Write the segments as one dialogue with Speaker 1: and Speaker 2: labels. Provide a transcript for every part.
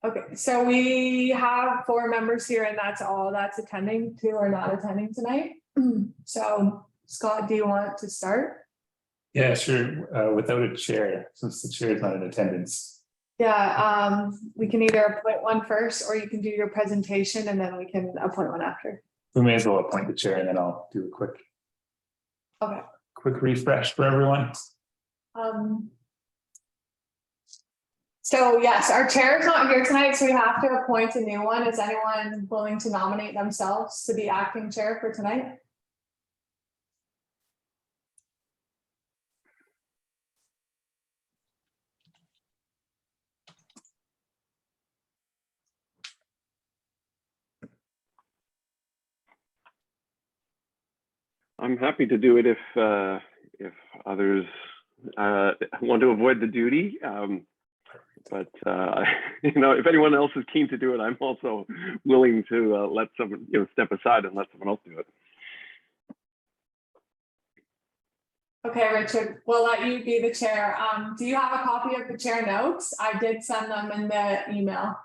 Speaker 1: Okay, so we have 4 members here and that's all that's attending. 2 are not attending tonight. So Scott, do you want to start?
Speaker 2: Yeah, sure. Without a chair, since the chair is not in attendance.
Speaker 1: Yeah, we can either appoint one first or you can do your presentation and then we can appoint one after.
Speaker 2: We may as well appoint the chair and then I'll do a quick
Speaker 1: Okay.
Speaker 2: refresh for everyone.
Speaker 1: So yes, our chair is not here tonight, so we have to appoint a new one. Is anyone willing to nominate themselves to be acting chair for tonight?
Speaker 3: I'm happy to do it if others want to avoid the duty. But you know, if anyone else is keen to do it, I'm also willing to let someone step aside and let someone else do it.
Speaker 1: Okay, Richard, we'll let you be the chair. Do you have a copy of the chair notes? I did send them in the email.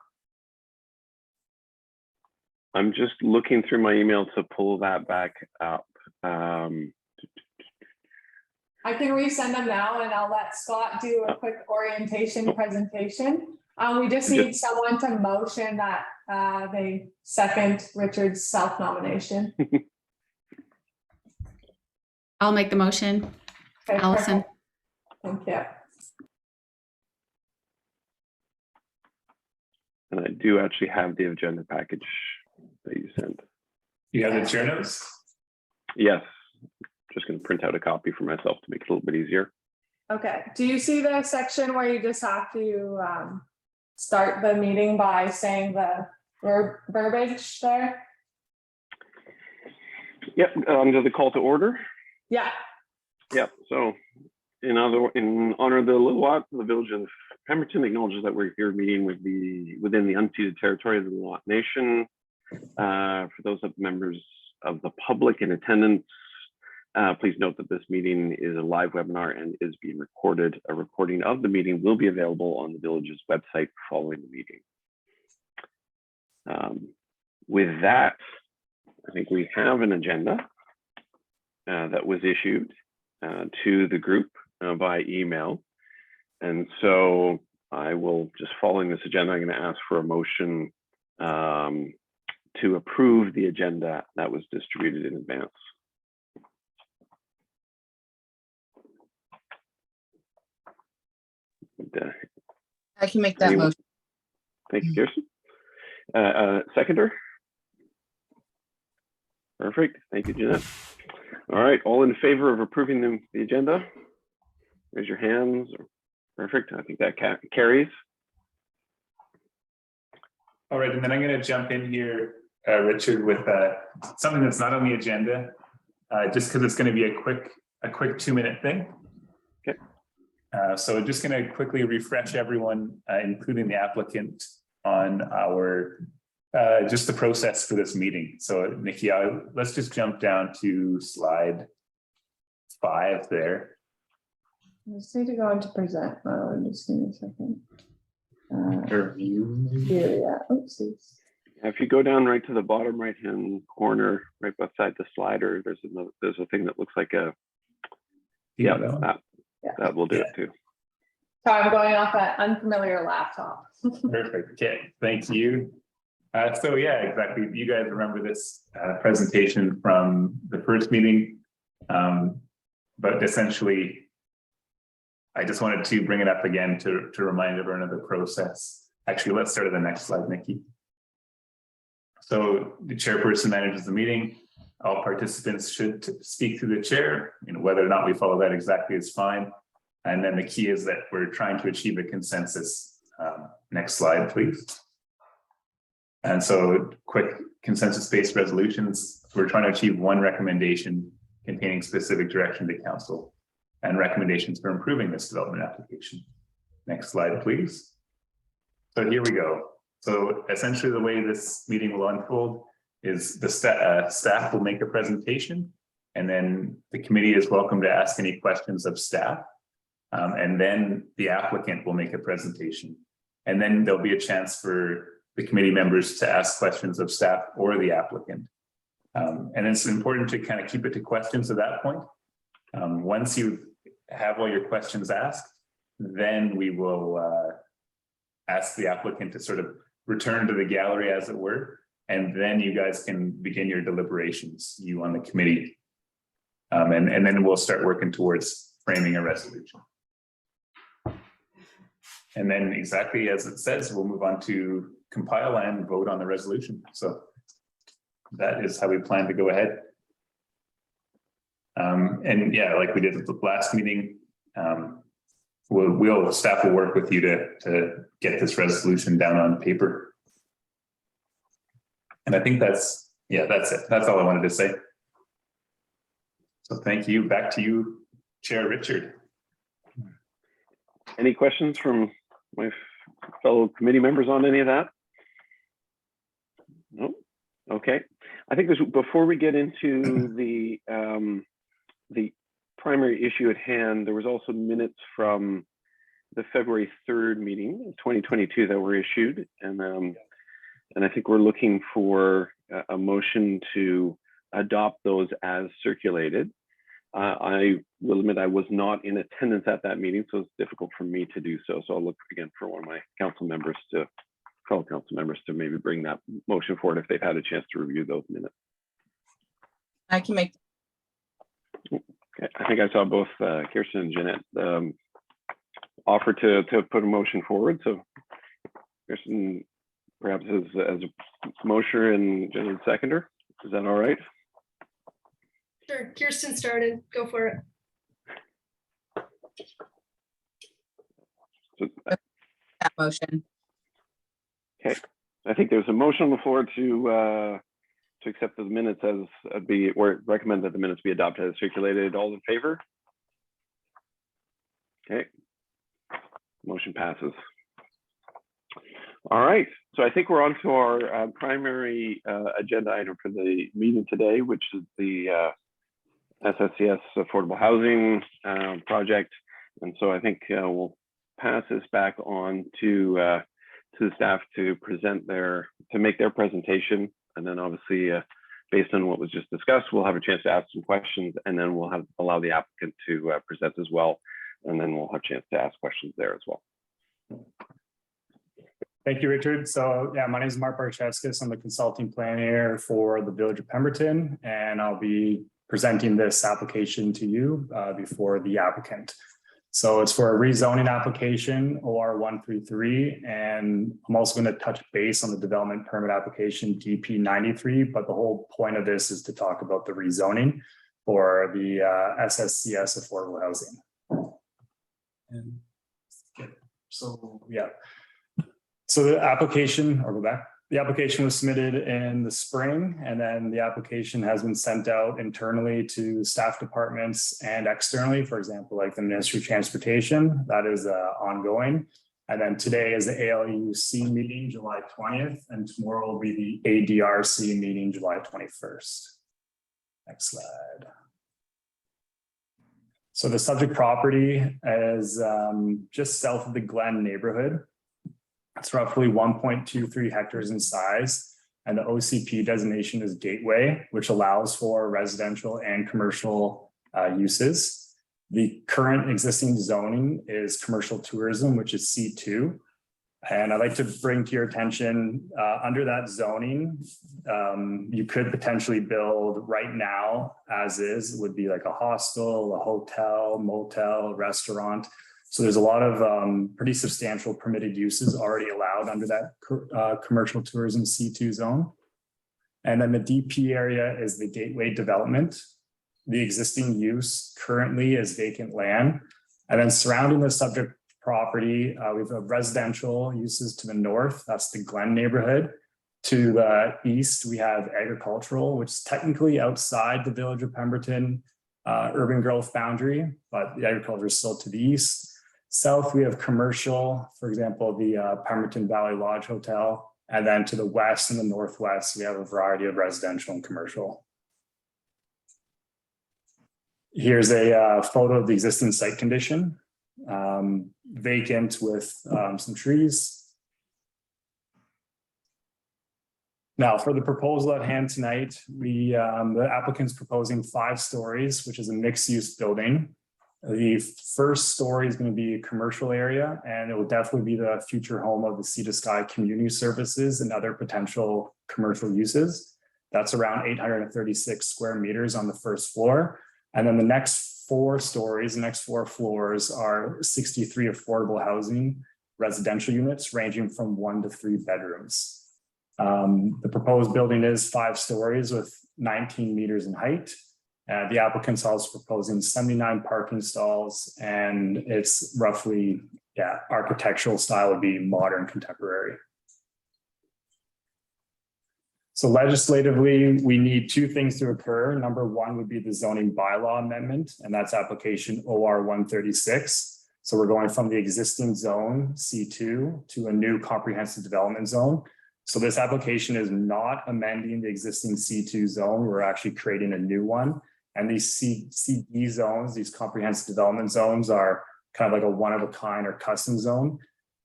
Speaker 3: I'm just looking through my email to pull that back up.
Speaker 1: I can resend them now and I'll let Scott do a quick orientation presentation. We just need someone to motion that they second Richard's self-nomination.
Speaker 4: I'll make the motion.
Speaker 1: Okay,
Speaker 4: Allison.
Speaker 1: perfect. Thank you.
Speaker 3: And I do actually have the agenda package that you sent.
Speaker 2: You have the chair notes?
Speaker 3: Yes. Just going to print out a copy for myself to make it a little bit easier.
Speaker 1: Okay, do you see the section where you just have to start the meeting by saying the verbiage there?
Speaker 3: Yep, under the call to order.
Speaker 1: Yeah.
Speaker 3: Yep, so in honor of the Lilwat, the village of Pemberton acknowledges that we're here meeting within the unceded territory of the Lilwat Nation. For those members of the public in attendance, please note that this meeting is a live webinar and is being recorded. A recording of the meeting will be available on the village's website following the meeting. With that, I think we have an agenda that was issued to the group by email. And so I will, just following this agenda, I'm going to ask for a motion to approve the agenda that was distributed in advance.
Speaker 5: I can make that motion.
Speaker 3: Thank you, Kirsten. Seconder? Perfect. Thank you, Jeanette. All right. All in favor of approving the agenda? Raise your hands. Perfect. I think that carries.
Speaker 2: All right, and then I'm going to jump in here, Richard, with something that's not on the agenda, just because it's going to be a quick 2-minute thing.
Speaker 3: Okay.
Speaker 2: So just going to quickly refresh everyone, including the applicant, on our just the process for this meeting. So Nikki, let's just jump down to slide 5 there.
Speaker 1: I just need to go into present mode. Just give me a second.
Speaker 2: Review.
Speaker 1: Yeah. Oopsies.
Speaker 3: If you go down right to the bottom right-hand corner, right beside the slider, there's a thing that looks like a that will do it too.
Speaker 1: So I'm going off an unfamiliar laptop.
Speaker 2: Perfect. Okay. Thank you. So yeah, exactly. You guys remember this presentation from the first meeting, but essentially, I just wanted to bring it up again to remind everyone of the process. Actually, let's start at the next slide, Nikki. So the chairperson manages the meeting. All participants should speak through the chair. Whether or not we follow that exactly is fine. And then the key is that we're trying to achieve a consensus. Next slide, please. And so quick consensus-based resolutions. We're trying to achieve one recommendation containing specific direction to council and recommendations for improving this development application. Next slide, please. So here we go. So essentially the way this meeting will unfold is the staff will make a presentation and then the committee is welcome to ask any questions of staff. And then the applicant will make a presentation. And then there'll be a chance for the committee members to ask questions of staff or the applicant. And it's important to kind of keep it to questions at that point. Once you have all your questions asked, then we will ask the applicant to sort of return to the gallery, as it were, and then you guys can begin your deliberations, you on the committee. And then we'll start working towards framing a resolution. And then exactly as it says, we'll move on to compile and vote on the resolution. So that is how we plan to go ahead. And yeah, like we did at the last meeting, staff will work with you to get this resolution down on paper. And I think that's it. That's all I wanted to say. So thank you. Back to you, Chair Richard.
Speaker 3: Any questions from my fellow committee members on any of that? No. Okay. I think before we get into the primary issue at hand, there was also minutes from the February 3rd meeting, 2022, that were issued, and I think we're looking for a motion to adopt those as circulated. I will admit I was not in attendance at that meeting, so it's difficult for me to do so. So I'll look again for one of my fellow council members to maybe bring that motion forward if they've had a chance to review those minutes.
Speaker 5: I can make.
Speaker 3: Okay. I think I saw both Kirsten and Jeanette offer to put a motion forward. So Kirsten, perhaps as a motioner and Jeanette seconder, is that all right?
Speaker 6: Sure, Kirsten started, go for it.
Speaker 3: So,
Speaker 5: That motion.
Speaker 3: okay, I think there's a motion on the floor to accept the minutes as or recommend that the minutes be adopted as circulated. All in favor? Okay, motion passes. All right, so I think we're on to our primary agenda item for the meeting today, which is the SSCS affordable housing project. And so I think we'll pass this back on to the staff to make their presentation. And then obviously, based on what was just discussed, we'll have a chance to ask some questions, and then we'll allow the applicant to present as well. And then we'll have a chance to ask questions there as well.
Speaker 7: Thank you, Richard. So yeah, my name is Mark Barcheskis. I'm the consulting planner for the Village of Pemberton, and I'll be presenting this application to you before the applicant. So it's for a rezoning application, OR 133, and I'm also going to touch base on the development permit application DP 93, but the whole point of this is to talk about the rezoning for the SSCS affordable housing. And so yeah. So the application, or go back, the application was submitted in the spring, and then the application has been sent out internally to staff departments and externally, for example, like the Ministry of Transportation, that is ongoing. And then today is the ALUC meeting, July 20th, and tomorrow will be the ADRC meeting, July 21st. Next slide. So the subject property is just south of the Glen neighborhood. It's roughly 1.23 hectares in size, and the OCP designation is Gateway, which allows for residential and commercial uses. The current existing zoning is commercial tourism, which is C2. And I'd like to bring to your attention, under that zoning, you could potentially build right now, as is, would be like a hostel, a hotel, motel, restaurant. So there's a lot of pretty substantial permitted uses already allowed under that commercial tourism C2 zone. And then the DP area is the Gateway development. The existing use currently is vacant land. And then surrounding the subject property, we have residential uses to the north, that's the Glen neighborhood. To the east, we have agricultural, which is technically outside the Village of Pemberton urban growth boundary, but the agriculture is still to the east. South, we have commercial, for example, the Pemberton Valley Lodge Hotel. And then to the west and the northwest, we have a variety of residential and commercial. Here's a photo of the existing site condition. vacant with some trees. Now, for the proposal at hand tonight, the applicant's proposing 5 stories, which is a mixed-use building. The first story is going to be a commercial area, and it will definitely be the future home of the Sea to Sky Community Services and other potential commercial uses. That's around 836 square meters on the first floor. And then the next 4 stories, the next 4 floors are 63 affordable housing residential units ranging from 1 to 3 bedrooms. The proposed building is 5 stories with 19 meters in height. The applicant's also proposing 79 parking stalls, and it's roughly, architectural style would be modern contemporary. So legislatively, we need 2 things to occur. Number 1 would be the zoning bylaw amendment, and that's application OR 136. So we're going from the existing zone C2 to a new comprehensive development zone. So this application is not amending the existing C2 zone. We're actually creating a new one. And these CD zones, these comprehensive development zones, are kind of like a one-of-a-kind or custom zone.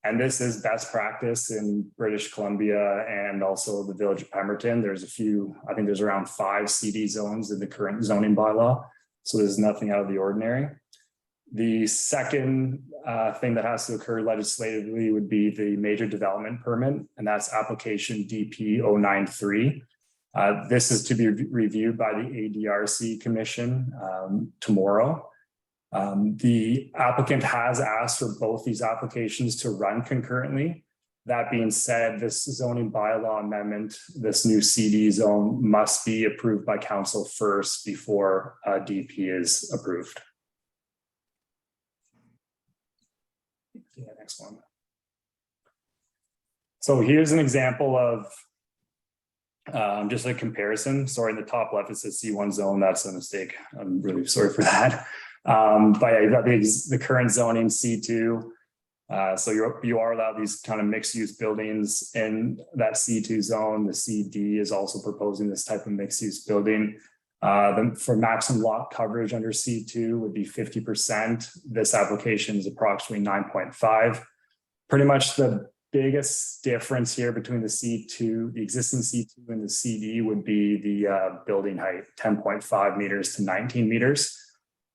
Speaker 7: And this is best practice in British Columbia and also the Village of Pemberton. There's a few, I think there's around 5 CD zones in the current zoning bylaw. So there's nothing out of the ordinary. The second thing that has to occur legislatively would be the major development permit, and that's application DP 093. This is to be reviewed by the ADRC Commission tomorrow. The applicant has asked for both these applications to run concurrently. That being said, this zoning bylaw amendment, this new CD zone must be approved by council first before DP is approved. Yeah, next one. So here's an example of just a comparison. Sorry, in the top left it says C1 zone. That's a mistake. I'm really sorry for that. But yeah, you've got the current zoning C2. So you are allowed these kind of mixed use buildings in that C2 zone. The CD is also proposing this type of mixed use building. For maximum lot coverage under C2 would be 50%. This application is approximately 9.5. Pretty much the biggest difference here between the C2, the existing C2 and the CD would be the building height, 10.5 meters to 19 meters.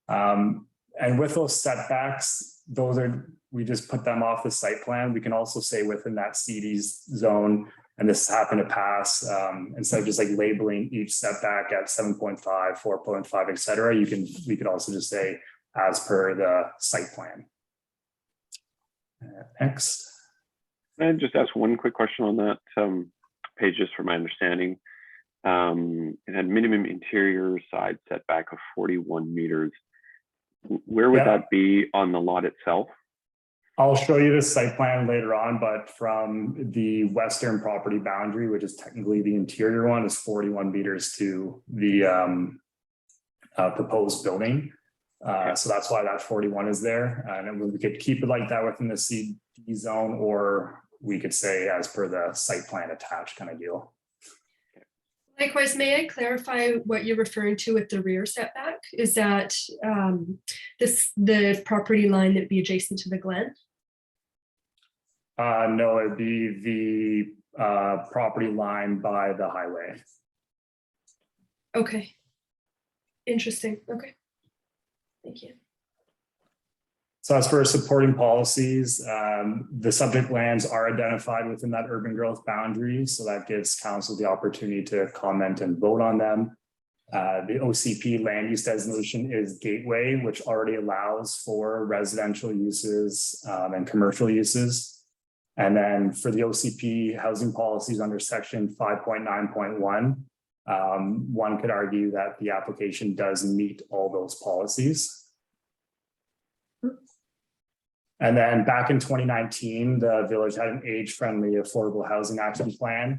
Speaker 7: And with those setbacks, we just put them off the site plan. We can also say within that CD zone, and this happened to pass, instead of just like labeling each setback at 7.5, 4.5, et cetera, we could also just say as per the site plan. Next.
Speaker 3: Can I just ask one quick question on that page, just for my understanding? It had minimum interior side setback of 41 meters. Where would that be on the lot itself?
Speaker 7: I'll show you the site plan later on, but from the western property boundary, which is technically the interior one, is 41 meters to the proposed building. So that's why that 41 is there. And we could keep it like that within the CD zone, or we could say as per the site plan attached kind of deal.
Speaker 6: Likewise, may I clarify what you're referring to with the rear setback? Is that the property line that would be adjacent to the Glen?
Speaker 7: No, it'd be the property line by the highway.
Speaker 6: Okay. Interesting. Okay. Thank you.
Speaker 7: So as for supporting policies, the subject lands are identified within that urban growth boundary. So that gives council the opportunity to comment and vote on them. The OCP land use designation is gateway, which already allows for residential uses and commercial uses. And then for the OCP housing policies under section 5.9.1, one could argue that the application does meet all those policies. And then back in 2019, the village had an age-friendly affordable housing action plan.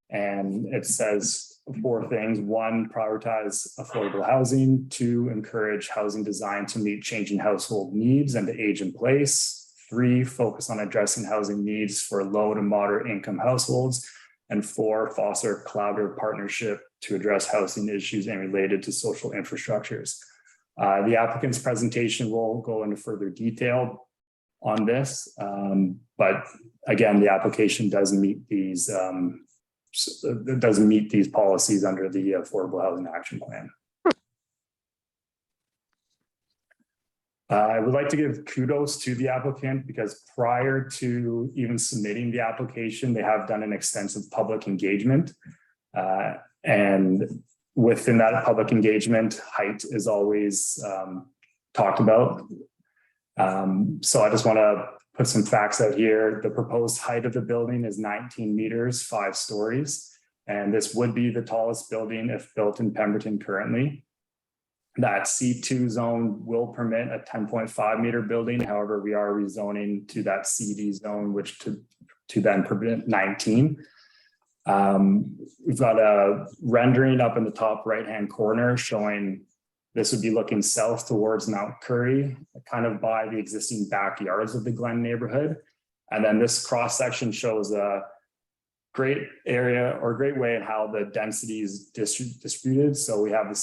Speaker 7: And it says 4 things: 1, prioritize affordable housing; 2, encourage housing design to meet changing household needs and to age in place; 3, focus on addressing housing needs for low to moderate income households; and 4, foster collaborative partnership to address housing issues and related to social infrastructures. The applicant's presentation will go into further detail on this. But again, the application doesn't meet these policies under the Affordable Housing Action Plan. I would like to give kudos to the applicant because prior to even submitting the application, they have done an extensive public engagement. And within that public engagement, height is always talked about. So I just want to put some facts out here. The proposed height of the building is 19 meters, 5 stories. And this would be the tallest building if built in Pemberton currently. That C2 zone will permit a 10.5 meter building. However, we are rezoning to that CD zone, which to then permit 19. We've got a rendering up in the top right-hand corner showing this would be looking south towards Mount Currie, kind of by the existing backyards of the Glen neighborhood. And then this cross section shows a great area or great way in how the density is distributed. So we have a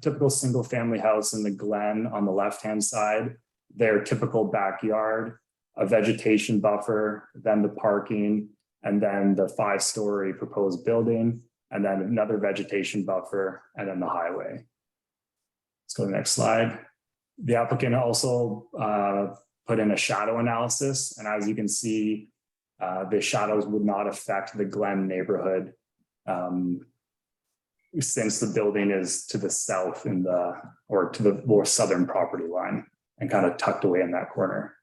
Speaker 7: typical single family house in the Glen on the left-hand side, their typical backyard, a vegetation buffer, then the parking, and then the 5-story proposed building, and then another vegetation buffer, and then the highway. Let's go to the next slide. The applicant also put in a shadow analysis, and as you can see, the shadows would not affect the Glen neighborhood since the building is to the south to the more southern property line and kind of tucked away in that corner.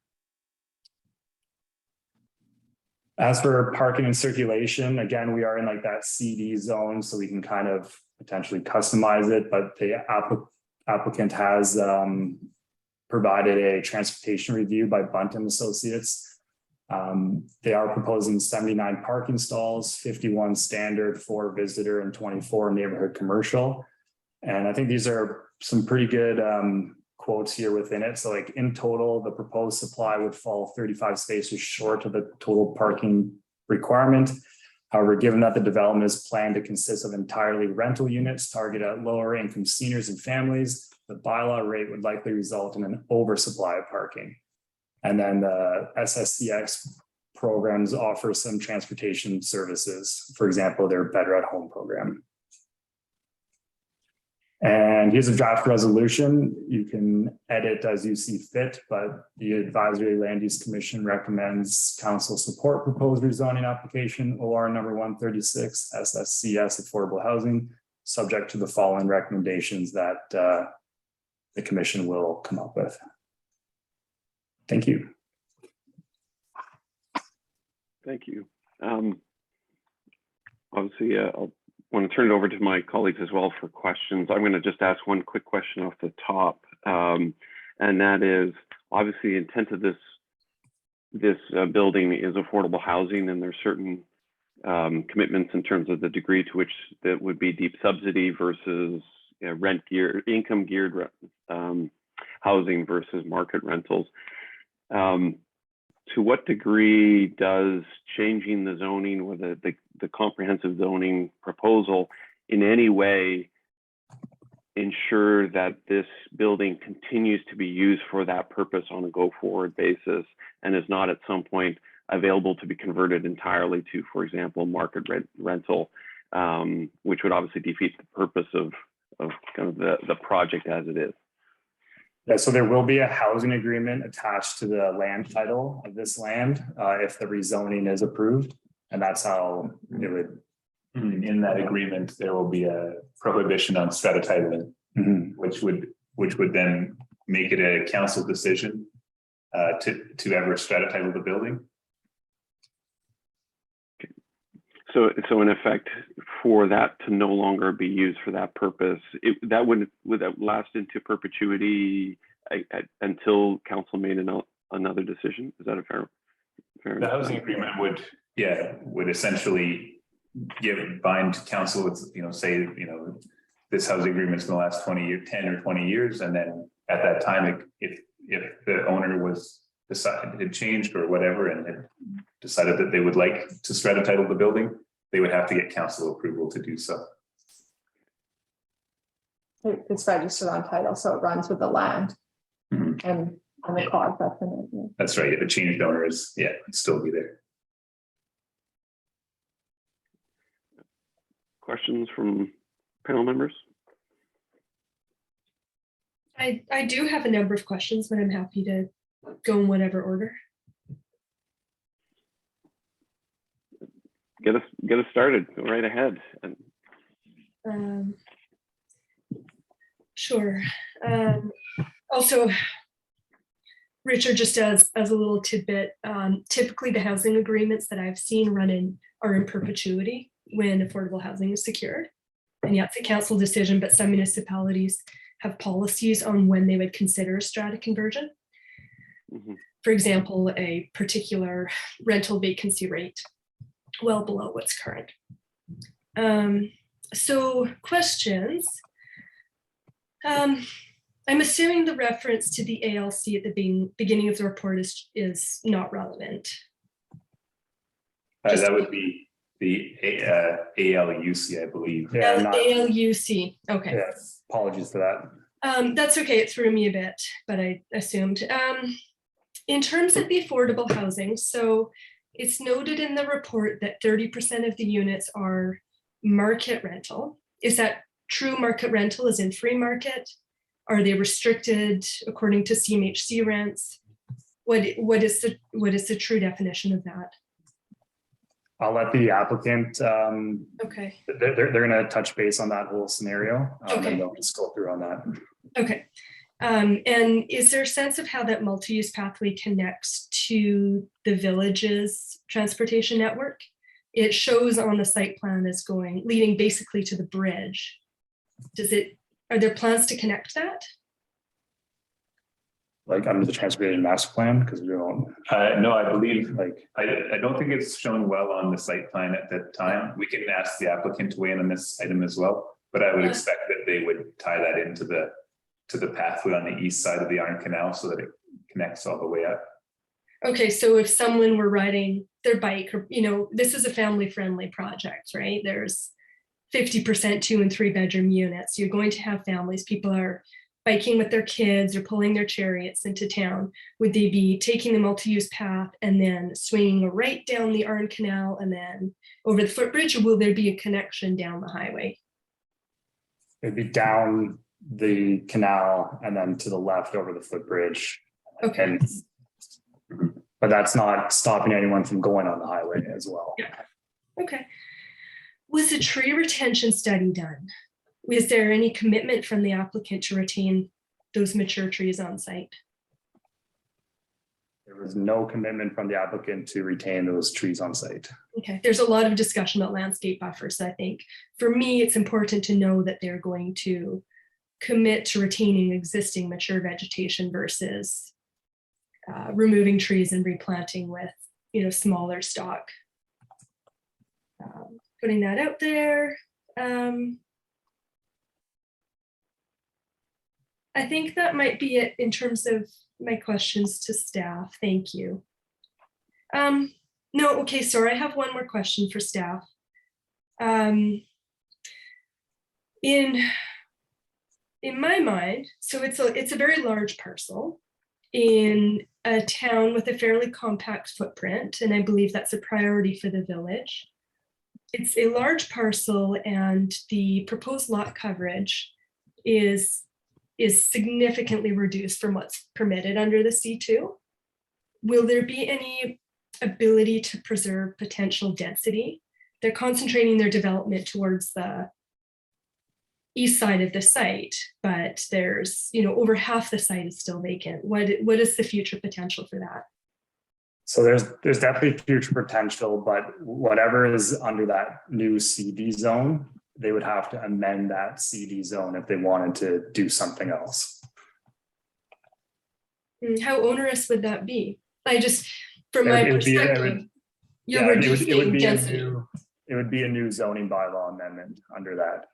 Speaker 7: As for parking and circulation, again, we are in like that CD zone, so we can kind of potentially customize it, but the applicant has provided a transportation review by Bunt and Associates. They are proposing 79 parking stalls, 51 standard, 4 visitor, and 24 neighborhood commercial. And I think these are some pretty good quotes here within it. So like in total, the proposed supply would fall 35 spaces short of the total parking requirement. However, given that the development is planned to consist of entirely rental units targeted at lower income seniors and families, the bylaw rate would likely result in an oversupply of parking. And then the SSCX programs offer some transportation services. For example, their Better at Home program. And here's a draft resolution. You can edit as you see fit, but the Advisory Land Use Commission recommends council support proposed rezoning application OR number 136 SSCS affordable housing, subject to the following recommendations that the commission will come up with. Thank you.
Speaker 3: Thank you. Obviously, I'll want to turn it over to my colleagues as well for questions. I'm going to just ask one quick question off the top, and that is obviously the intent of this building is affordable housing, and there's certain commitments in terms of the degree to which that would be deep subsidy versus rent geared, income geared housing versus market rentals. To what degree does changing the zoning or the comprehensive zoning proposal in any way ensure that this building continues to be used for that purpose on a go-forward basis and is not at some point available to be converted entirely to, for example, market rental, which would obviously defeat the purpose of kind of the project as it is?
Speaker 7: Yeah, so there will be a housing agreement attached to the land title of this land if the rezoning is approved, and that's how it would.
Speaker 2: In that agreement, there will be a prohibition on strata titling, which would then make it a council decision to ever strata title the building.
Speaker 3: So in effect, for that to no longer be used for that purpose, would that last into perpetuity until council made another decision? Is that a fair?
Speaker 2: The housing agreement would essentially bind council with, say, this housing agreement is going to last 10 or 20 years, and then at that time, if the owner had changed or whatever and had decided that they would like to strata title the building, they would have to get council approval to do so.
Speaker 1: It's registered on title, so it runs with the land
Speaker 2: Mhm.
Speaker 1: and the clock, definitely.
Speaker 2: That's right. If it changed owners, yeah, it'd still be there.
Speaker 3: Questions from panel members?
Speaker 6: I do have a number of questions, but I'm happy to go in whatever order.
Speaker 3: Get us started. Go right ahead. And
Speaker 6: Sure. Also, Richard, just as a little tidbit, typically the housing agreements that I've seen are in perpetuity when affordable housing is secured. And yeah, it's a council decision, but some municipalities have policies on when they would consider a strata conversion.
Speaker 3: mhm.
Speaker 6: For example, a particular rental vacancy rate well below what's current. So questions. I'm assuming the reference to the ALC at the beginning of the report is not relevant.
Speaker 2: That would be the ALUC, I believe.
Speaker 7: Yeah, not,
Speaker 6: ALUC, okay.
Speaker 7: yeah, apologies for that.
Speaker 6: That's okay, it threw me a bit, but I assumed. In terms of the affordable housing, so it's noted in the report that 30% of the units are market rental. Is that true market rental as in free market? Are they restricted according to CMHC rents? What is the true definition of that?
Speaker 7: I'll let the applicant,
Speaker 6: Okay,
Speaker 7: they're gonna touch base on that whole scenario.
Speaker 6: Okay.
Speaker 7: And they'll just go through on that.
Speaker 6: okay. And is there a sense of how that multi-use pathway connects to the village's transportation network? It shows on the site plan as leading basically to the bridge. Are there plans to connect that?
Speaker 7: Like under the transportation master plan, because we don't,
Speaker 2: No, I believe,
Speaker 7: like,
Speaker 2: I don't think it's shown well on the site plan at that time. We can ask the applicant to weigh in on this item as well, but I would
Speaker 6: Yeah.
Speaker 2: expect that they would tie that into the pathway on the east side of the Iron Canal so that it connects all the way up.
Speaker 6: Okay, so if someone were riding their bike, or, this is a family-friendly project, right? There's 50% 2 and 3 bedroom units. You're going to have families. People are biking with their kids or pulling their chariots into town. Would they be taking the multi-use path and then swinging right down the Iron Canal and then over the footbridge, or will there be a connection down the highway?
Speaker 7: it'd be down the canal and then to the left over the footbridge.
Speaker 6: Okay,
Speaker 7: And, but that's not stopping anyone from going on the highway as well.
Speaker 6: okay. Was a tree retention study done? Was there any commitment from the applicant to retain those mature trees on site?
Speaker 7: There was no commitment from the applicant to retain those trees on site.
Speaker 6: Okay, there's a lot of discussion about landscape buffers. I think for me, it's important to know that they're going to commit to retaining existing mature vegetation versus removing trees and replanting with, smaller stock. Putting that out there. I think that might be it in terms of my questions to staff. Thank you. No, okay, sorry, I have one more question for staff. In my mind, so it's a very large parcel in a town with a fairly compact footprint, and I believe that's a priority for the village. It's a large parcel, and the proposed lot coverage is significantly reduced from what's permitted under the C2. Will there be any ability to preserve potential density? They're concentrating their development towards the east side of the site, but there's, over half the site is still vacant. What is the future potential for that?
Speaker 7: So there's definitely future potential, but whatever is under that new CD zone, they would have to amend that CD zone if they wanted to do something else.
Speaker 6: How onerous would that be? From my
Speaker 7: It would be- it
Speaker 6: perspective,
Speaker 7: would-
Speaker 6: you're
Speaker 7: Yeah,
Speaker 6: reducing
Speaker 7: it would be
Speaker 6: density.
Speaker 7: it would be a new zoning bylaw amendment under that.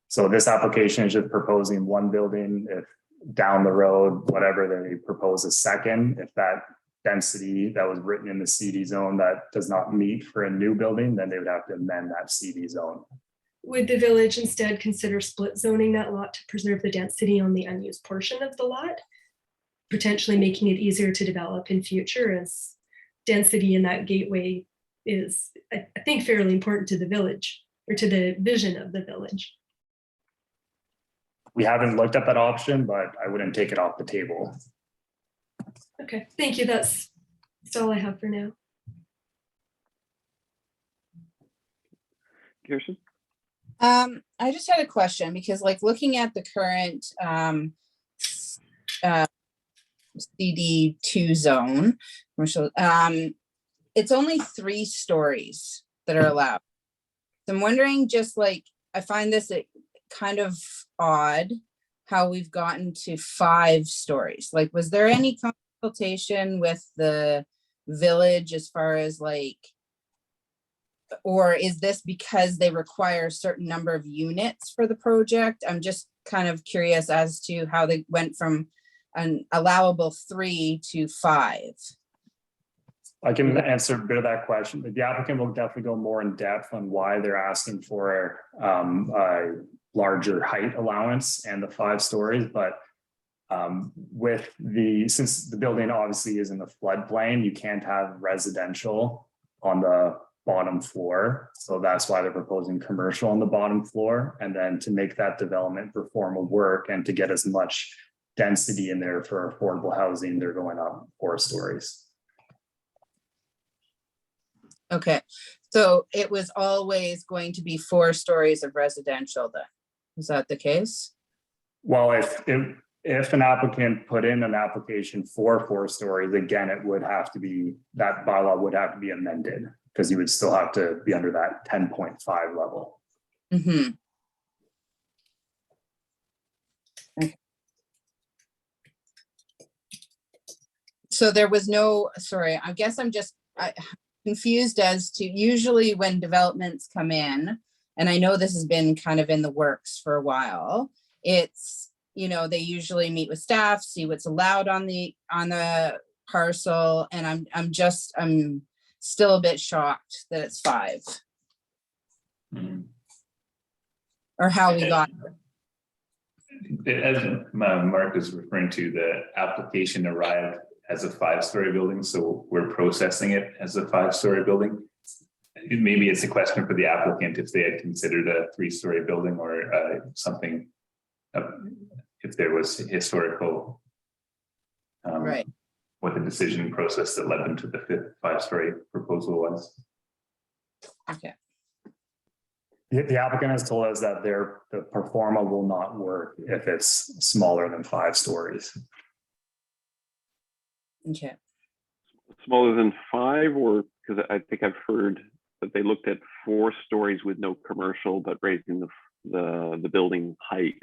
Speaker 7: So this application is just proposing one building. If down the road, whatever, they propose a second, if that density that was written in the CD zone that does not meet for a new building, then they would have to amend that CD zone.
Speaker 6: would the village instead consider split zoning that lot to preserve the density on the unused portion of the lot? Potentially making it easier to develop in future, as density in that gateway is, I think, fairly important to the village or to the vision of the village.
Speaker 7: We haven't looked at that option, but I wouldn't take it off the table.
Speaker 6: Okay, thank you. That's all I have for now.
Speaker 3: Kirsten?
Speaker 5: I just had a question because like looking at the current CD2 zone, commercial, it's only 3 stories that are allowed. So I'm wondering, just like, I find this kind of odd how we've gotten to 5 stories. Like, was there any consultation with the village as far as like, or is this because they require a certain number of units for the project? I'm just kind of curious as to how they went from an allowable 3 to 5.
Speaker 7: I can answer a bit of that question, but the applicant will definitely go more in depth on why they're asking for a larger height allowance and the 5 stories. But since the building obviously is in the floodplain, you can't have residential on the bottom floor. So that's why they're proposing commercial on the bottom floor. And then to make that development perform a work and to get as much density in there for affordable housing, they're going up 4 stories.
Speaker 5: Okay, so it was always going to be 4 stories of residential then? Is that the case?
Speaker 7: Well, if an applicant put in an application for 4 stories, again, it would have to be, that bylaw would have to be amended because you would still have to be under that 10.5 level.
Speaker 5: Mm-hmm. Okay. So there was no, sorry, I guess I'm just confused as to, usually when developments come in, and I know this has been kind of in the works for a while, it's, you know, they usually meet with staff, see what's allowed on the parcel, and I'm still a bit shocked that it's 5. Or how we got there.
Speaker 2: As Mark is referring to, the application arrived as a 5-story building, so we're processing it as a 5-story building. Maybe it's a question for the applicant if they had considered a 3-story building or something, if there was historical,
Speaker 5: Right.
Speaker 2: what the decision process that led them to the 5-story proposal was.
Speaker 5: Okay.
Speaker 7: The applicant has told us that the performa will not work if it's smaller than 5 stories.
Speaker 5: Okay.
Speaker 3: Smaller than 5, or because I think I've heard that they looked at 4 stories with no commercial, but raising the building height.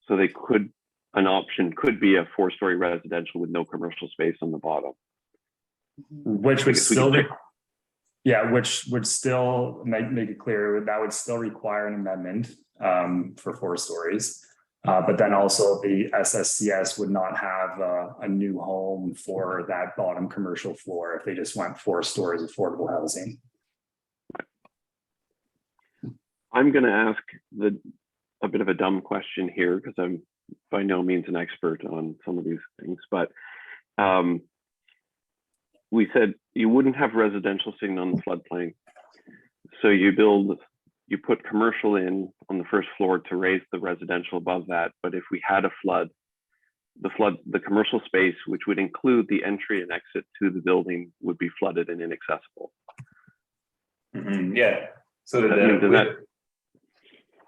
Speaker 3: So they could, an option could be a 4-story residential with no commercial space on the bottom.
Speaker 7: Which would still be, yeah, which would still make it clear that would still require an amendment for 4 stories. But then also the SSCS would not have a new home for that bottom commercial floor if they just went 4 stories affordable housing.
Speaker 3: I'm going to ask a bit of a dumb question here because I'm by no means an expert on some of these things, but we said you wouldn't have residential sitting on the floodplain. So you put commercial in on the first floor to raise the residential above that. But if we had a flood, the commercial space, which would include the entry and exit to the building, would be flooded and inaccessible.
Speaker 2: Yeah. So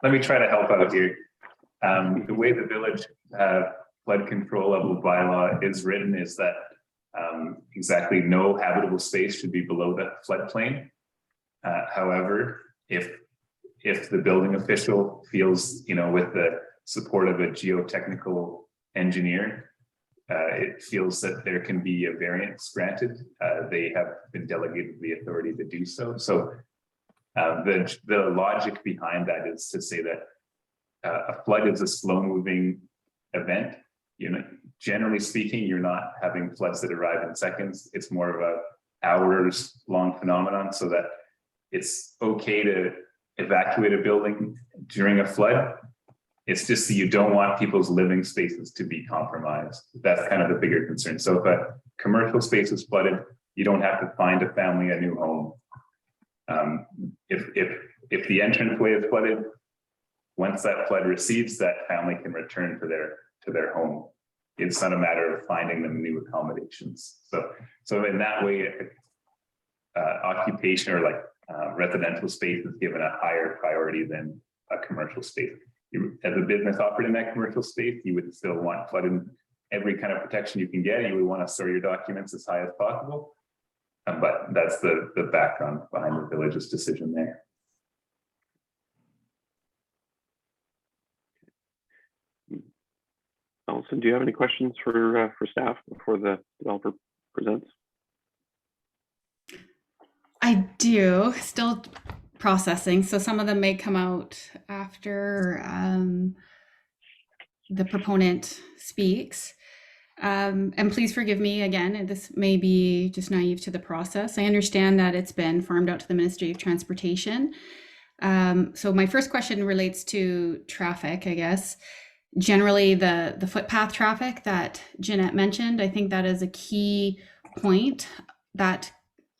Speaker 2: let me try to help out here. The way the village flood control level bylaw is written is that exactly no habitable space should be below the floodplain. However, if the building official feels, with the support of a geotechnical engineer, it feels that there can be a variance granted, they have been delegated the authority to do so. So the logic behind that is to say that a flood is a slow moving event. Generally speaking, you're not having floods that arrive in seconds. It's more of a hours long phenomenon, so that it's okay to evacuate a building during a flood. It's just that you don't want people's living spaces to be compromised. That's kind of the bigger concern. So if a commercial space is flooded, you don't have to find a family a new home. If the entranceway is flooded, once that flood recedes, that family can return to their home. It's not a matter of finding them new accommodations. So in that way, occupation or like residential space is given a higher priority than a commercial space. As a business operating that commercial space, you would still want flooded every kind of protection you can get. You would want to store your documents as high as possible. But that's the background behind the village's decision there.
Speaker 3: Allison, do you have any questions for staff before the developer presents?
Speaker 4: I do, still processing. So some of them may come out after the proponent speaks. And please forgive me again, this may be just naive to the process. I understand that it's been farmed out to the Ministry of Transportation. So my first question relates to traffic, I guess. Generally, the footpath traffic that Jeanette mentioned, I think that is a key point that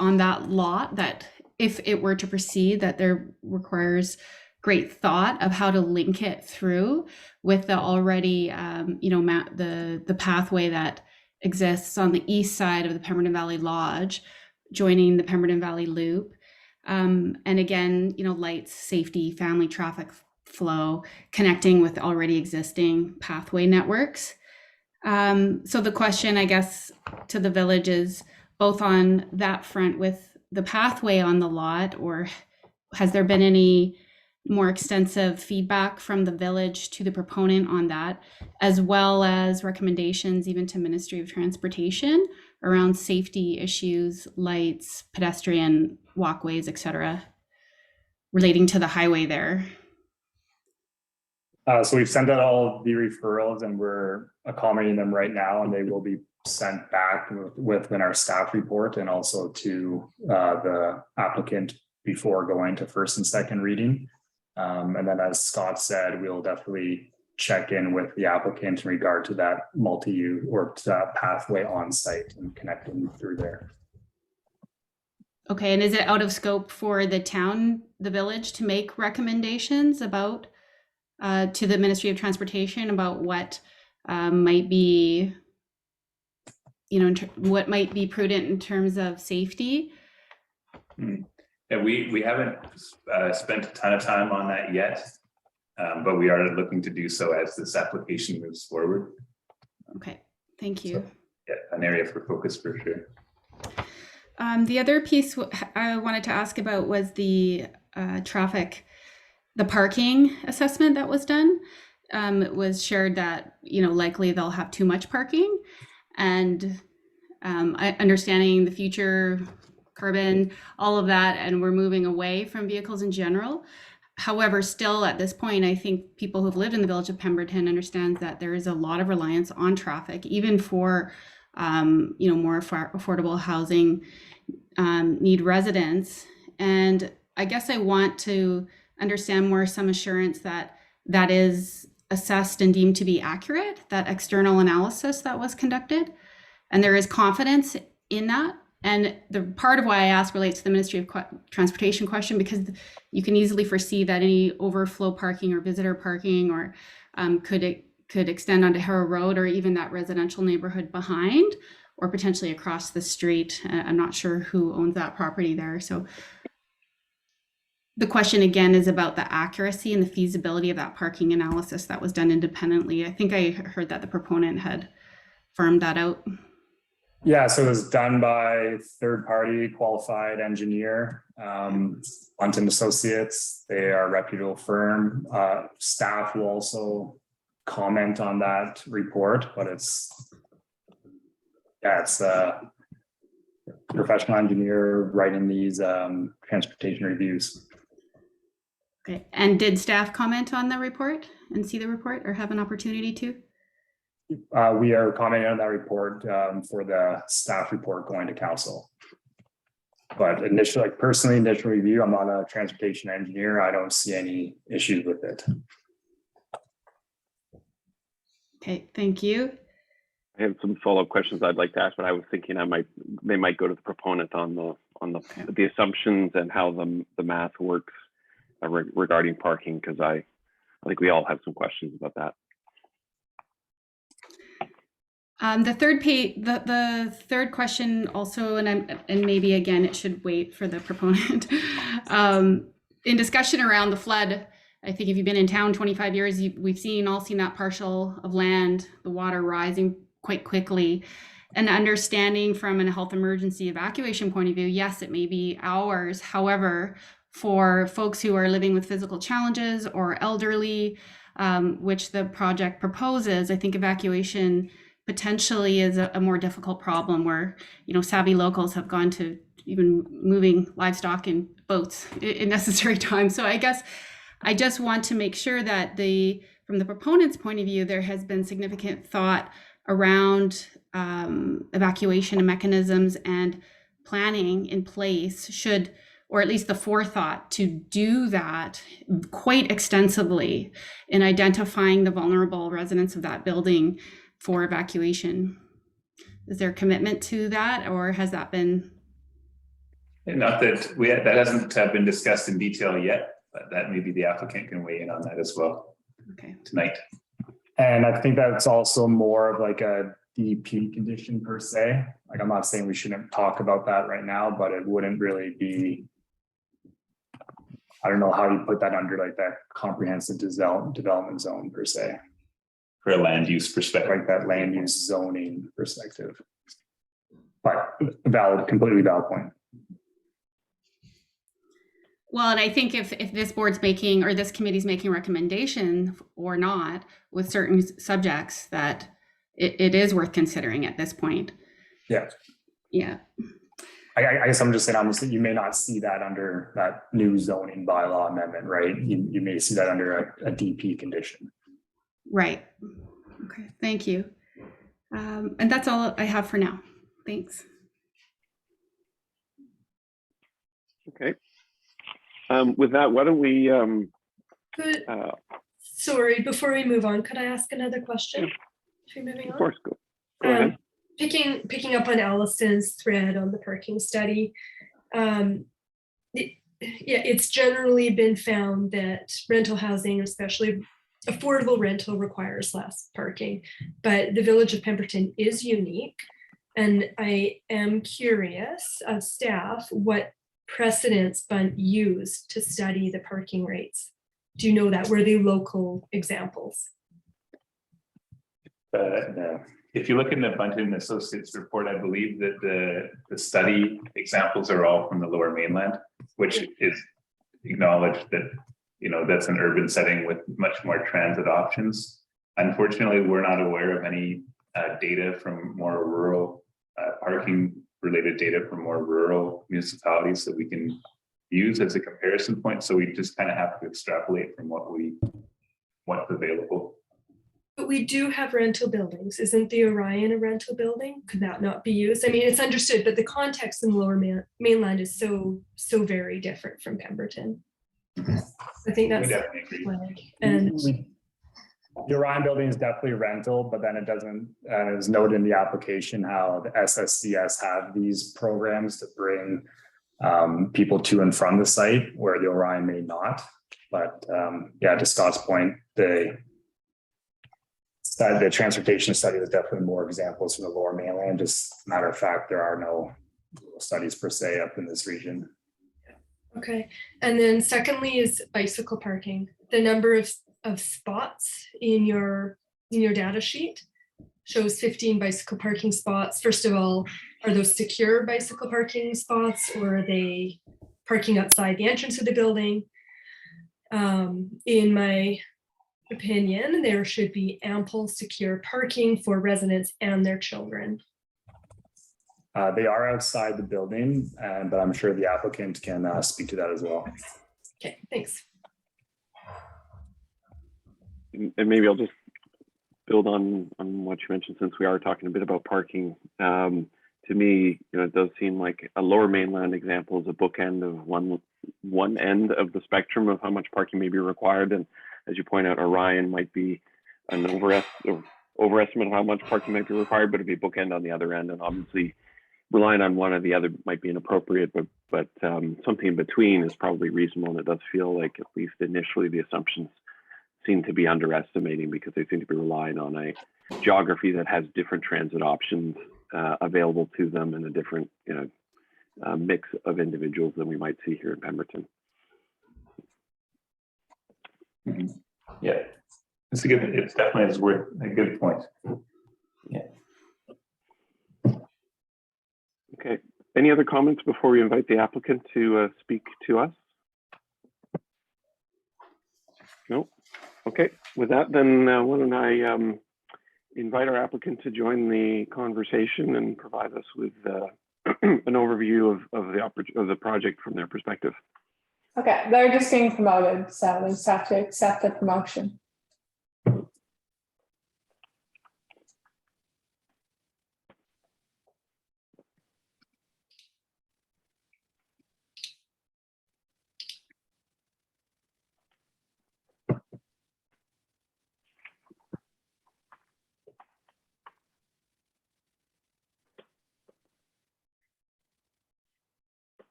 Speaker 4: on that lot, that if it were to proceed, that there requires great thought of how to link it through with the already, the pathway that exists on the east side of the Pemberton Valley Lodge, joining the Pemberton Valley Loop. And again, lights, safety, family traffic flow, connecting with already existing pathway networks. So the question, I guess, to the village is both on that front with the pathway on the lot, or has there been any more extensive feedback from the village to the proponent on that, as well as recommendations even to Ministry of Transportation around safety issues, lights, pedestrian walkways, etc., relating to the highway there?
Speaker 7: So we've sent out all the referrals and we're accommodating them right now, and they will be sent back within our staff report and also to the applicant before going to first and second reading. And then, as Scott said, we'll definitely check in with the applicant in regard to that multi-use or to that pathway on site and connecting through there.
Speaker 4: Okay, and is it out of scope for the town, the village, to make recommendations about to the Ministry of Transportation about what might be, what might be prudent in terms of safety?
Speaker 2: Yeah, we haven't spent a ton of time on that yet, but we are looking to do so as this application moves forward.
Speaker 4: Okay, thank you.
Speaker 2: So, yeah, an area for focus for sure.
Speaker 4: The other piece I wanted to ask about was the the parking assessment that was done. It was shared that, likely they'll have too much parking, and understanding the future carbon, all of that, and we're moving away from vehicles in general. However, still at this point, I think people who've lived in the village of Pemberton understand that there is a lot of reliance on traffic, even for more affordable housing need residents. And I guess I want to understand more some assurance that that is assessed and deemed to be accurate, that external analysis that was conducted, and there is confidence in that. And the part of why I ask relates to the Ministry of Transportation question, because you can easily foresee that any overflow parking or visitor parking or could extend onto Harrow Road or even that residential neighborhood behind, or potentially across the street. I'm not sure who owns that property there. So the question again is about the accuracy and the feasibility of that parking analysis that was done independently. I think I heard that the proponent had firmed that out.
Speaker 7: Yeah, so it was done by third-party qualified engineer, Hunt & Associates. They are a reputable firm. Staff will also comment on that report, but it's a professional engineer writing these transportation reviews.
Speaker 4: Okay, and did staff comment on the report and see the report, or have an opportunity to?
Speaker 7: We are commenting on that report for the staff report going to council. But initial, like personally, initial review, I'm not a transportation engineer. I don't see any issues with it.
Speaker 4: Okay, thank you.
Speaker 3: I have some follow-up questions I'd like to ask, but I was thinking they might go to the proponent on the assumptions and how the math works regarding parking, because I think we all have some questions about that.
Speaker 4: The third question also, and maybe again it should wait for the proponent. In discussion around the flood, I think if you've been in town 25 years, we've all seen that parcel of land, the water rising quite quickly, and understanding from a health emergency evacuation point of view, yes, it may be hours. However, for folks who are living with physical challenges or elderly, which the project proposes, I think evacuation potentially is a more difficult problem where, savvy locals have gone to even moving livestock in boats in necessary time. So I guess I just want to make sure that from the proponent's point of view, there has been significant thought around evacuation mechanisms and planning in place or at least the forethought to do that quite extensively in identifying the vulnerable residents of that building for evacuation. Is there a commitment to that, or has that been?
Speaker 2: Not that that hasn't been discussed in detail yet, but that maybe the applicant can weigh in on that as well.
Speaker 4: Okay.
Speaker 2: Tonight.
Speaker 7: And I think that's also more of like a DP condition per se. Like, I'm not saying we shouldn't talk about that right now, but it wouldn't really be, I don't know how you put that under like that comprehensive development zone per se.
Speaker 2: For a land use perspective.
Speaker 7: Like that land use zoning perspective. But completely valid point.
Speaker 4: Well, and I think if this board's making, or this committee's making recommendation or not with certain subjects, that it is worth considering at this point.
Speaker 7: Yeah.
Speaker 4: Yeah.
Speaker 7: I guess I'm just saying, you may not see that under that new zoning bylaw amendment, right? You may see that under a DP condition.
Speaker 4: Right. Okay, thank you. And that's all I have for now. Thanks.
Speaker 3: Okay. With that, why don't we?
Speaker 6: Sorry, before we move on, could I ask another question?
Speaker 3: Yeah. Moving on? Of course, go ahead.
Speaker 6: Picking up on Allison's thread on the parking study, it's generally been found that rental housing, especially affordable rental, requires less parking, but the village of Pemberton is unique. And I am curious of staff what precedents Bunt used to study the parking rates. Do you know that? Were they local examples?
Speaker 2: No. If you look in the Bunton Associates report, I believe that the study examples are all from the Lower Mainland, which is acknowledged that that's an urban setting with much more transit options. Unfortunately, we're not aware of any data from more rural parking related data from more rural municipalities that we can use as a comparison point. So we just kind of have to extrapolate from what's available.
Speaker 6: But we do have rental buildings. Isn't the Orion a rental building? Could that not be used? I mean, it's understood, but the context in the Lower Mainland is so very different from Pemberton. I think that's and
Speaker 7: the Orion building is definitely rental, but then it doesn't, as noted in the application, how the SSCS have these programs to bring people to and from the site where the Orion may not. But yeah, to Scott's point, the transportation study is definitely more examples from the Lower Mainland. Just a matter of fact, there are no studies per se up in this region.
Speaker 6: Okay, and then secondly is bicycle parking. The number of spots in your data sheet shows 15 bicycle parking spots. First of all, are those secure bicycle parking spots, or are they parking outside the entrance of the building? In my opinion, there should be ample secure parking for residents and their children.
Speaker 7: They are outside the building, but I'm sure the applicant can speak to that as well.
Speaker 6: Okay, thanks.
Speaker 3: And maybe I'll just build on what you mentioned, since we are talking a bit about parking, to to me, it does seem like a Lower Mainland example is a bookend of one end of the spectrum of how much parking may be required. And as you point out, Orion might be an overestimate of how much parking might be required, but it'd be a bookend on the other end. And obviously relying on one or the other might be inappropriate, but something in between is probably reasonable. And it does feel like, at least initially, the assumptions seem to be underestimating, because they seem to be relying on a geography that has different transit options available to them, and a different mix of individuals than we might see here in Pemberton.
Speaker 2: Yeah, it's definitely worth a good point. Yeah.
Speaker 3: Okay, any other comments before we invite the applicant to speak to us? No. Okay, with that, then why don't I invite our applicant to join the conversation and provide us with an overview of the project from their perspective.
Speaker 1: Okay, they're just being promoted, so they just have to accept the promotion.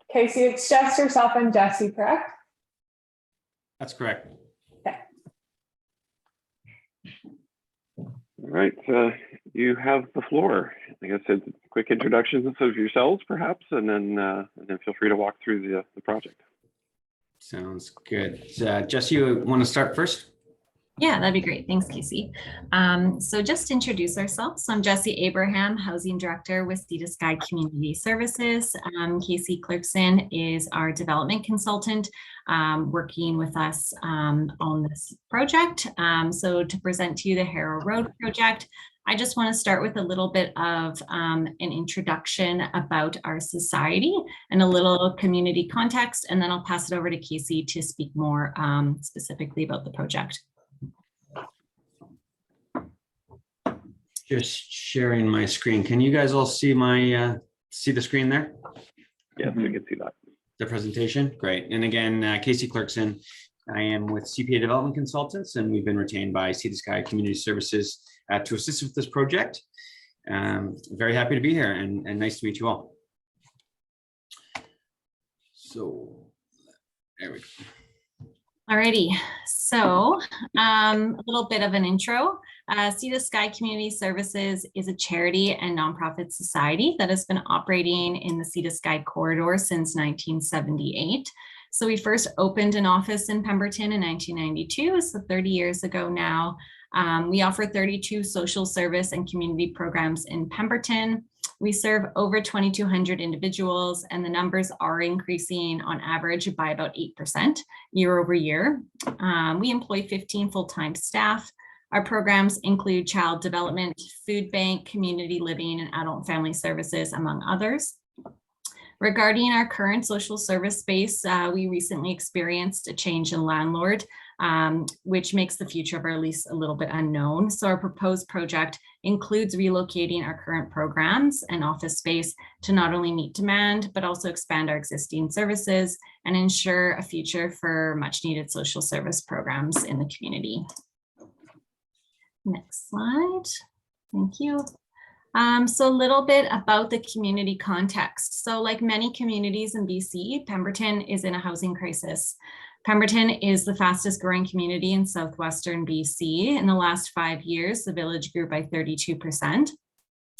Speaker 1: Casey, it's just yourself and Jesse, correct?
Speaker 8: That's correct.
Speaker 3: All right, you have the floor. I guess a quick introductions of yourselves, perhaps, and then feel free to walk through the project.
Speaker 8: Sounds good. Jess, you want to start first?
Speaker 9: Yeah, that'd be great. Thanks, Casey. So just to introduce ourselves, I'm Jessie Abraham, Housing Director with Sea to Sky Community Services. Casey Clarkson is our development consultant working with us on this project. So to present to you the Harrow Road project, I just want to start with a little bit of an introduction about our society and a little community context, and then I'll pass it over to Casey to speak more specifically about the project.
Speaker 8: Just sharing my screen. Can you guys all see see the screen there?
Speaker 3: Yes, we can see that.
Speaker 8: The presentation, great. And again, Casey Clarkson, I am with CPA Development Consultants, and we've been retained by Sea to Sky Community Services to assist with this project. Very happy to be here, and nice to meet you all. So there we go.
Speaker 9: Alrighty, so a little bit of an intro. Sea to Sky Community Services is a charity and nonprofit society that has been operating in the Sea to Sky corridor since 1978. So we first opened an office in Pemberton in 1992, so 30 years ago now. We offer 32 social service and community programs in Pemberton. We serve over 2,200 individuals, and the numbers are increasing on average by about 8% year over year. We employ 15 full-time staff. Our programs include child development, food bank, community living, and adult family services, among others. Regarding our current social service space, we recently experienced a change in landlord, which makes the future of our lease a little bit unknown. So our proposed project includes relocating our current programs and office space to not only meet demand, but also expand our existing services and ensure a future for much needed social service programs in the community. Next slide. Thank you. So a little bit about the community context. So like many communities in BC, Pemberton is in a housing crisis. Pemberton is the fastest growing community in southwestern BC. In the last 5 years, the village grew by 32%.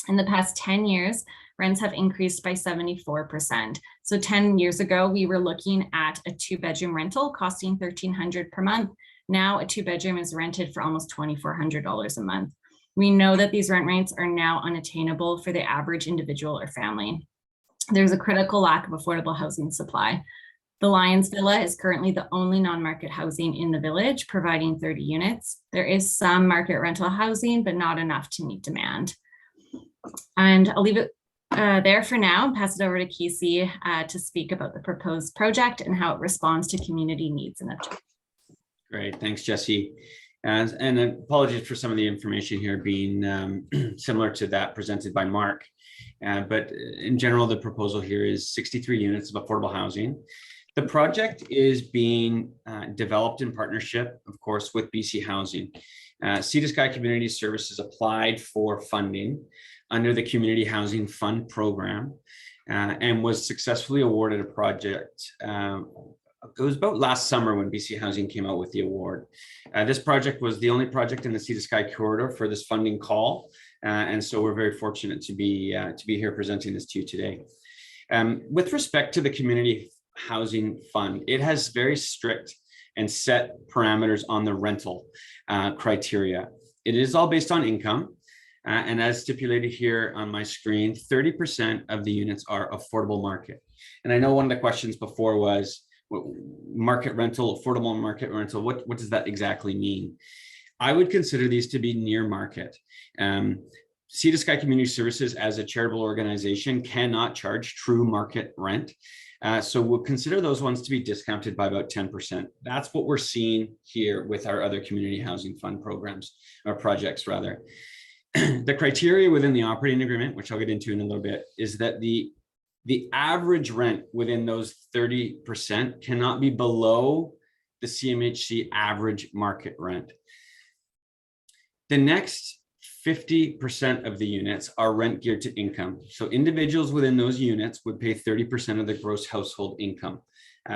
Speaker 9: In the past 10 years, rents have increased by 74%. So 10 years ago, we were looking at a 2-bedroom rental costing $1,300 per month. Now a 2-bedroom is rented for almost $2,400 a month. We know that these rent rates are now unattainable for the average individual or family. There's a critical lack of affordable housing supply. The Lions Villa is currently the only non-market housing in the village, providing 30 units. There is some market rental housing, but not enough to meet demand. And I'll leave it there for now and pass it over to Casey to speak about the proposed project and how it responds to community needs and objectives.
Speaker 8: Great, thanks, Jesse. And apologies for some of the information here being similar to that presented by Mark. But in general, the proposal here is 63 units of affordable housing. The project is being developed in partnership, of course, with BC Housing. Sea to Sky Community Services applied for funding under the Community Housing Fund program and was successfully awarded a project. It was about last summer when BC Housing came out with the award. This project was the only project in the Sea to Sky corridor for this funding call. And so we're very fortunate to be here presenting this to you today. With respect to the Community Housing Fund, it has very strict and set parameters on the rental criteria. It is all based on income. And as stipulated here on my screen, 30% of the units are affordable market. And I know one of the questions before was market rental, affordable market rental. What does that exactly mean? I would consider these to be near market. Sea to Sky Community Services as a charitable organization cannot charge true market rent. So we'll consider those ones to be discounted by about 10%. That's what we're seeing here with our other community housing fund programs or projects rather. The criteria within the operating agreement, which I'll get into in a little bit, is that the average rent within those 30% cannot be below the CMHC average market rent. The next 50% of the units are rent geared to income. So individuals within those units would pay 30% of the gross household income.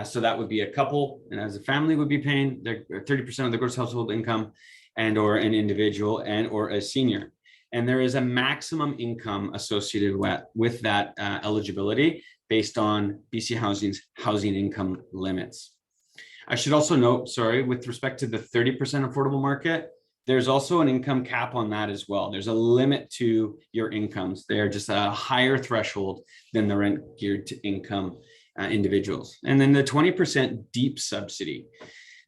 Speaker 8: So that would be a couple, and as a family would be paying their 30% of the gross household income, and or an individual and or a senior. And there is a maximum income associated with that eligibility based on BC Housing's housing income limits. I should also note, sorry, with respect to the 30% affordable market, there's also an income cap on that as well. There's a limit to your incomes. They're just a higher threshold than the rent geared to income individuals. And then the 20% deep subsidy.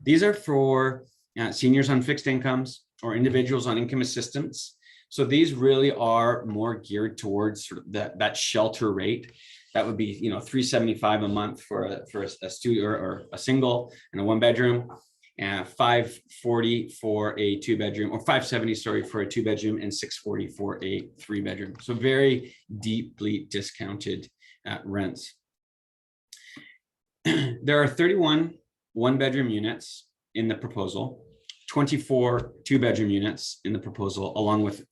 Speaker 8: These are for seniors on fixed incomes or individuals on income assistance. So these really are more geared towards sort of that shelter rate. That would be, $375 a month for a studio or a single and a one bedroom, and $540 for a two bedroom, or $570, sorry, for a two bedroom, and $640 for a three bedroom. So very deeply discounted rents. There are 31 one bedroom units in the proposal, 24 two bedroom units in the proposal, along with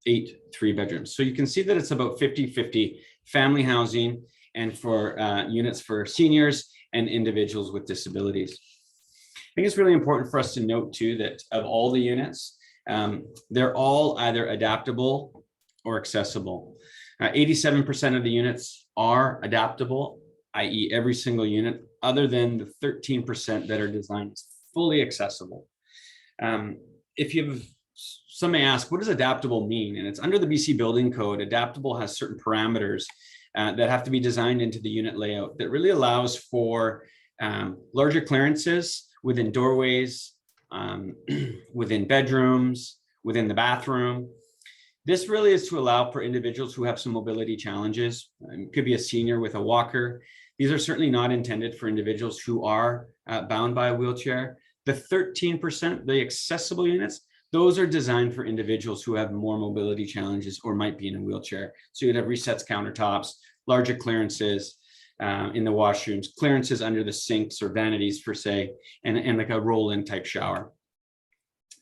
Speaker 8: 8 three bedrooms. So you can see that it's about 50-50 family housing and for units for seniors and individuals with disabilities. I think it's really important for us to note too that of all the units, they're all either adaptable or accessible. 87% of the units are adaptable, i.e. every single unit, other than the 13% that are designed as fully accessible. Some may ask, what does adaptable mean? And it's under the BC Building Code. Adaptable has certain parameters that have to be designed into the unit layout that really allows for larger clearances within doorways, within bedrooms, within the bathroom. This really is to allow for individuals who have some mobility challenges. It could be a senior with a walker. These are certainly not intended for individuals who are bound by a wheelchair. The 13%, the accessible units, those are designed for individuals who have more mobility challenges or might be in a wheelchair. So you'd have resets, countertops, larger clearances in the washrooms, clearances under the sinks or vanities per se, and like a roll-in type shower.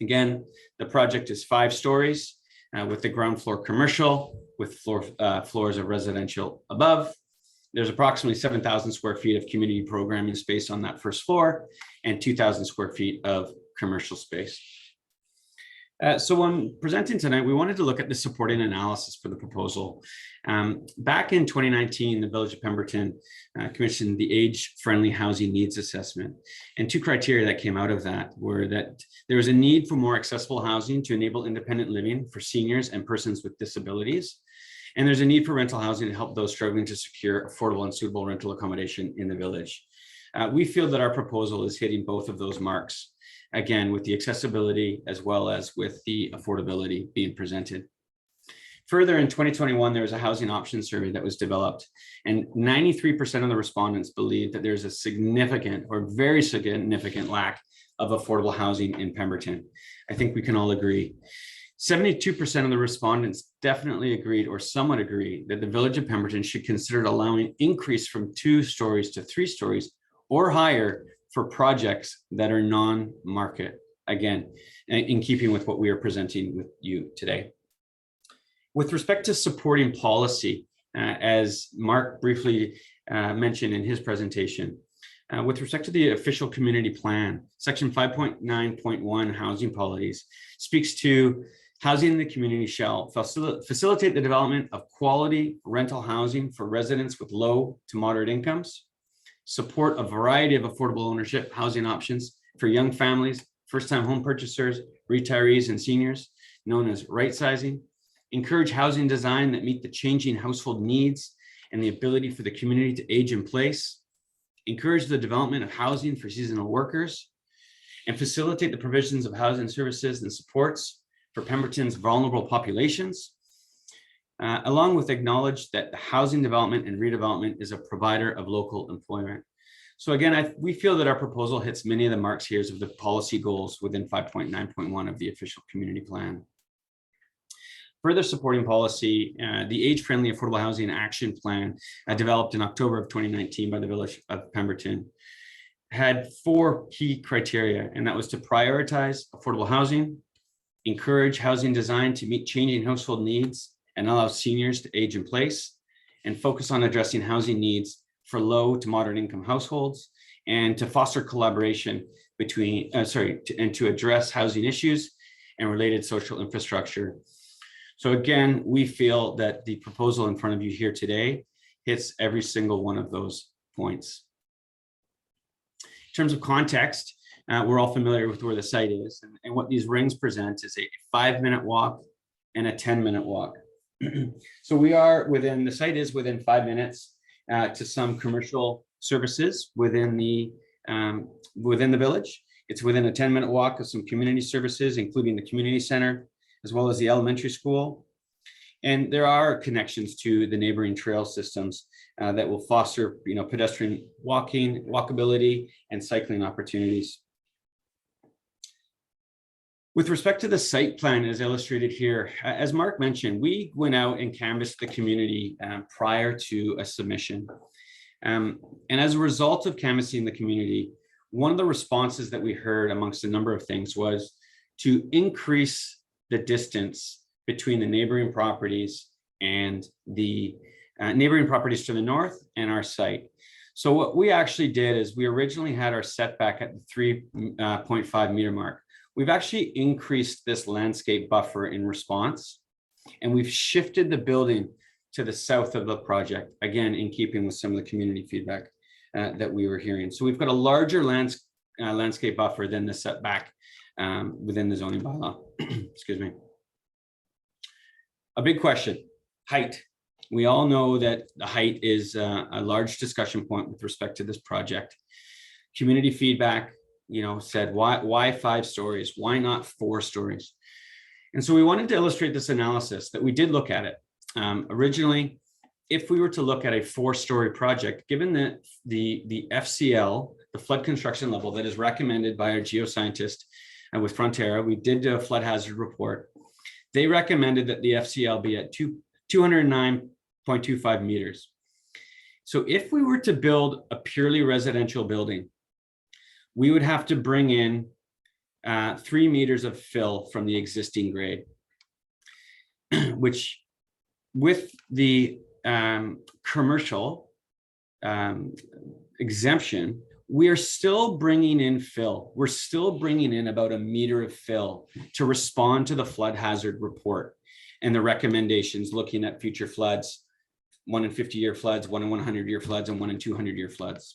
Speaker 8: Again, the project is 5 stories with the ground floor commercial, with floors of residential above. There's approximately 7,000 square feet of community programming space on that first floor and 2,000 square feet of commercial space. So when presenting tonight, we wanted to look at the supporting analysis for the proposal. Back in 2019, the Village of Pemberton commissioned the Age-Friendly Housing Needs Assessment. And 2 criteria that came out of that were that there was a need for more accessible housing to enable independent living for seniors and persons with disabilities. And there's a need for rental housing to help those struggling to secure affordable and suitable rental accommodation in the village. We feel that our proposal is hitting both of those marks, again, with the accessibility as well as with the affordability being presented. Further, in 2021, there was a housing options survey that was developed, and 93% of the respondents believe that there's a significant or very significant lack of affordable housing in Pemberton. I think we can all agree. 72% of the respondents definitely agreed or somewhat agree that the Village of Pemberton should consider allowing increase from 2 stories to 3 stories or higher for projects that are non-market. Again, in keeping with what we are presenting with you today. With respect to supporting policy, as Mark briefly mentioned in his presentation, with respect to the official community plan, section 5.9.1 housing policies speaks to housing in the community shall facilitate the development of quality rental housing for residents with low to moderate incomes, support a variety of affordable ownership housing options for young families, first-time home purchasers, retirees, and seniors, known as right sizing, encourage housing design that meet the changing household needs and the ability for the community to age in place, encourage the development of housing for seasonal workers, and facilitate the provisions of housing services and supports for Pemberton's vulnerable populations, along with acknowledge that the housing development and redevelopment is a provider of local employment. So again, we feel that our proposal hits many of the marks here of the policy goals within 5.9.1 of the official community plan. Further supporting policy, the age-friendly affordable housing action plan developed in October of 2019 by the Village of Pemberton had 4 key criteria, and that was to prioritize affordable housing, encourage housing design to meet changing household needs and allow seniors to age in place, and focus on addressing housing needs for low to moderate income households, and to foster collaboration between, and to address housing issues and related social infrastructure. So again, we feel that the proposal in front of you here today hits every single one of those points. In terms of context, we're all familiar with where the site is, and what these rings present is a 5-minute walk and a 10-minute walk. So we are within, the site is within 5 minutes to some commercial services within the village. It's within a 10-minute walk of some community services, including the community center, as well as the elementary school. And there are connections to the neighboring trail systems that will foster, pedestrian walkability, and cycling opportunities. With respect to the site plan as illustrated here, as Mark mentioned, we went out and canvassed the community prior to a submission. And as a result of canvassing the community, one of the responses that we heard amongst a number of things was to increase the distance between the neighboring properties and the neighboring properties to the north and our site. So what we actually did is we originally had our setback at the 3.5 meter mark. We've actually increased this landscape buffer in response, and we've shifted the building to the south of the project, again, in keeping with some of the community feedback that we were hearing. So we've got a larger landscape buffer than the setback within the zoning bylaw. Excuse me. A big question, height. We all know that the height is a large discussion point with respect to this project. Community feedback, said, why 5 stories? Why not 4 stories? And so we wanted to illustrate this analysis that we did look at it. Originally, if we were to look at a 4-story project, given that the FCL, the flood construction level that is recommended by our geoscientist with Frontera, we did a flood hazard report. They recommended that the FCL be at 209.25 meters. So if we were to build a purely residential building, we would have to bring in 3 meters of fill from the existing grade, which with the commercial exemption, we are still bringing in fill. We're still bringing in about 1 meter of fill to respond to the flood hazard report and the recommendations looking at future floods, 1 in 50-year floods, 1 in 100-year floods, and 1 in 200-year floods.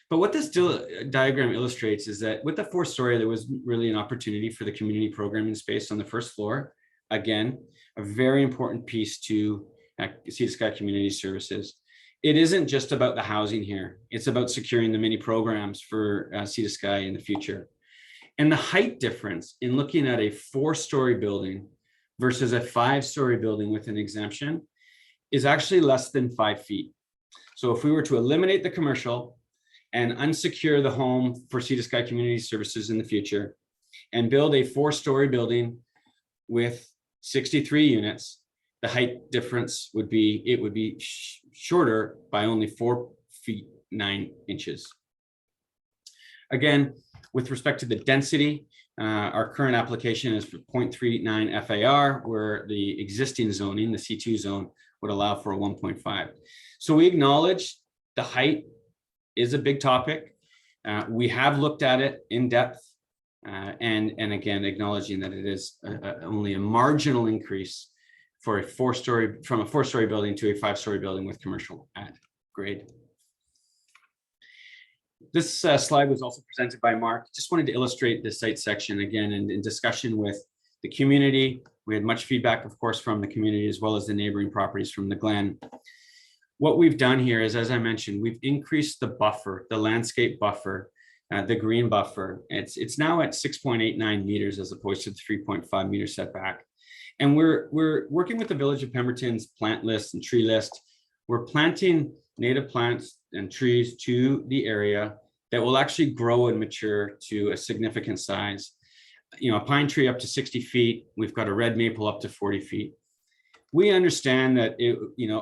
Speaker 8: But what this diagram illustrates is that with the 4-story, there was really an opportunity for the community programming space on the first floor. Again, a very important piece to Sea to Sky Community Services. It isn't just about the housing here. It's about securing the many programs for Sea to Sky in the future. And the height difference in looking at a 4-story building versus a 5-story building with an exemption is actually less than 5 feet. So if we were to eliminate the commercial and unsecure the home for Sea to Sky Community Services in the future and build a 4-story building with 63 units, the height difference would be, it would be shorter by only 4 feet 9 inches. Again, with respect to the density, our current application is for 0.39 FAR, where the existing zoning, the C2 zone, would allow for a 1.5. So we acknowledge the height is a big topic. We have looked at it in depth, and again, acknowledging that it is only a marginal increase for a 4-story, from a 4-story building to a 5-story building with commercial at grade. This slide was also presented by Mark. Just wanted to illustrate the site section again in discussion with the community. We had much feedback, of course, from the community as well as the neighboring properties from the Glen. What we've done here is, as I mentioned, we've increased the buffer, the landscape buffer, the green buffer. It's now at 6.89 meters as opposed to the 3.5 meter setback. And we're working with the Village of Pemberton's plant list and tree list. We're planting native plants and trees to the area that will actually grow and mature to a significant size. You know, a pine tree up to 60 feet. We've got a red maple up to 40 feet. We understand that a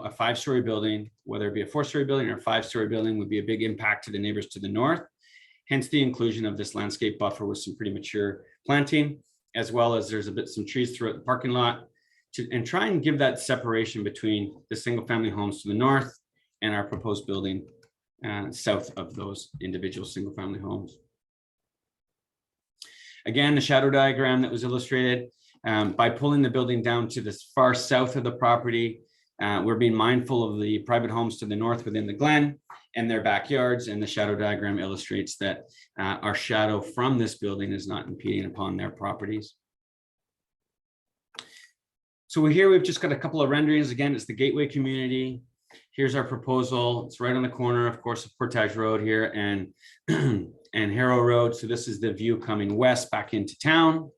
Speaker 8: 5-story building, whether it be a 4-story building or a 5-story building, would be a big impact to the neighbors to the north. Hence the inclusion of this landscape buffer with some pretty mature planting, as well as there's some trees throughout the parking lot and try and give that separation between the single family homes to the north and our proposed building south of those individual single family homes. Again, the shadow diagram that was illustrated, by pulling the building down to the far south of the property, we're being mindful of the private homes to the north within the Glen and their backyards, and the shadow diagram illustrates that our shadow from this building is not impeding upon their properties. So here we've just got a couple of renderings. Again, it's the Gateway community. Here's our proposal. It's right on the corner, of course, of Portage Road here and Harrow Road. So this is the view coming west back into town.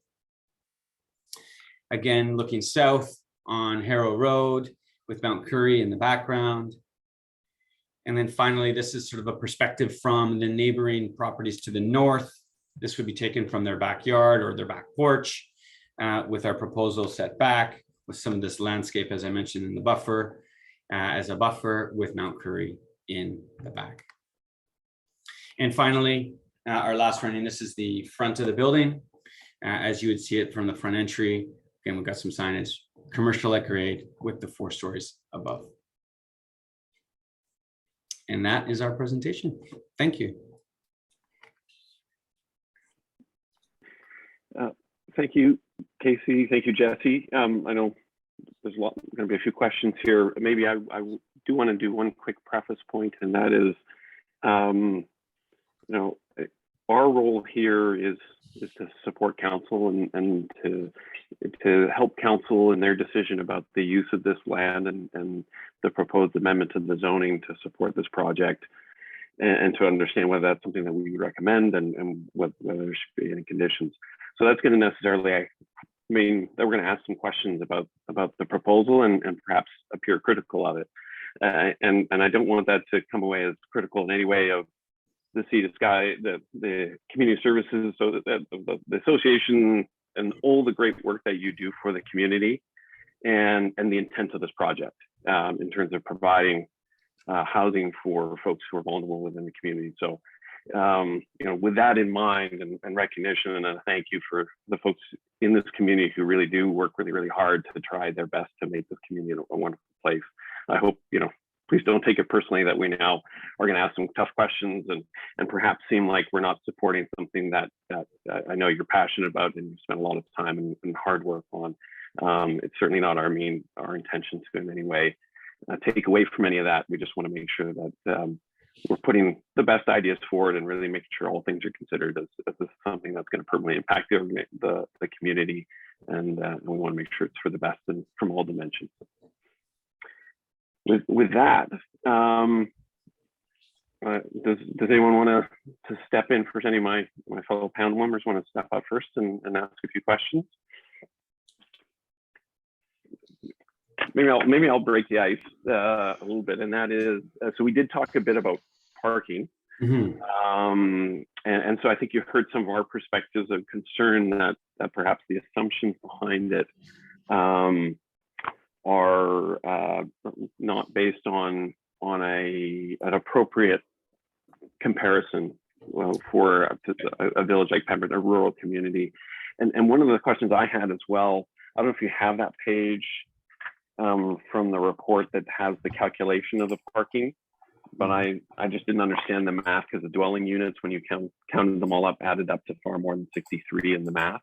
Speaker 8: Again, looking south on Harrow Road with Mount Currie in the background. And then finally, this is sort of a perspective from the neighboring properties to the north. This would be taken from their backyard or their back porch with our proposal set back with some of this landscape, as I mentioned, in the buffer, as a buffer with Mount Currie in the back. And finally, our last rendering, this is the front of the building. As you would see it from the front entry. Again, we've got some signage, commercial at grade with the 4 stories above. And that is our presentation. Thank you.
Speaker 3: Thank you, Casey. Thank you, Jesse. I know there's going to be a few questions here. Maybe I do want to do one quick preface point, and that is, our role here is to support council and to help council in their decision about the use of this land and the proposed amendment to the zoning to support this project, and to understand whether that's something that we would recommend and whether there should be any conditions. So that's going to necessarily, that we're going to ask some questions about the proposal and perhaps appear critical of it. And I don't want that to come away as critical in any way of the Sea to Sky, the community services, so that the association and all the great work that you do for the community and the intent of this project in terms of providing housing for folks who are vulnerable within the community. So, with that in mind and recognition, and a thank you for the folks in this community who really do work really, really hard to try their best to make this community a wonderful place. I hope, please don't take it personally that we now are going to ask some tough questions and perhaps seem like we're not supporting something that I know you're passionate about and you spend a lot of time and hard work on. It's certainly not our intention to in any way take away from any of that. We just want to make sure that we're putting the best ideas forward and really making sure all things are considered as this is something that's going to permanently impact the community, and we want to make sure it's for the best and from all dimensions. With that, does anyone want to step in for any of my fellow panel members want to step up first and ask a few questions? maybe I'll break the ice a little bit, and that is, so we did talk a bit about parking. And so I think you've heard some of our perspectives of concern that perhaps the assumptions behind it are not based on an appropriate comparison for a village like Pemberton, a rural community. And one of the questions I had as well, I don't know if you have that page from the report that has the calculation of the parking, but I just didn't understand the math, because the dwelling units, when you counted them all up, added up to far more than 63 in the math.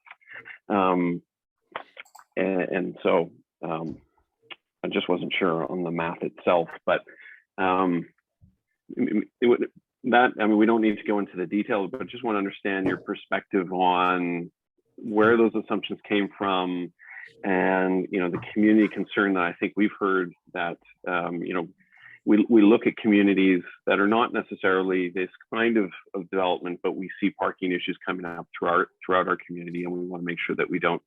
Speaker 3: And so I just wasn't sure on the math itself, but we don't need to go into the details, but I just want to understand your perspective on where those assumptions came from, and the community concern that I think we've heard, that we look at communities that are not necessarily this kind of development, but we see parking issues coming up throughout our community, and we want to make sure that we don't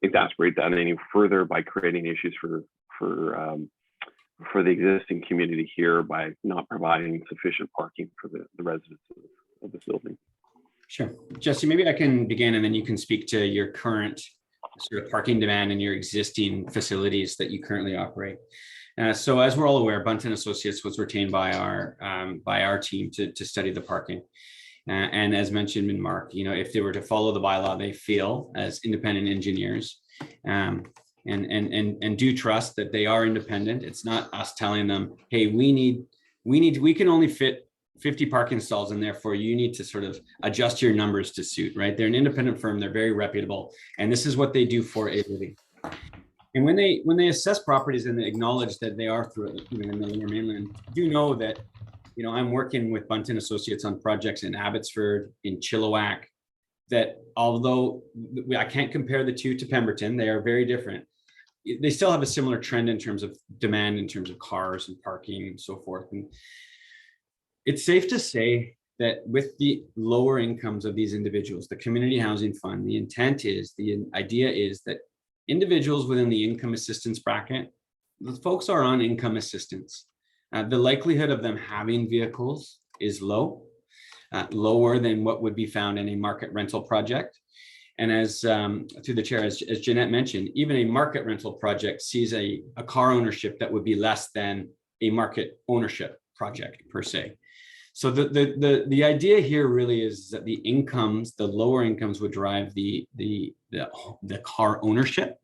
Speaker 3: exacerbate that any further by creating issues for the existing community here by not providing sufficient parking for the residents of this building.
Speaker 8: Sure. Jesse, maybe I can begin, and then you can speak to your current sort of parking demand in your existing facilities that you currently operate. So as we're all aware, Bunton Associates was retained by our team to study the parking. And as mentioned in Mark, if they were to follow the bylaw, they feel as independent engineers and do trust that they are independent. It's not us telling them, hey, we can only fit 50 parking stalls, and therefore you need to sort of adjust your numbers to suit, right? They're an independent firm, they're very reputable, and this is what they do for a living. And when they assess properties and they acknowledge that they are through in the Lower Mainland, do know that, I'm working with Bunton Associates on projects in Abbotsford, in Chilliwack, that although I can't compare the two to Pemberton, they are very different. They still have a similar trend in terms of demand, in terms of cars and parking and so forth. And it's safe to say that with the lower incomes of these individuals, the community housing fund, the idea is that individuals within the income assistance bracket, the folks are on income assistance. The likelihood of them having vehicles is low, lower than what would be found in a market rental project. And as through the chair, as Jeanette mentioned, even a market rental project sees a car ownership that would be less than a market ownership project per se. So the idea here really is that the lower incomes would drive the car ownership.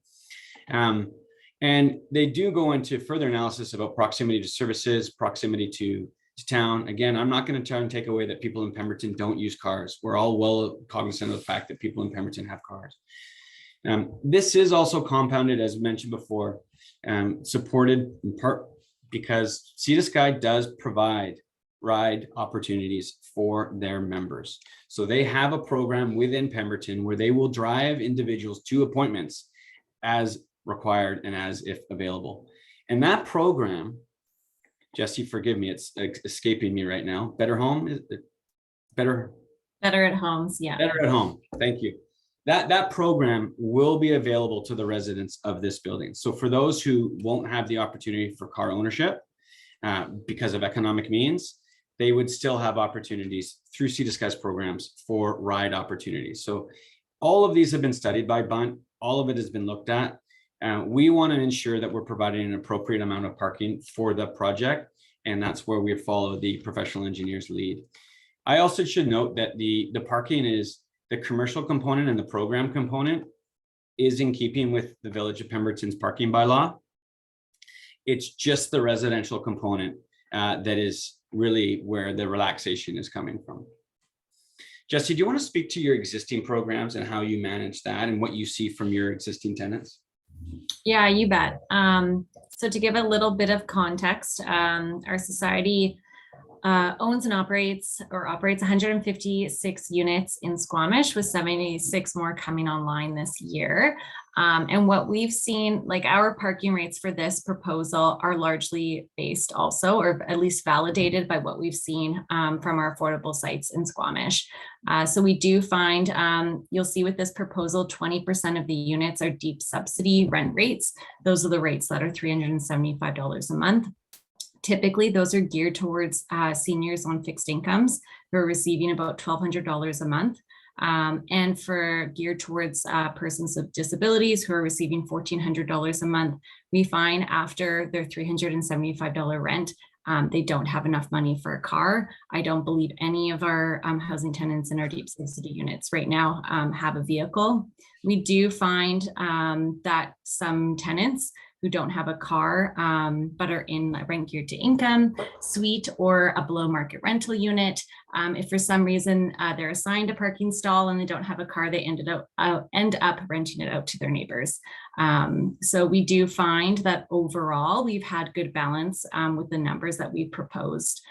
Speaker 8: And they do go into further analysis about proximity to services, proximity to town. Again, I'm not going to try and take away that people in Pemberton don't use cars. We're all well cognizant of the fact that people in Pemberton have cars. This is also compounded, as mentioned before, supported in part because Sea to Sky does provide ride opportunities for their members. So they have a program within Pemberton where they will drive individuals to appointments as required and as if available. And that program, Jesse, forgive me, it's escaping me right now. Better at Homes, yeah. Better at Home, thank you. That program will be available to the residents of this building. So for those who won't have the opportunity for car ownership because of economic means, they would still have opportunities through Sea to Sky's programs for ride opportunities. So all of these have been studied by Bunt. All of it has been looked at. We want to ensure that we're providing an appropriate amount of parking for the project, and that's where we follow the professional engineer's lead. I also should note that the parking is the commercial component and the program component is in keeping with the Village of Pemberton's parking bylaw. It's just the residential component that is really where the relaxation is coming from. Jesse, do you want to speak to your existing programs and how you manage that and what you see from your existing tenants?
Speaker 9: Yeah, you bet. So to give a little bit of context, our society owns and operates 156 units in Squamish, with 76 more coming online this year. And what we've seen, like our parking rates for this proposal are largely based also, or at least validated by what we've seen from our affordable sites in Squamish. So we do find, you'll see with this proposal, 20% of the units are deep subsidy rent rates. Those are the rates that are $375 a month. Typically, those are geared towards seniors on fixed incomes who are receiving about $1,200 a month. And for geared towards persons with disabilities who are receiving $1,400 a month, we find after their $375 rent, they don't have enough money for a car. I don't believe any of our housing tenants in our deep subsidy units right now have a vehicle. We do find that some tenants who don't have a car, but are in a rent geared to income suite or a below market rental unit. If for some reason they're assigned a parking stall and they don't have a car, they end up renting it out to their neighbors. So we do find that overall we've had good balance with the numbers that we've proposed,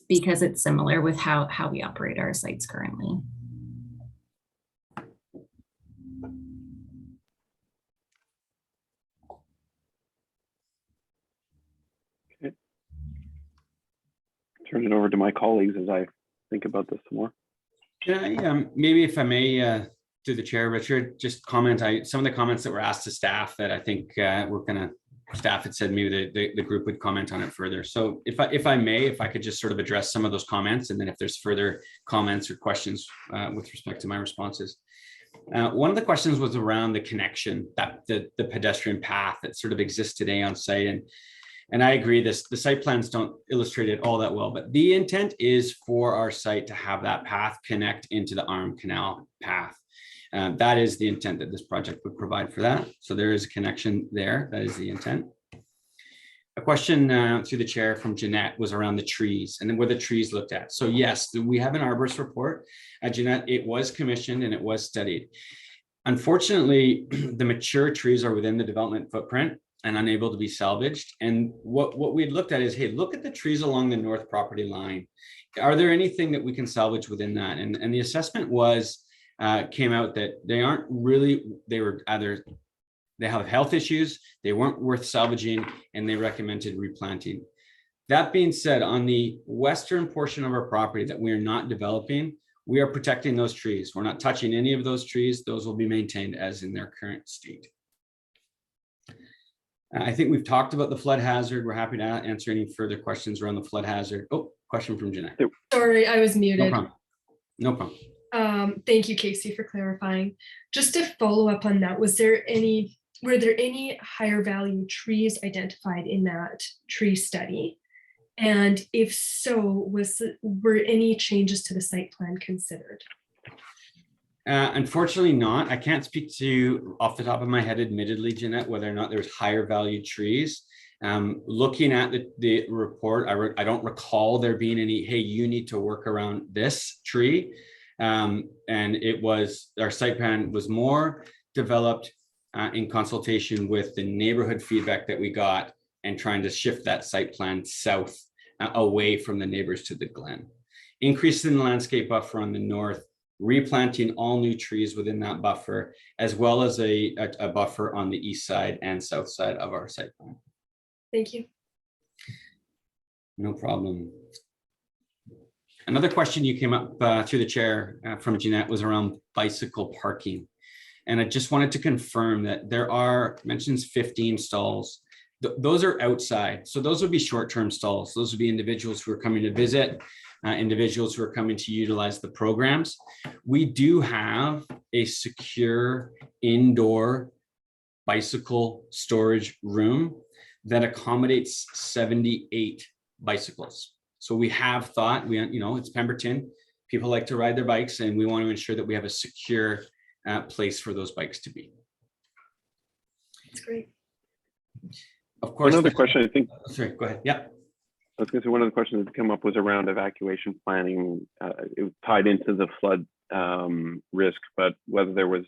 Speaker 9: because it's similar with how we operate our sites currently.
Speaker 3: Turn it over to my colleagues as I think about this some more.
Speaker 8: Yeah, maybe if I may, through the chair, Richard, just comment. Some of the comments that were asked to staff that I think staff had said maybe the group would comment on it further. So if I could just sort of address some of those comments, and then if there's further comments or questions with respect to my responses. One of the questions was around the connection, that the pedestrian path that sort of exists today on site. And I agree, the site plans don't illustrate it all that well, but the intent is for our site to have that path connect into the Arm Canal path. That is the intent that this project would provide for that. So there is a connection there. That is the intent. A question through the chair from Jeanette was around the trees and then were the trees looked at. So yes, we have an arborist report. Jeanette, it was commissioned and it was studied. Unfortunately, the mature trees are within the development footprint and unable to be salvaged. And what we had looked at is, hey, look at the trees along the north property line. Are there anything that we can salvage within that? And the assessment came out that they aren't really, they have health issues, they weren't worth salvaging, and they recommended replanting. That being said, on the western portion of our property that we are not developing, we are protecting those trees. We're not touching any of those trees. Those will be maintained as in their current state. I think we've talked about the flood hazard. We're happy to answer any further questions around the flood hazard. Oh, question from Jeanette.
Speaker 6: Sorry, I was muted.
Speaker 8: No problem.
Speaker 6: Thank you, Casey, for clarifying. Just to follow up on that, were there any higher value trees identified in that tree study? And if so, were any changes to the site plan considered?
Speaker 8: Unfortunately not. I can't speak to off the top of my head, admittedly, Jeanette, whether or not there's higher value trees. Looking at the report, I don't recall there being any, hey, you need to work around this tree. And it was, our site plan was more developed in consultation with the neighborhood feedback that we got and trying to shift that site plan south away from the neighbors to the Glen. Increase in the landscape buffer on the north, replanting all new trees within that buffer, as well as a buffer on the east side and south side of our site plan.
Speaker 6: Thank you.
Speaker 8: No problem. Another question you came up through the chair from Jeanette was around bicycle parking. And I just wanted to confirm that there are mentions 15 stalls. Those are outside. So those would be short-term stalls. Those would be individuals who are coming to visit, individuals who are coming to utilize the programs. We do have a secure indoor bicycle storage room that accommodates 78 bicycles. So we have thought, it's Pemberton, people like to ride their bikes, and we want to ensure that we have a secure place for those bikes to be.
Speaker 6: That's great.
Speaker 8: Of course.
Speaker 3: Another question, I think.
Speaker 8: Sorry, go ahead. Yeah.
Speaker 3: I was going to say one of the questions that come up was around evacuation planning. It was tied into the flood risk, but whether there was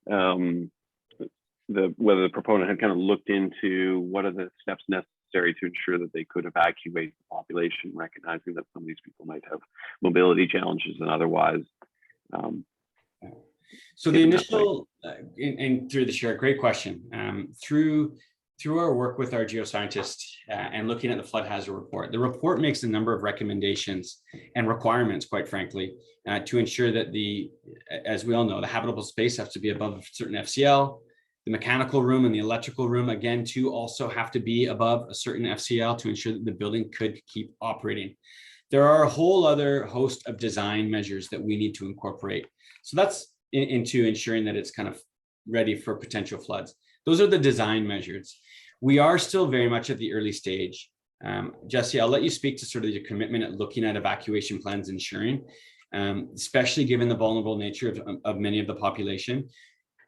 Speaker 3: whether the proponent had kind of looked into what are the steps necessary to ensure that they could evacuate the population, recognizing that some of these people might have mobility challenges and otherwise.
Speaker 8: So the initial, and through the chair, great question. Through our work with our geoscientists and looking at the flood hazard report, the report makes a number of recommendations and requirements, quite frankly, to ensure that as we all know, the habitable space has to be above a certain FCL. The mechanical room and the electrical room, again, too, also have to be above a certain FCL to ensure that the building could keep operating. There are a whole other host of design measures that we need to incorporate. So that's into ensuring that it's kind of ready for potential floods. Those are the design measures. We are still very much at the early stage. Jesse, I'll let you speak to sort of your commitment at looking at evacuation plans, ensuring, especially given the vulnerable nature of many of the population.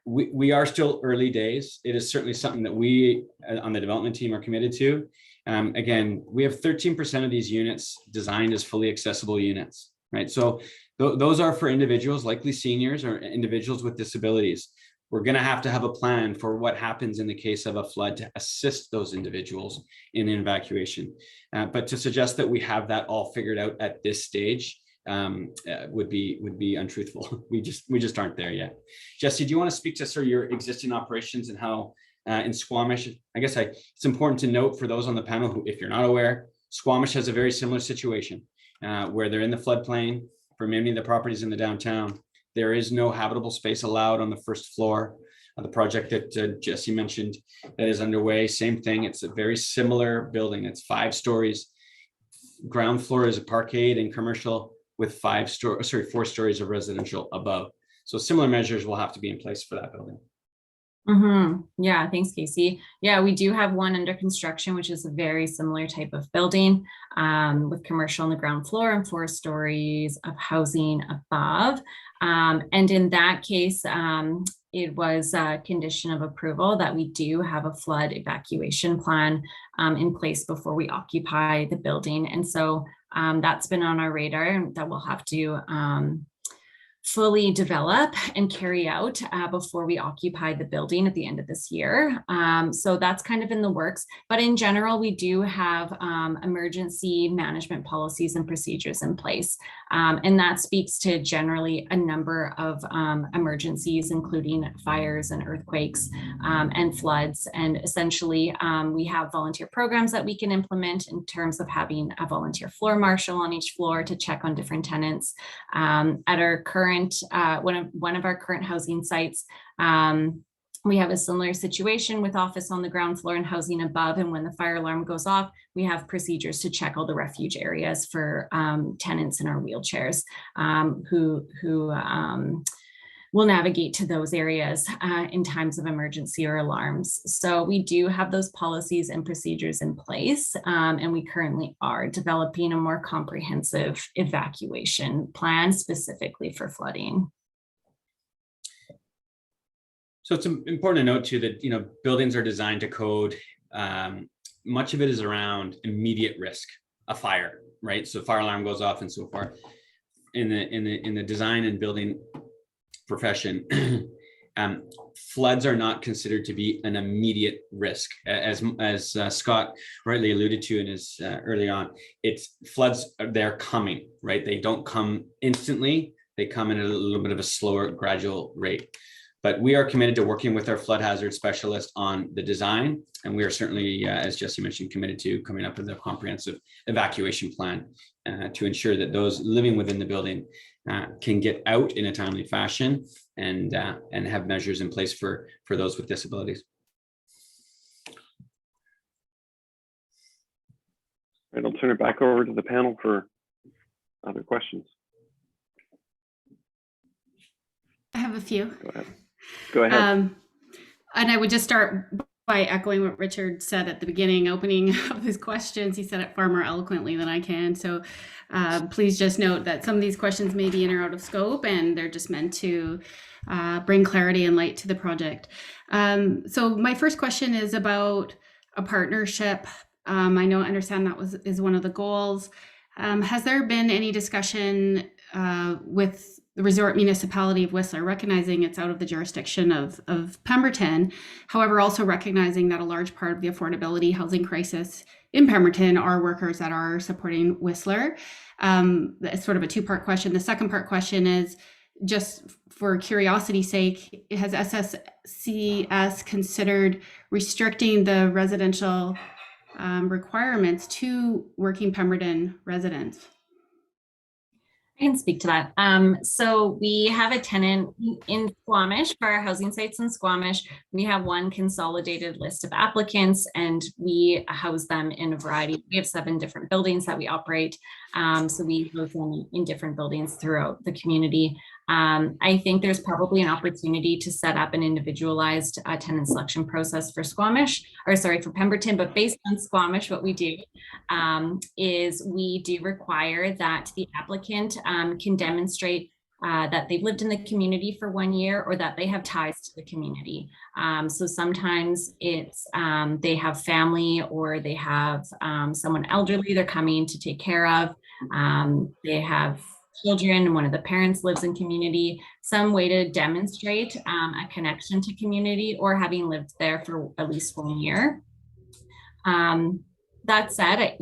Speaker 8: We are still early days. It is certainly something that we on the development team are committed to. Again, we have 13% of these units designed as fully accessible units, right? So those are for individuals, likely seniors or individuals with disabilities. We're going to have a plan for what happens in the case of a flood to assist those individuals in evacuation. But to suggest that we have that all figured out at this stage would be untruthful. We just aren't there yet. Jesse, do you want to speak to sort of your existing operations and how in Squamish? I guess it's important to note for those on the panel who, if you're not aware, Squamish has a very similar situation where they're in the floodplain. For many of the properties in the downtown, there is no habitable space allowed on the first floor of the project that Jesse mentioned that is underway. Same thing. It's a very similar building. It's 5 stories. Ground floor is a parkade and commercial with 4 stories of residential above. So similar measures will have to be in place for that building.
Speaker 9: Yeah, thanks, Casey. Yeah, we do have one under construction, which is a very similar type of building with commercial on the ground floor and 4 stories of housing above. And in that case, it was a condition of approval that we do have a flood evacuation plan in place before we occupy the building. And so that's been on our radar, and that we'll have to fully develop and carry out before we occupy the building at the end of this year. So that's kind of in the works. But in general, we do have emergency management policies and procedures in place. And that speaks to generally a number of emergencies, including fires and earthquakes and floods. And essentially, we have volunteer programs that we can implement in terms of having a volunteer floor marshal on each floor to check on different tenants. At our current one of our current housing sites, we have a similar situation with office on the ground floor and housing above. And when the fire alarm goes off, we have procedures to check all the refuge areas for tenants in our wheelchairs who will navigate to those areas in times of emergency or alarms. So we do have those policies and procedures in place, and we currently are developing a more comprehensive evacuation plan specifically for flooding.
Speaker 8: So it's important to note too that buildings are designed to code. Much of it is around immediate risk, a fire, right? So fire alarm goes off and so forth. In the design and building profession, floods are not considered to be an immediate risk, as Scott rightly alluded to in his early on. It's floods, they're coming, right? They don't come instantly. They come in a little bit of a slower, gradual rate. But we are committed to working with our flood hazard specialist on the design, and we are certainly, as Jesse mentioned, committed to coming up with a comprehensive evacuation plan to ensure that those living within the building can get out in a timely fashion and have measures in place for those with disabilities.
Speaker 3: All right, I'll turn it back over to the panel for other questions.
Speaker 4: I have a few.
Speaker 3: Go ahead.
Speaker 4: And I would just start by echoing what Richard said at the beginning, opening of his questions. He said it far more eloquently than I can. So please just note that some of these questions may be in or out of scope, and they're just meant to bring clarity and light to the project. So my first question is about a partnership. I understand that is one of the goals. Has there been any discussion with the resort municipality of Whistler, recognizing it's out of the jurisdiction of Pemberton. However, also recognizing that a large part of the affordability housing crisis in Pemberton are workers that are supporting Whistler. It's sort of a two-part question. The second part question is, just for curiosity's sake, has SSCS considered restricting the residential requirements to working Pemberton residents?
Speaker 9: I can speak to that. So we have a tenant in Squamish for our housing sites in Squamish. We have one consolidated list of applicants and we house them in a variety. We have 7 different buildings that we operate. So we house them in different buildings throughout the community. I think there's probably an opportunity to set up an individualized tenant selection process for for Pemberton, but based on Squamish, what we do is we do require that the applicant can demonstrate that they've lived in the community for 1 year or that they have ties to the community. So sometimes it's they have family or they have someone elderly they're coming to take care of. They have children, one of the parents lives in community, some way to demonstrate a connection to community or having lived there for at least 1 year. That said,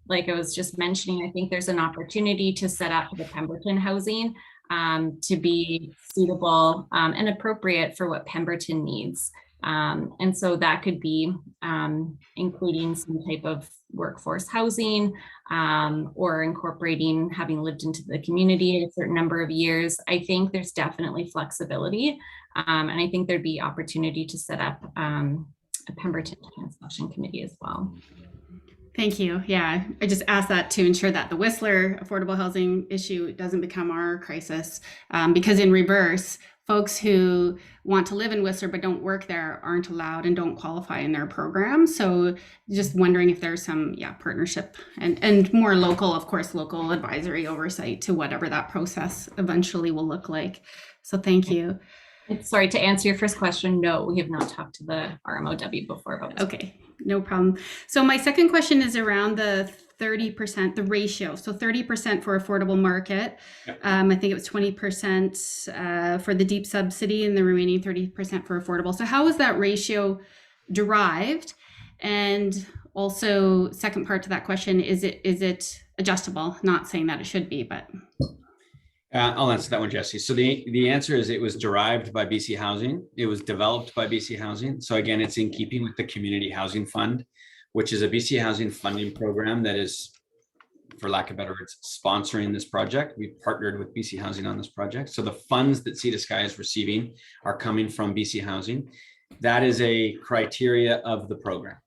Speaker 9: like I was just mentioning, I think there's an opportunity to set up the Pemberton housing to be suitable and appropriate for what Pemberton needs. And so that could be including some type of workforce housing or incorporating having lived into the community a certain number of years. I think there's definitely flexibility. And I think there'd be opportunity to set up a Pemberton tenant selection committee as well.
Speaker 4: Thank you. Yeah, I just asked that to ensure that the Whistler affordable housing issue doesn't become our crisis, because in reverse, folks who want to live in Whistler but don't work there aren't allowed and don't qualify in their program. So just wondering if there's some partnership and more local, of course, local advisory oversight to whatever that process eventually will look like. So thank you.
Speaker 9: Sorry, to answer your first question, no, we have not talked to the RMOW before about this.
Speaker 4: Okay, no problem. So my second question is around the 30%, the ratio. So 30% for affordable market. I think it was 20% for the deep subsidy and the remaining 30% for affordable. So how is that ratio derived? And also, second part to that question, is it adjustable? Not saying that it should be, but.
Speaker 8: I'll answer that one, Jesse. So the answer is it was derived by BC Housing. It was developed by BC Housing. So again, it's in keeping with the Community Housing Fund, which is a BC Housing funding program that is, for lack of better words, sponsoring this project. We partnered with BC Housing on this project. So the funds that Sea to Sky is receiving are coming from BC Housing. That is a criteria of the program.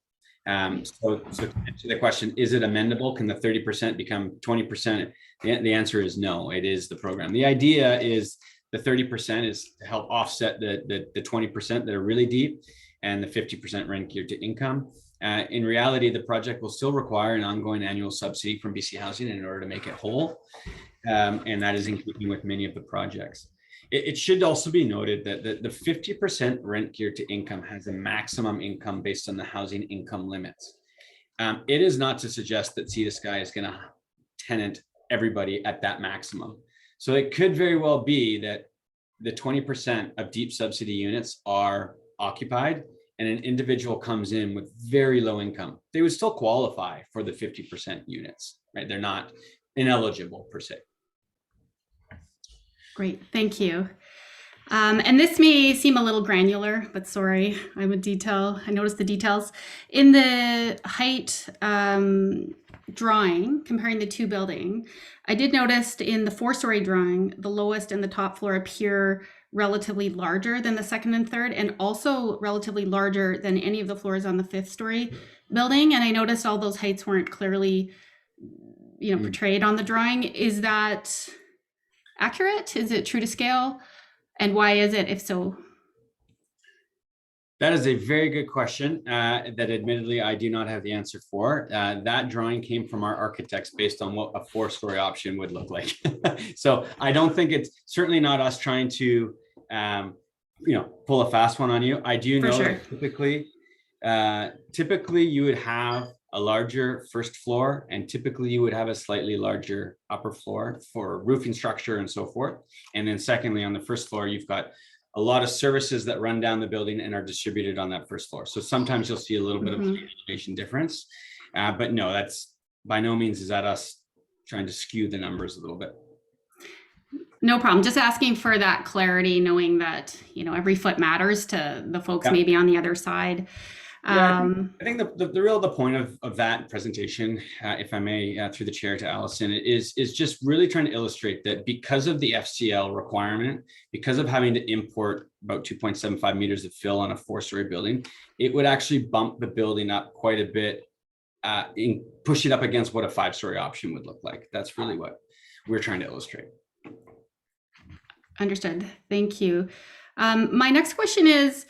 Speaker 8: So to answer the question, is it amendable? Can the 30% become 20%? The answer is no, it is the program. The idea is the 30% is to help offset the 20% that are really deep and the 50% rent geared to income. In reality, the project will still require an ongoing annual subsidy from BC Housing in order to make it whole. And that is in keeping with many of the projects. It should also be noted that the 50% rent geared to income has a maximum income based on the housing income limits. It is not to suggest that Sea to Sky is going to tenant everybody at that maximum. So it could very well be that the 20% of deep subsidy units are occupied and an individual comes in with very low income. They would still qualify for the 50% units, right? They're not ineligible per se.
Speaker 4: Great, thank you. And this may seem a little granular, but sorry, I noticed the details. In the height drawing, comparing the two buildings, I did notice in the 4-story drawing, the lowest and the top floor appear relatively larger than the second and third, and also relatively larger than any of the floors on the 5th-story building. And I noticed all those heights weren't clearly, portrayed on the drawing. Is that accurate? Is it true to scale? And why is it, if so?
Speaker 8: That is a very good question that admittedly I do not have the answer for. That drawing came from our architects based on what a 4-story option would look like. So I don't think it's certainly not us trying to, pull a fast one on you. I do know that typically you would have a larger first floor, and typically you would have a slightly larger upper floor for roofing structure and so forth. And then secondly, on the first floor, you've got a lot of services that run down the building and are distributed on that first floor. So sometimes you'll see a little bit of elevation difference, but no, that's by no means is that us trying to skew the numbers a little bit.
Speaker 4: No problem. Just asking for that clarity, knowing that, you know, every foot matters to the folks maybe on the other side.
Speaker 8: Yeah, I think the point of that presentation, if I may, through the chair to Allison, is just really trying to illustrate that because of the FCL requirement, because of having to import about 2.75 meters of fill on a 4-story building, it would actually bump the building up quite a bit, push it up against what a 5-story option would look like. That's really what we're trying to illustrate.
Speaker 4: Understood. Thank you. My next question is,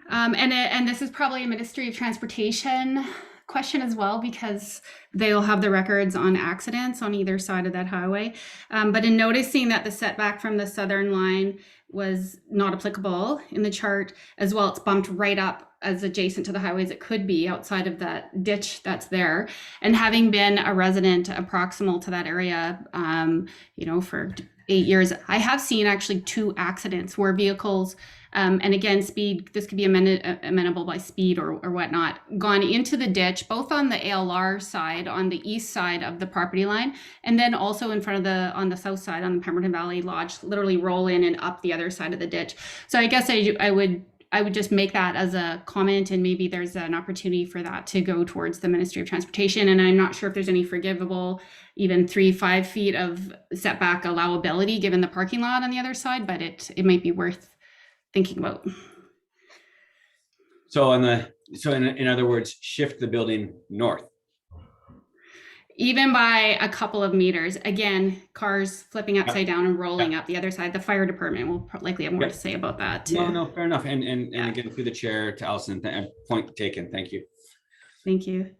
Speaker 4: and this is probably a Ministry of Transportation question as well, because they'll have the records on accidents on either side of that highway. But in noticing that the setback from the southern line was not applicable in the chart as well, it's bumped right up as adjacent to the highway as it could be outside of that ditch that's there. And having been a resident proximal to that area, you know, for 8 years, I have seen actually 2 accidents where vehicles, and again, speed, this could be amenable by speed or whatnot, gone into the ditch, both on the ALR side, on the east side of the property line, and then also in front of on the south side, on the Pemberton Valley Lodge, literally roll in and up the other side of the ditch. So I guess I would just make that as a comment, and maybe there's an opportunity for that to go towards the Ministry of Transportation. And I'm not sure if there's any forgivable, even 3-5 feet of setback allowability given the parking lot on the other side, but it might be worth thinking about.
Speaker 8: So in other words, shift the building north.
Speaker 4: Even by a couple of meters. Again, cars flipping upside down and rolling up the other side. The fire department will likely have more to say about that too.
Speaker 8: No, fair enough. And again, through the chair to Allison, point taken. Thank you.
Speaker 4: Thank you.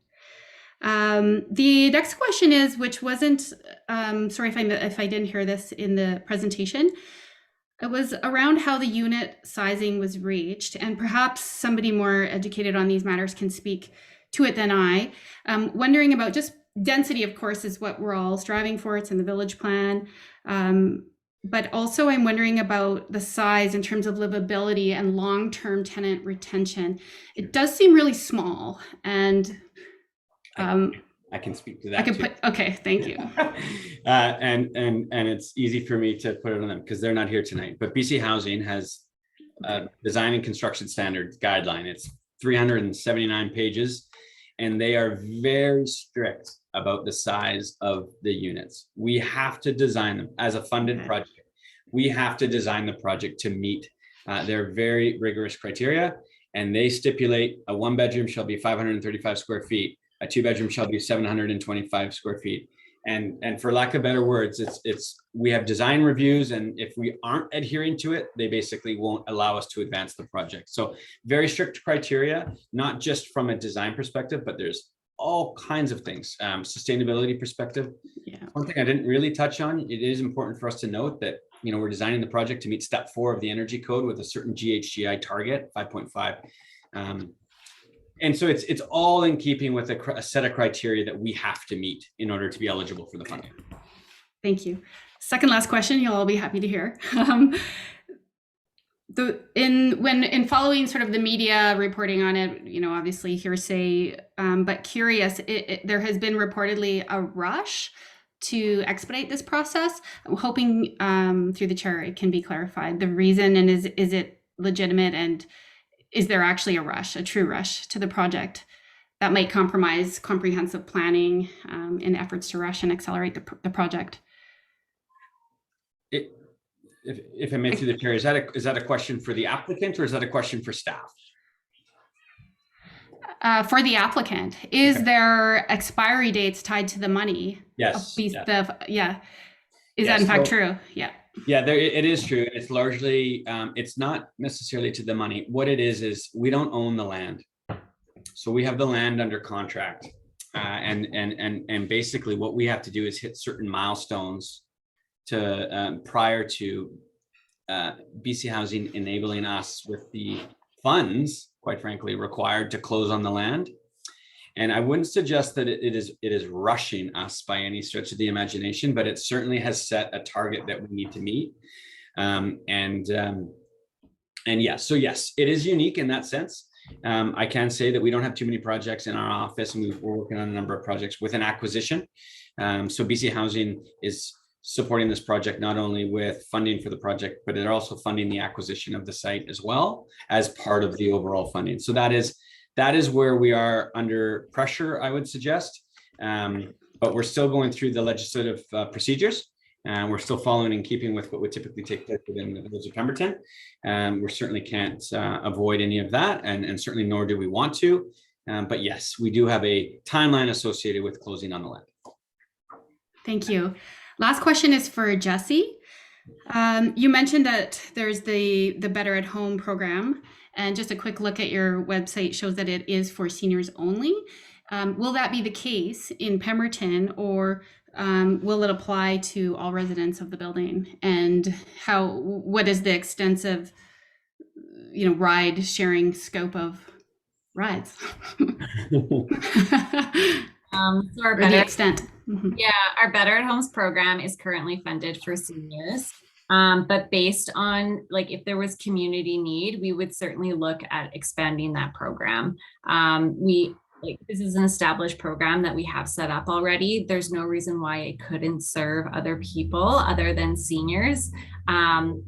Speaker 4: The next question is, which wasn't, sorry if I didn't hear this in the presentation. It was around how the unit sizing was reached, and perhaps somebody more educated on these matters can speak to it than I. Wondering about just density, of course, is what we're all striving for. It's in the village plan. But also I'm wondering about the size in terms of livability and long-term tenant retention. It does seem really small, and
Speaker 8: I can speak to that.
Speaker 4: Okay, thank you.
Speaker 8: And it's easy for me to put it on them because they're not here tonight. But BC Housing has a design and construction standards guideline. It's 379 pages, and they are very strict about the size of the units. We have to design them as a funded project. We have to design the project to meet their very rigorous criteria, and they stipulate a 1-bedroom shall be 535 square feet. A 2-bedroom shall be 725 square feet. And for lack of better words, we have design reviews, and if we aren't adhering to it, they basically won't allow us to advance the project. So very strict criteria, not just from a design perspective, but there's all kinds of things. Sustainability perspective. Yeah. One thing I didn't really touch on, it is important for us to note that, you know, we're designing the project to meet step 4 of the energy code with a certain GHGI target, 5.5. And so it's all in keeping with a set of criteria that we have to meet in order to be eligible for the funding.
Speaker 4: Thank you. Second last question, you'll all be happy to hear. In following sort of the media reporting on it, you know, obviously hearsay, but curious, there has been reportedly a rush to expedite this process. I'm hoping through the chair it can be clarified the reason, and is it legitimate, and is there actually a true rush to the project that might compromise comprehensive planning in efforts to rush and accelerate the project?
Speaker 8: If I may through the chair, is that a question for the applicant, or is that a question for staff?
Speaker 4: For the applicant, is there expiry dates tied to the money?
Speaker 8: Yes.
Speaker 4: Is that in fact true? Yeah.
Speaker 8: Yeah, it is true. It's largely, it's not necessarily to the money. What it is we don't own the land. So we have the land under contract. And basically what we have to do is hit certain milestones to prior to BC Housing enabling us with the funds, quite frankly, required to close on the land. And I wouldn't suggest that it is rushing us by any stretch of the imagination, but it certainly has set a target that we need to meet. And yes, so yes, it is unique in that sense. I can say that we don't have too many projects in our office, and we're working on a number of projects with an acquisition. So BC Housing is supporting this project not only with funding for the project, but they're also funding the acquisition of the site as well as part of the overall funding. So that is where we are under pressure, I would suggest. But we're still going through the legislative procedures. And we're still following and keeping with what would typically take place within the village of Pemberton. We certainly can't avoid any of that, and certainly nor do we want to. But yes, we do have a timeline associated with closing on the land.
Speaker 4: Thank you. Last question is for Jesse. You mentioned that there's the Better at Home program, and just a quick look at your website shows that it is for seniors only. Will that be the case in Pemberton, or will it apply to all residents of the building? And what is the extensive, ride sharing scope of rides?
Speaker 9: So our
Speaker 4: Or the extent.
Speaker 9: our Better at Homes program is currently funded for seniors. But based on if there was community need, we would certainly look at expanding that program. This is an established program that we have set up already. There's no reason why it couldn't serve other people other than seniors.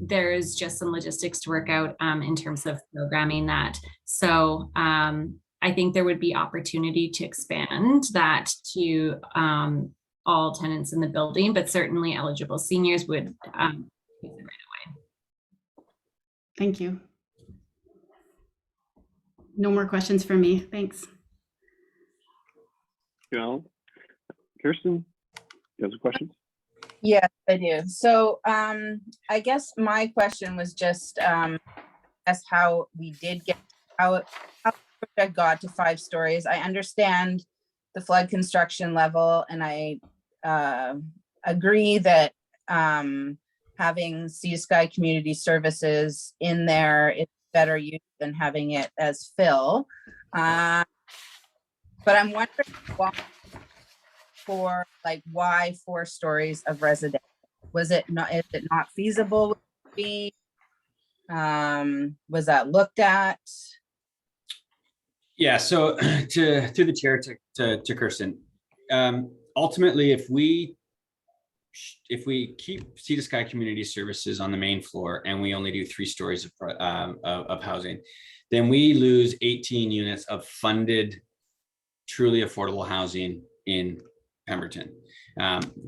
Speaker 9: There's just some logistics to work out in terms of programming that. So I think there would be opportunity to expand that to all tenants in the building, but certainly eligible seniors would use it right away.
Speaker 4: Thank you. No more questions for me. Thanks.
Speaker 3: Kirsten, you have some questions?
Speaker 5: Yes, I do. So I guess my question was just as how we did get how the project got to 5 stories. I understand the flood construction level, and I agree that having Sea to Sky Community Services in there is better use than having it as fill. But I'm wondering why 4 stories of residential? Is it not feasible? Was that looked at?
Speaker 8: Yeah, so through the chair to Kirsten, ultimately, if we keep Sea to Sky Community Services on the main floor and we only do 3 stories of housing, then we lose 18 units of funded, truly affordable housing in Pemberton.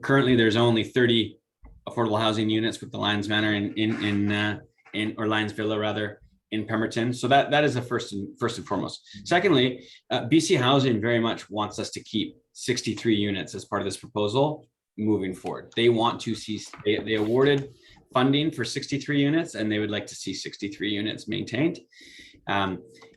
Speaker 8: Currently, there's only 30 affordable housing units with the Lions Manor or Lions Villa rather in Pemberton. So that is the first and foremost. Secondly, BC Housing very much wants us to keep 63 units as part of this proposal moving forward. They want to see, they awarded funding for 63 units, and they would like to see 63 units maintained.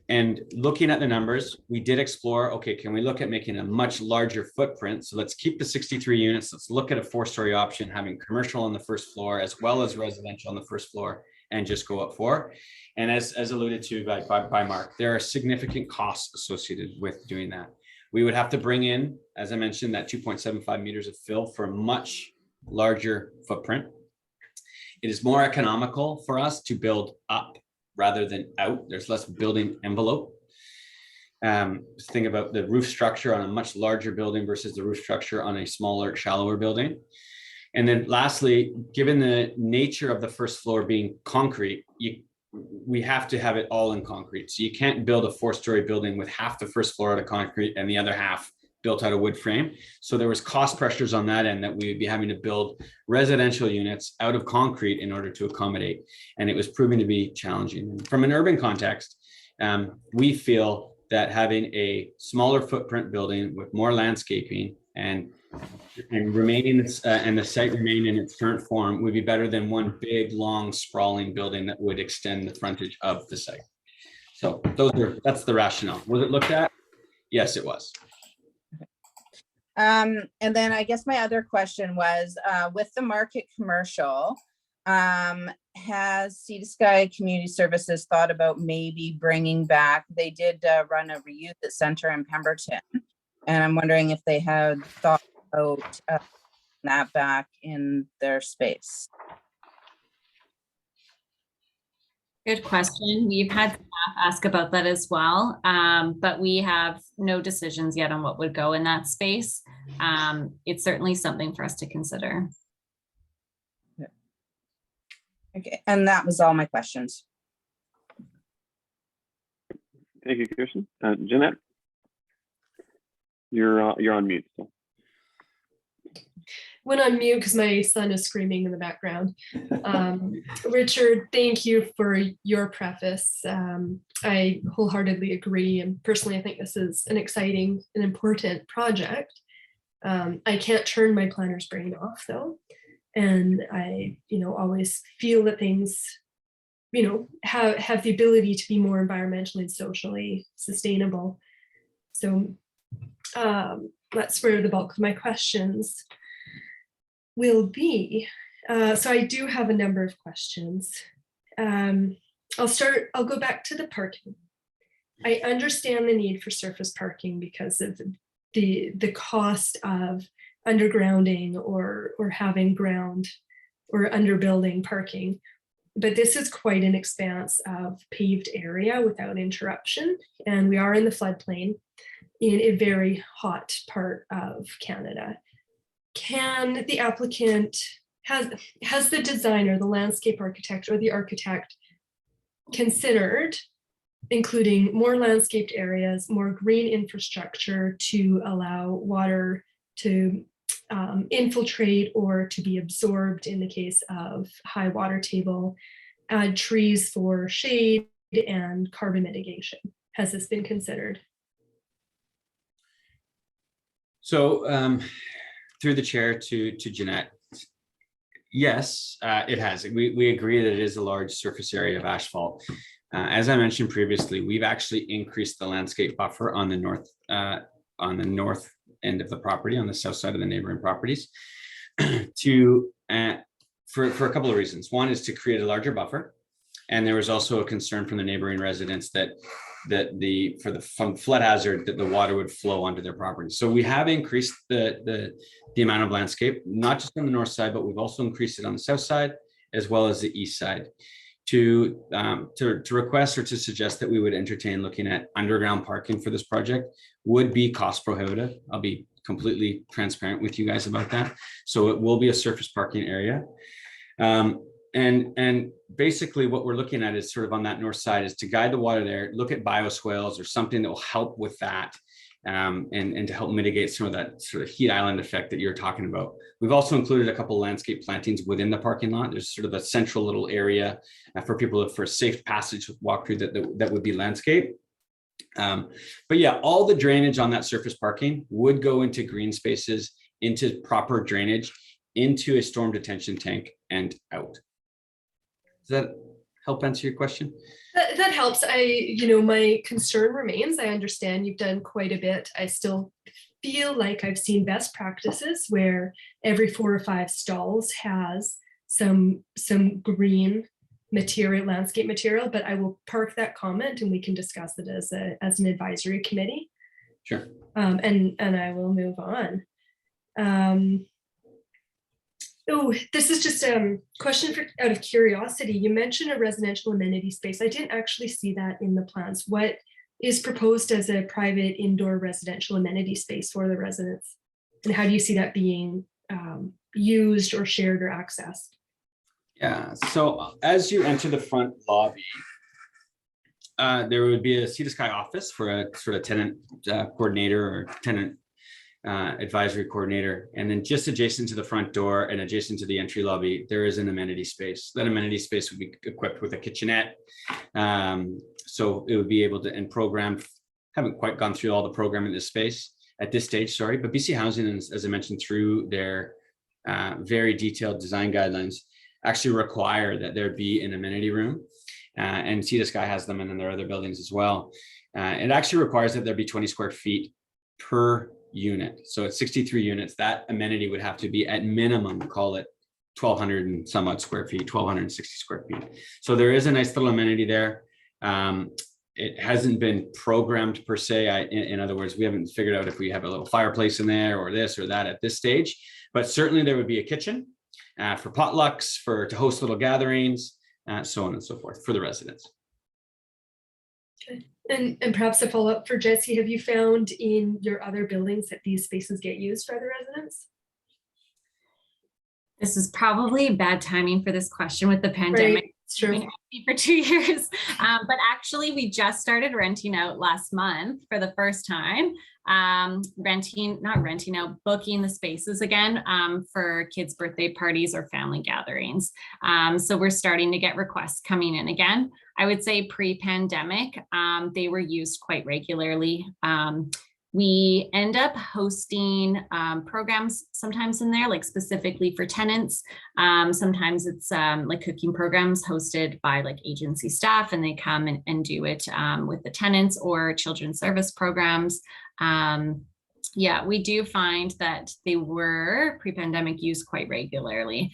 Speaker 8: And looking at the numbers, we did explore, okay, can we look at making a much larger footprint? So let's keep the 63 units. Let's look at a 4-story option, having commercial on the first floor as well as residential on the first floor, and just go up 4. And as alluded to by Mark, there are significant costs associated with doing that. We would have to bring in, as I mentioned, that 2.75 meters of fill for a much larger footprint. It is more economical for us to build up rather than out. There's less building envelope. Think about the roof structure on a much larger building versus the roof structure on a smaller, shallower building. And then lastly, given the nature of the first floor being concrete, we have to have it all in concrete. So you can't build a 4-story building with half the first floor out of concrete and the other half built out of wood frame. So there was cost pressures on that end that we would be having to build residential units out of concrete in order to accommodate. And it was proving to be challenging. And from an urban context, we feel that having a smaller footprint building with more landscaping and remaining and the site remaining in its current form would be better than one big, long, sprawling building that would extend the frontage of the site. So that's the rationale. Was it looked at? Yes, it was.
Speaker 5: And then I guess my other question was with the market commercial, has Sea to Sky Community Services thought about maybe bringing back, they did run a reuse center in Pemberton. And I'm wondering if they had thought about that back in their space.
Speaker 9: Good question. We've had staff ask about that as well, but we have no decisions yet on what would go in that space. It's certainly something for us to consider.
Speaker 5: Okay, and that was all my questions.
Speaker 3: Thank you, Kirsten. Jeanette, you're on mute. So.
Speaker 6: Went on mute because my son is screaming in the background. Richard, thank you for your preface. I wholeheartedly agree, and personally, I think this is an exciting and important project. I can't turn my planner's brain off though, and I, always feel that things, have the ability to be more environmentally and socially sustainable. So that's where the bulk of my questions will be. So I do have a number of questions. I'll go back to the parking. I understand the need for surface parking because of the cost of undergrounding or having ground or underbuilding parking. But this is quite an expanse of paved area without interruption. And we are in the floodplain in a very hot part of Canada. Can the applicant, has the designer, the landscape architect, or the architect considered including more landscaped areas, more green infrastructure to allow water to infiltrate or to be absorbed in the case of high water table, add trees for shade and carbon mitigation? Has this been considered?
Speaker 8: So through the chair to Jeanette, yes, it has. We agree that it is a large surface area of asphalt. As I mentioned previously, we've actually increased the landscape buffer on the north end of the property, on the south side of the neighboring properties, to for a couple of reasons. One is to create a larger buffer, and there was also a concern from the neighboring residents that from flood hazard that the water would flow onto their property. So we have increased the amount of landscape, not just on the north side, but we've also increased it on the south side as well as the east side. To request or to suggest that we would entertain looking at underground parking for this project would be cost prohibitive. I'll be completely transparent with you guys about that. So it will be a surface parking area. And basically what we're looking at is sort of on that north side is to guide the water there, look at bioswales or something that will help with that. And to help mitigate some of that sort of heat island effect that you're talking about. We've also included a couple of landscape plantings within the parking lot. There's sort of a central little area for people for a safe passage with walk through that would be landscape. But yeah, all the drainage on that surface parking would go into green spaces, into proper drainage, into a storm detention tank and out. Does that help answer your question?
Speaker 6: That helps. My concern remains. I understand you've done quite a bit. I still feel like I've seen best practices where every 4 or 5 stalls has some green material, landscape material, but I will park that comment and we can discuss it as an advisory committee.
Speaker 8: Sure.
Speaker 6: And I will move on. Oh, this is just a question out of curiosity. You mentioned a residential amenity space. I didn't actually see that in the plans. What is proposed as a private indoor residential amenity space for the residents? And how do you see that being used or shared or accessed?
Speaker 8: Yeah, so as you enter the front lobby, there would be a Sea to Sky office for a sort of tenant coordinator or tenant advisory coordinator. And then just adjacent to the front door and adjacent to the entry lobby, there is an amenity space. That amenity space would be equipped with a kitchenette. So it would be able to, and program, haven't quite gone through all the programming in this space at this stage, sorry, but BC Housing, as I mentioned, through their very detailed design guidelines, actually require that there be an amenity room. And Sea to Sky has them, and then there are other buildings as well. It actually requires that there be 20 square feet per unit. So it's 63 units. That amenity would have to be at minimum, call it 1,200 and some odd square feet, 1,260 square feet. So there is a nice little amenity there. It hasn't been programmed per se. In other words, we haven't figured out if we have a little fireplace in there or this or that at this stage, but certainly there would be a kitchen for potlucks, to host little gatherings, so on and so forth for the residents.
Speaker 6: Okay. And perhaps a follow-up for Jesse, have you found in your other buildings that these spaces get used by the residents?
Speaker 9: This is probably bad timing for this question with the pandemic.
Speaker 6: Right. It's true.
Speaker 9: For 2 years, but actually we just started renting out last month for the first time. Booking the spaces again for kids' birthday parties or family gatherings. So we're starting to get requests coming in again. I would say pre-pandemic, they were used quite regularly. We end up hosting programs sometimes in there, like specifically for tenants. Sometimes it's like cooking programs hosted by like agency staff, and they come and do it with the tenants, or children's service programs. Yeah, we do find that they were pre-pandemic used quite regularly.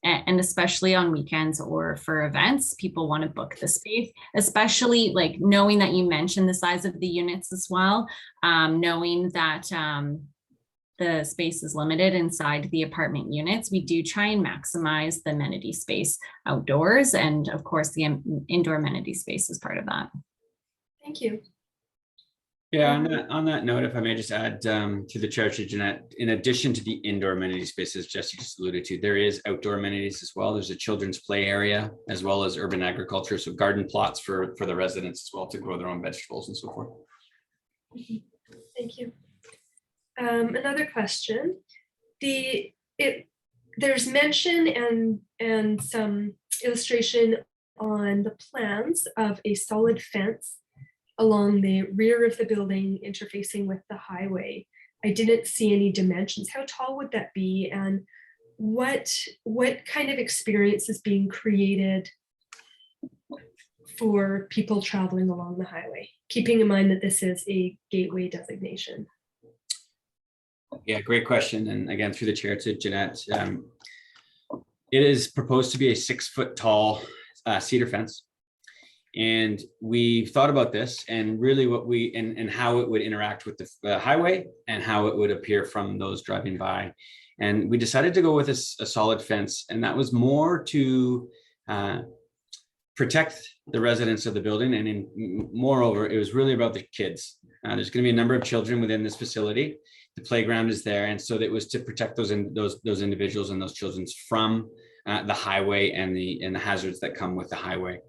Speaker 9: And especially on weekends or for events, people want to book the space, especially like knowing that you mentioned the size of the units as well, knowing that the space is limited inside the apartment units. We do try and maximize the amenity space outdoors, and of course the indoor amenity space is part of that.
Speaker 6: Thank you.
Speaker 8: Yeah, on that note, if I may just add to the chair, to Jeanette, in addition to the indoor amenity spaces Jesse just alluded to, there is outdoor amenities as well. There's a children's play area, as well as urban agriculture, so garden plots for the residents as well to grow their own vegetables and so forth.
Speaker 6: Thank you. Another question. There's mention and some illustration on the plans of a solid fence along the rear of the building interfacing with the highway. I didn't see any dimensions. How tall would that be? And what kind of experience is being created for people traveling along the highway, keeping in mind that this is a gateway designation?
Speaker 8: Yeah, great question. And again, through the chair to Jeanette, it is proposed to be a 6 foot tall cedar fence. And we thought about this and really what and how it would interact with the highway and how it would appear from those driving by. And we decided to go with a solid fence, and that was more to protect the residents of the building. And moreover, it was really about the kids. There's going to be a number of children within this facility. The playground is there. And so it was to protect those individuals and those children from the highway and the hazards that come with the highway.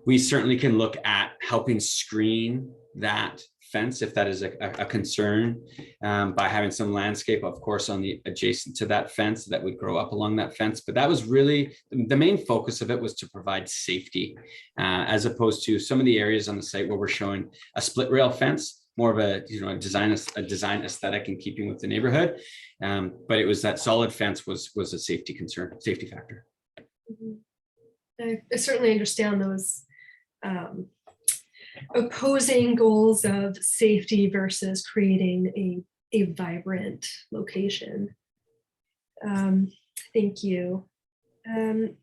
Speaker 8: We certainly can look at helping screen that fence if that is a concern, by having some landscape, of course, on the adjacent to that fence that would grow up along that fence. But that was really the main focus of it, was to provide safety, as opposed to some of the areas on the site where we're showing a split rail fence, more of a design aesthetic in keeping with the neighborhood. But it was that solid fence was a safety concern, safety factor.
Speaker 6: Mm-hmm. I certainly understand those opposing goals of safety versus creating a vibrant location. Thank you.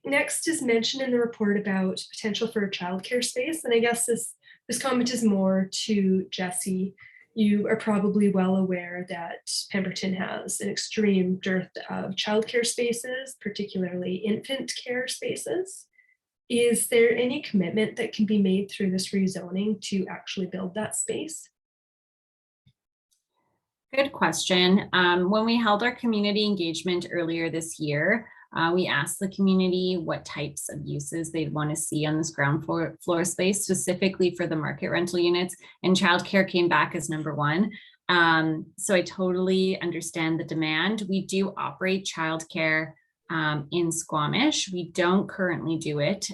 Speaker 6: Next is mentioned in the report about potential for a childcare space. And I guess this comment is more to Jesse. You are probably well aware that Pemberton has an extreme dearth of childcare spaces, particularly infant care spaces. Is there any commitment that can be made through this rezoning to actually build that space?
Speaker 9: Good question. When we held our community engagement earlier this year, we asked the community what types of uses they'd want to see on this ground floor space, specifically for the market rental units, and childcare came back as number one. So I totally understand the demand. We do operate childcare in Squamish. We don't currently do it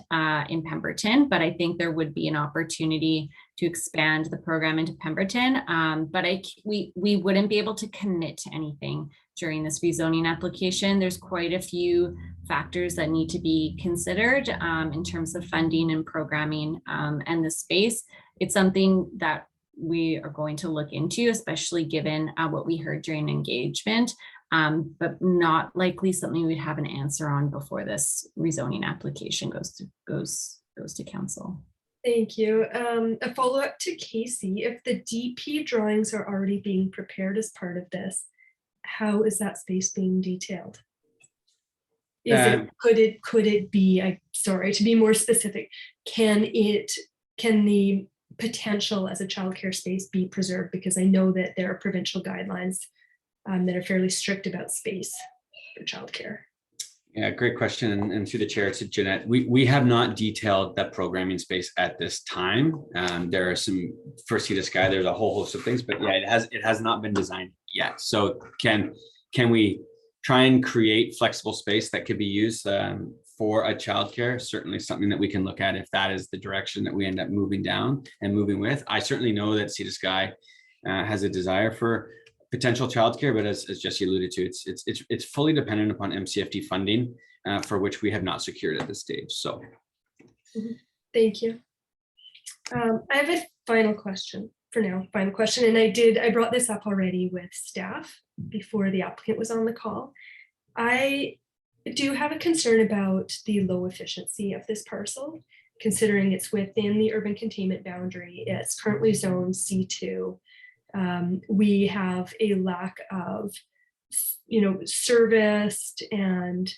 Speaker 9: in Pemberton, but I think there would be an opportunity to expand the program into Pemberton. But we wouldn't be able to commit to anything during this rezoning application. There's quite a few factors that need to be considered in terms of funding and programming and the space. It's something that we are going to look into, especially given what we heard during engagement. but not likely something we'd have an answer on before this rezoning application goes to council.
Speaker 6: Thank you. A follow-up to Casey, if the DP drawings are already being prepared as part of this, how is that space being detailed? Could it be, sorry, to be more specific, can the potential as a childcare space be preserved? Because I know that there are provincial guidelines that are fairly strict about space for childcare.
Speaker 8: Yeah, great question. And through the chair to Jeanette, we have not detailed that programming space at this time. There are some, for Sea to Sky, there's a whole host of things, but yeah, it has not been designed yet. So can we try and create flexible space that could be used for a childcare? Certainly something that we can look at if that is the direction that we end up moving down and moving with. I certainly know that Sea to Sky has a desire for potential childcare, but as Jesse alluded to, it's fully dependent upon MCFD funding, for which we have not secured at this stage. So,
Speaker 6: thank you. I have a final question for now. Final question, and I brought this up already with staff before the applicant was on the call. I do have a concern about the low efficiency of this parcel, considering it's within the urban containment boundary. It's currently zoned C2. We have a lack of, serviced and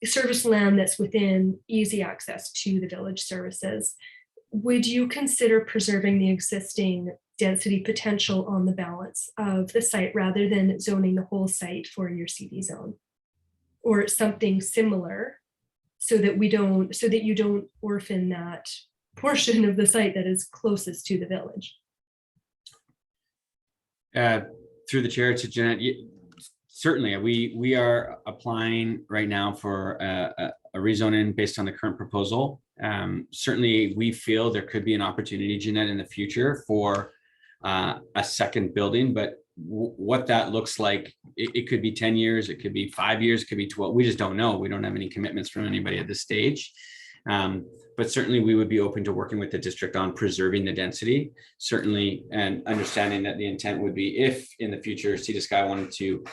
Speaker 6: service land that's within easy access to the village services. Would you consider preserving the existing density potential on the balance of the site rather than zoning the whole site for your CD zone, or something similar, so that you don't orphan that portion of the site that is closest to the village?
Speaker 8: Through the chair to Jeanette, certainly we are applying right now for a rezoning based on the current proposal. Certainly we feel there could be an opportunity, Jeanette, in the future for a second building, but what that looks like, it could be 10 years, it could be 5 years, it could be 12. We just don't know. We don't have any commitments from anybody at this stage. But certainly we would be open to working with the district on preserving the density, certainly, and understanding that the intent would be if in the future Sea to Sky wanted to,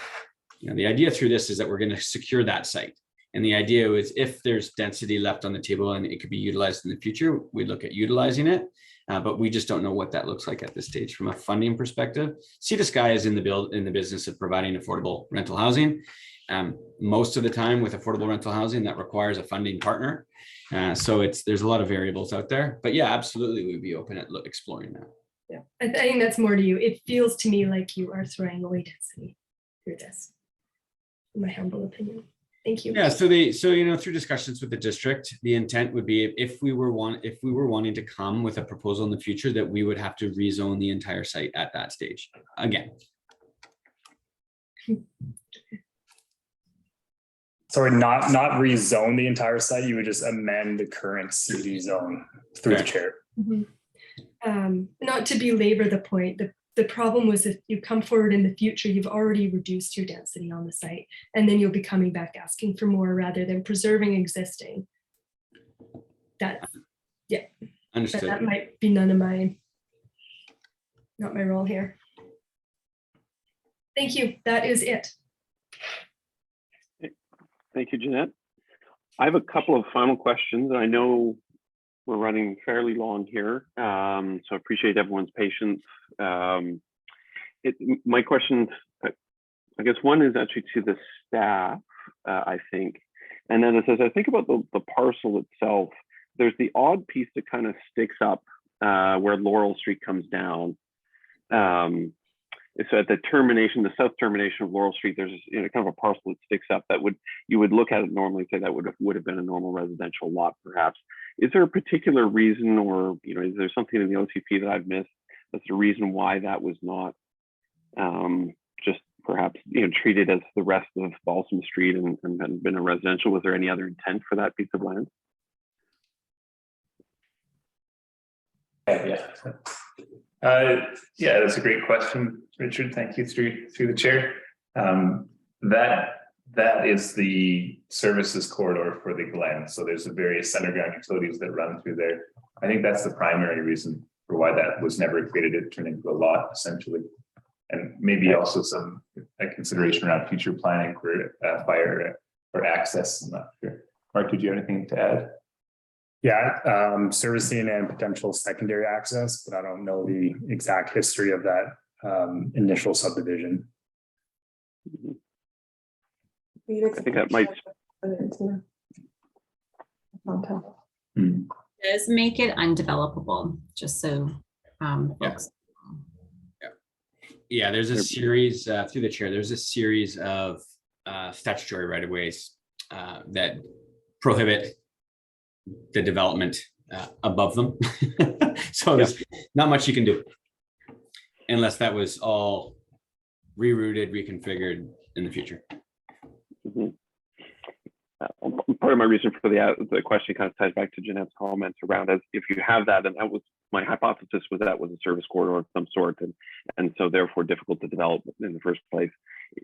Speaker 8: the idea through this is that we're going to secure that site. And the idea is if there's density left on the table and it could be utilized in the future, we look at utilizing it. But we just don't know what that looks like at this stage from a funding perspective. Sea to Sky is in the business of providing affordable rental housing. Most of the time with affordable rental housing, that requires a funding partner. So there's a lot of variables out there, but yeah, absolutely, we'd be open at exploring that.
Speaker 6: Yeah, I think that's more to you. It feels to me like you are throwing away density through this, in my humble opinion. Thank you.
Speaker 8: Yeah, so through discussions with the district, the intent would be if we were wanting to come with a proposal in the future, that we would have to rezone the entire site at that stage again.
Speaker 7: Sorry, not rezone the entire site. You would just amend the current CD zone through the chair.
Speaker 6: Mm-hmm. Not to belabor the point, the problem was if you come forward in the future, you've already reduced your density on the site, and then you'll be coming back asking for more rather than preserving existing.
Speaker 8: Understood.
Speaker 6: That might be not my role here. Thank you. That is it.
Speaker 3: Thank you, Jeanette. I have a couple of final questions. I know we're running fairly long here, so I appreciate everyone's patience. My questions, I guess one is actually to the staff, I think. And then it says, I think about the parcel itself, there's the odd piece that kind of sticks up where Laurel Street comes down. So at the south termination of Laurel Street, there's kind of a parcel that sticks up that you would look at it normally and say that would have been a normal residential lot, perhaps. Is there a particular reason, or is there something in the OCP that I've missed that's the reason why that was not just perhaps treated as the rest of Balsam Street and had been a residential? Was there any other intent for that piece of land?
Speaker 2: Yeah, that's a great question, Richard. Thank you through the chair. That is the services corridor for the Glen. So there's the various underground utilities that run through there. I think that's the primary reason for why that was never created. It turned into a lot, essentially. and maybe also some consideration around future planning for fire or access. I'm not sure. Mark, did you have anything to add?
Speaker 7: Yeah, servicing and potential secondary access, but I don't know the exact history of that initial subdivision.
Speaker 3: I think that might.
Speaker 9: Does make it undevelopable, just so folks.
Speaker 8: Yeah, there's a series through the chair. There's a series of statutory right-of-ways that prohibit the development above them. So there's not much you can do unless that was all rerouted, reconfigured in the future.
Speaker 3: Mm-hmm. Part of my reason for the question kind of ties back to Jeanette's comments around as if you have that, and that was my hypothesis was that was a service corridor of some sort, and so therefore difficult to develop in the first place.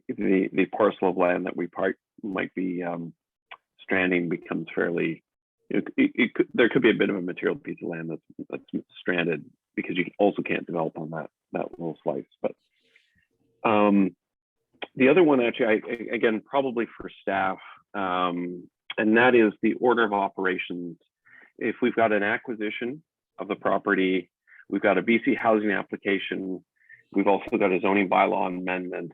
Speaker 3: The parcel of land that we might be stranding becomes fairly. There could be a bit of a material piece of land that's stranded because you also can't develop on that little slice. But the other one actually, again, probably for staff, and that is the order of operations. If we've got an acquisition of the property, we've got a BC housing application, we've also got a zoning bylaw amendment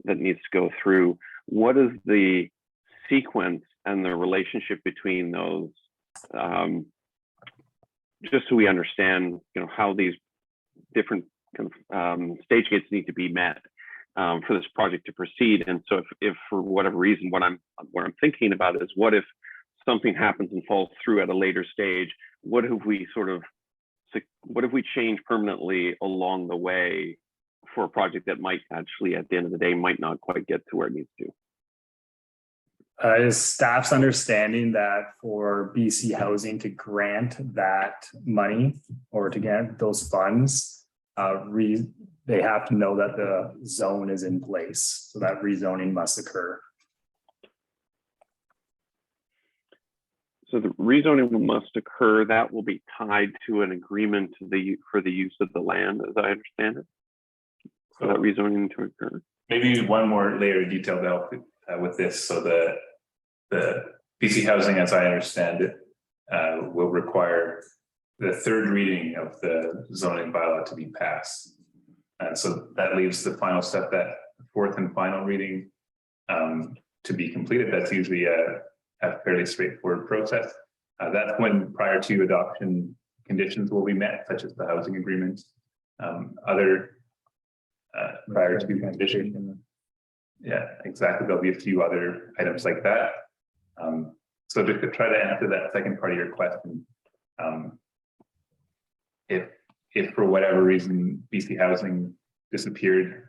Speaker 3: that needs to go through. What is the sequence and the relationship between those? Just so we understand, how these different stage gates need to be met for this project to proceed. And so, if for whatever reason, what I'm thinking about is, what if something happens and falls through at a later stage? What if we change permanently along the way for a project that might actually, at the end of the day, might not quite get to where it needs to?
Speaker 7: Is staff's understanding that for BC Housing to grant that money or to get those funds, they have to know that the zone is in place, so that rezoning must occur.
Speaker 3: So the rezoning must occur. That will be tied to an agreement for the use of the land, as I understand it. For that rezoning to occur.
Speaker 2: Maybe one more layer of detail to help with this. So the BC Housing, as I understand it, will require the third reading of the zoning bylaw to be passed. And so that leaves the final step, that fourth and final reading to be completed. That's usually a fairly straightforward process. That's when prior to adoption conditions will be met, such as the housing agreement, other prior to condition. Yeah, exactly. There'll be a few other items like that. So to try to answer that second part of your question, if for whatever reason BC Housing disappeared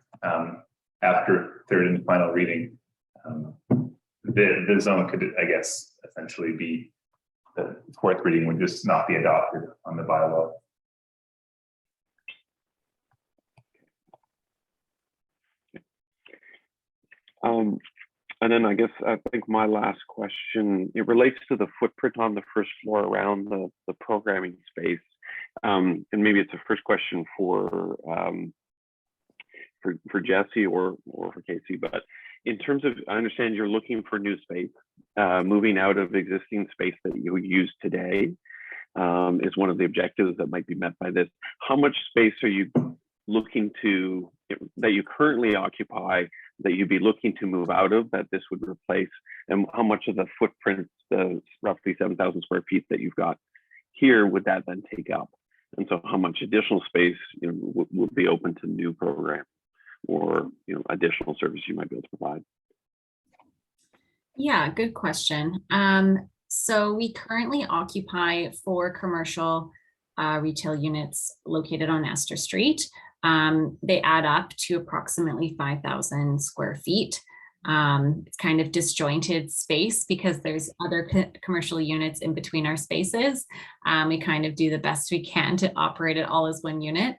Speaker 2: after third and final reading, the zone could, I guess, essentially be the fourth reading would just not be adopted on the bylaw.
Speaker 3: And then I think my last question, it relates to the footprint on the first floor around the programming space. And maybe it's a first question for Jesse or for Casey, but in terms of, I understand you're looking for new space, moving out of existing space that you use today is one of the objectives that might be met by this. How much space are you looking to, that you currently occupy, that you'd be looking to move out of, that this would replace, and how much of the footprint, the roughly 7,000 square feet that you've got here, would that then take up? And so how much additional space would be open to new program or additional service you might be able to provide?
Speaker 9: Yeah, good question. So we currently occupy 4 commercial retail units located on Astor Street. They add up to approximately 5,000 square feet. It's kind of disjointed space because there's other commercial units in between our spaces. We kind of do the best we can to operate it all as one unit.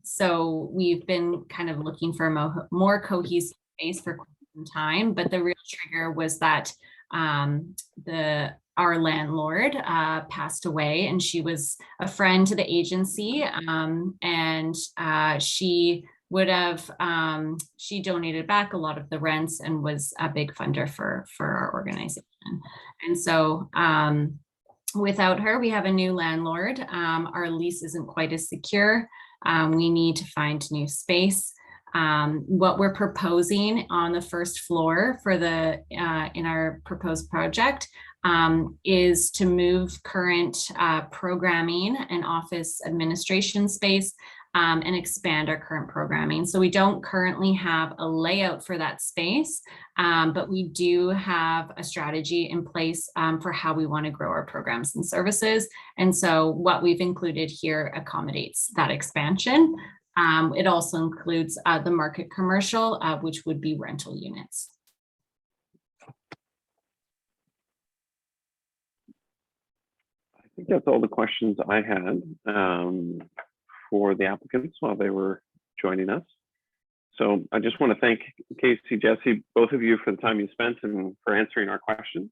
Speaker 9: So we've been kind of looking for a more cohesive space for quite some time, but the real trigger was that our landlord passed away, and she was a friend to the agency, and she would have, she donated back a lot of the rents and was a big funder for our organization. And so without her, we have a new landlord. Our lease isn't quite as secure. We need to find new space. What we're proposing on the first floor for the in our proposed project is to move current programming and office administration space and expand our current programming. So we don't currently have a layout for that space, but we do have a strategy in place for how we want to grow our programs and services. And so what we've included here accommodates that expansion. It also includes the market commercial, which would be rental units.
Speaker 3: I think that's all the questions I had for the applicants while they were joining us. So I just want to thank Casey, Jesse, both of you for the time you spent and for answering our questions.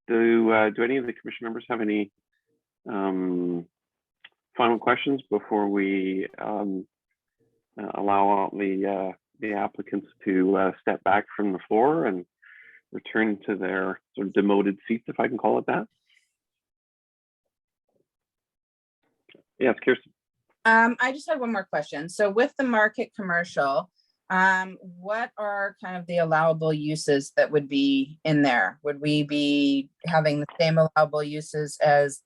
Speaker 3: Do any of the commission members have any final questions before we allow the applicants to step back from the floor and return to their sort of demoted seats, if I can call it that? Yes, Kirsten.
Speaker 5: I just had one more question. So with the market commercial, what are kind of the allowable uses that would be in there? Would we be having the same allowable uses as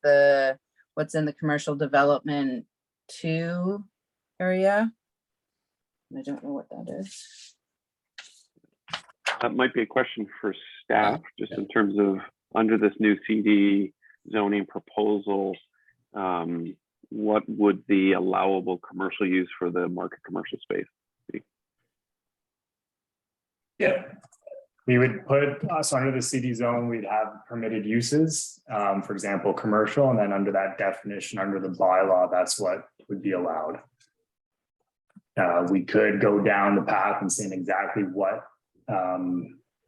Speaker 5: what's in the commercial development 2 area? I don't know what that is.
Speaker 3: That might be a question for staff, just in terms of under this new CD zoning proposal, what would the allowable commercial use for the market commercial space be?
Speaker 7: Yeah, we would put us under the CD zone, we'd have permitted uses, for example, commercial, and then under that definition, under the bylaw, that's what would be allowed. We could go down the path and saying exactly what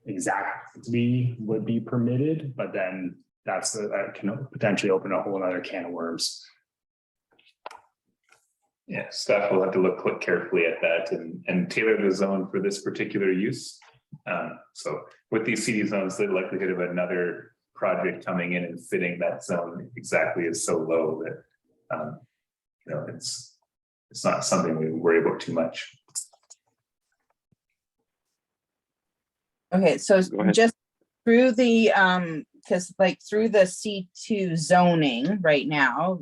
Speaker 7: exactly would be permitted, but then that can potentially open a whole other can of worms.
Speaker 2: Yeah, staff will have to look carefully at that and tailor the zone for this particular use. So with these CD zones, the likelihood of another project coming in and fitting that zone exactly is so low that it's not something we worry about too much.
Speaker 5: Okay, so just through the because like through the C2 zoning right now,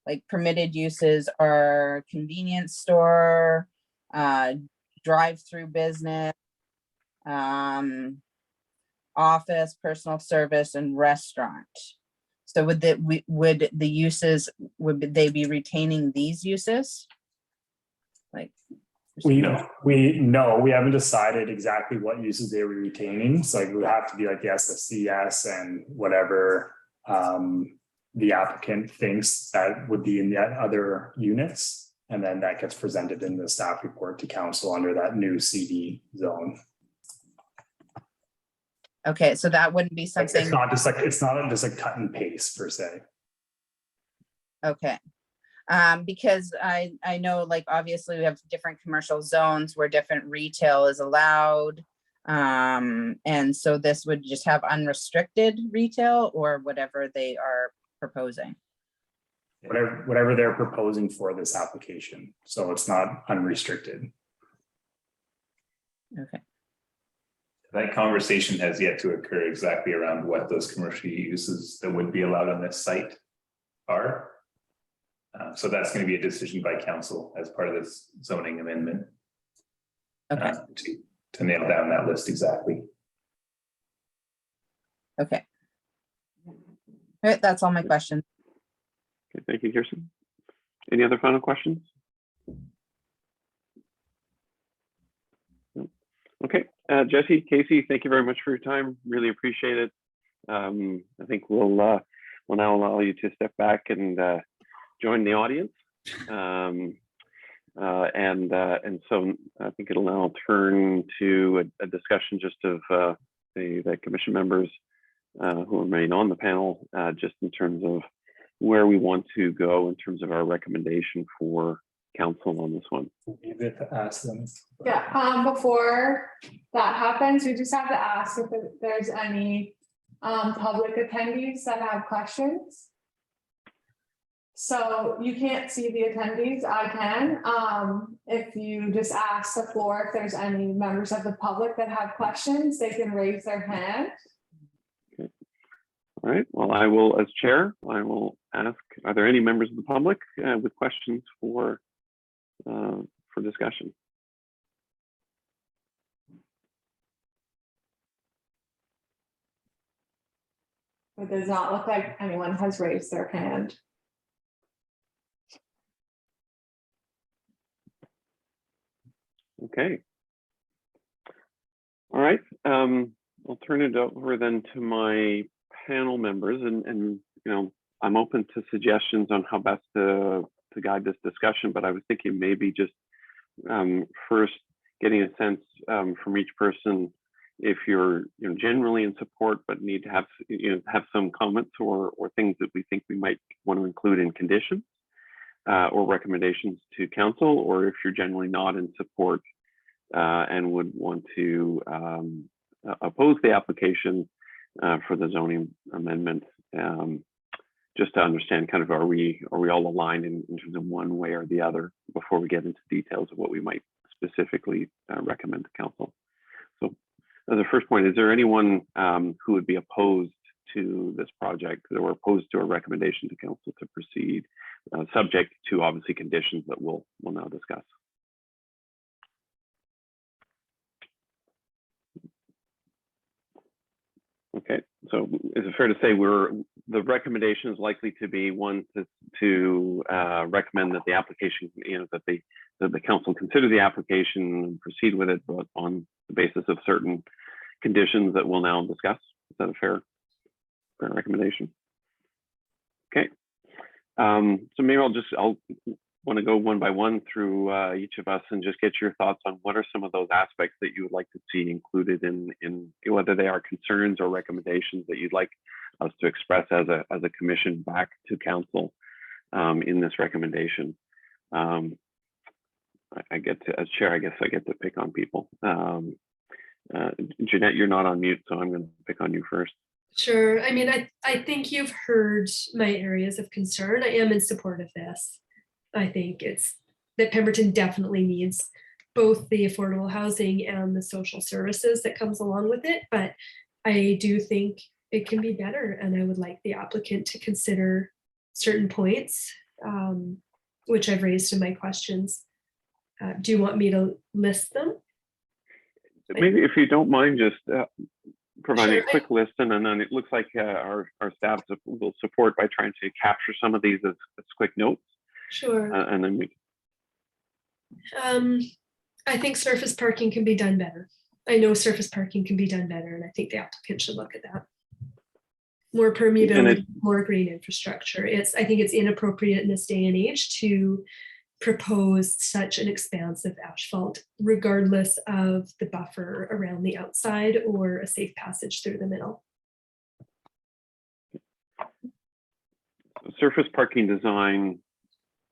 Speaker 5: like permitted uses are convenience store, drive-through business, office, personal service, and restaurant. So would the uses, would they be retaining these uses? Like
Speaker 7: We haven't decided exactly what uses they were retaining. So like it would have to be like the SSCS and whatever the applicant thinks that would be in the other units. And then that gets presented in the staff report to council under that new CD zone.
Speaker 5: Okay, so that wouldn't be something.
Speaker 7: It's not just a cut and paste per se.
Speaker 5: Okay. Because I know, like, obviously we have different commercial zones where different retail is allowed. And so this would just have unrestricted retail or whatever they are proposing.
Speaker 7: Whatever they're proposing for this application. So it's not unrestricted.
Speaker 5: Okay.
Speaker 2: That conversation has yet to occur exactly around what those commercial uses that would be allowed on this site are. So that's going to be a decision by council as part of this zoning amendment.
Speaker 5: Okay.
Speaker 2: To nail down that list exactly.
Speaker 5: Okay. All right, that's all my questions.
Speaker 3: Okay, thank you, Kirsten. Any other final questions? No. Okay, Jesse, Casey, thank you very much for your time. Really appreciate it. I think we'll now allow you to step back and join the audience. And so I think it'll now turn to a discussion just of the commission members who remain on the panel, just in terms of where we want to go in terms of our recommendation for council on this one.
Speaker 7: Leave it to ask them.
Speaker 1: Yeah, before that happens, we just have to ask if there's any public attendees that have questions. So you can't see the attendees, I can. If you just ask the floor, if there's any members of the public that have questions, they can raise their hand.
Speaker 3: Okay. All right, well, I will, as chair, I will ask, are there any members of the public with questions for discussion?
Speaker 1: It does not look like anyone has raised their hand.
Speaker 3: Okay. All right. I'll turn it over then to my panel members, and you know, I'm open to suggestions on how best to guide this discussion. But I was thinking maybe just first getting a sense from each person if you're generally in support, but need to have some comments or things that we think we might want to include in conditions. Or recommendations to council, or if you're generally not in support and would want to oppose the application for the zoning amendment, just to understand kind of are we all aligned in terms of one way or the other before we get into details of what we might specifically recommend to council. So as a first point, is there anyone who would be opposed to this project or opposed to a recommendation to council to proceed, subject to obviously conditions that we'll now discuss? Okay, so is it fair to say the recommendation is likely to be one to recommend that the application, that the council consider the application and proceed with it, but on the basis of certain conditions that we'll now discuss? Is that a fair recommendation? Okay. So maybe I'll want to go one by one through each of us and just get your thoughts on what are some of those aspects that you would like to see included in whether they are concerns or recommendations that you'd like us to express as a commission back to council in this recommendation. I get to, as chair, I guess I get to pick on people. Jeanette, you're not on mute, so I'm going to pick on you first.
Speaker 6: Sure. I mean, I think you've heard my areas of concern. I am in support of this. I think it's that Pemberton definitely needs both the affordable housing and the social services that comes along with it. But I do think it can be better. And I would like the applicant to consider certain points, which I've raised in my questions. Do you want me to list them?
Speaker 3: Maybe if you don't mind just providing
Speaker 6: Sure.
Speaker 3: a quick list, and then it looks like our staff will support by trying to capture some of these as quick notes.
Speaker 6: Sure.
Speaker 3: And then we.
Speaker 6: I think surface parking can be done better. I know surface parking can be done better, and I think the applicant should look at that. More permeability, more green infrastructure. I think it's inappropriate in this day and age to propose such an expansive asphalt, regardless of the buffer around the outside or a safe passage through the middle.
Speaker 3: Surface parking design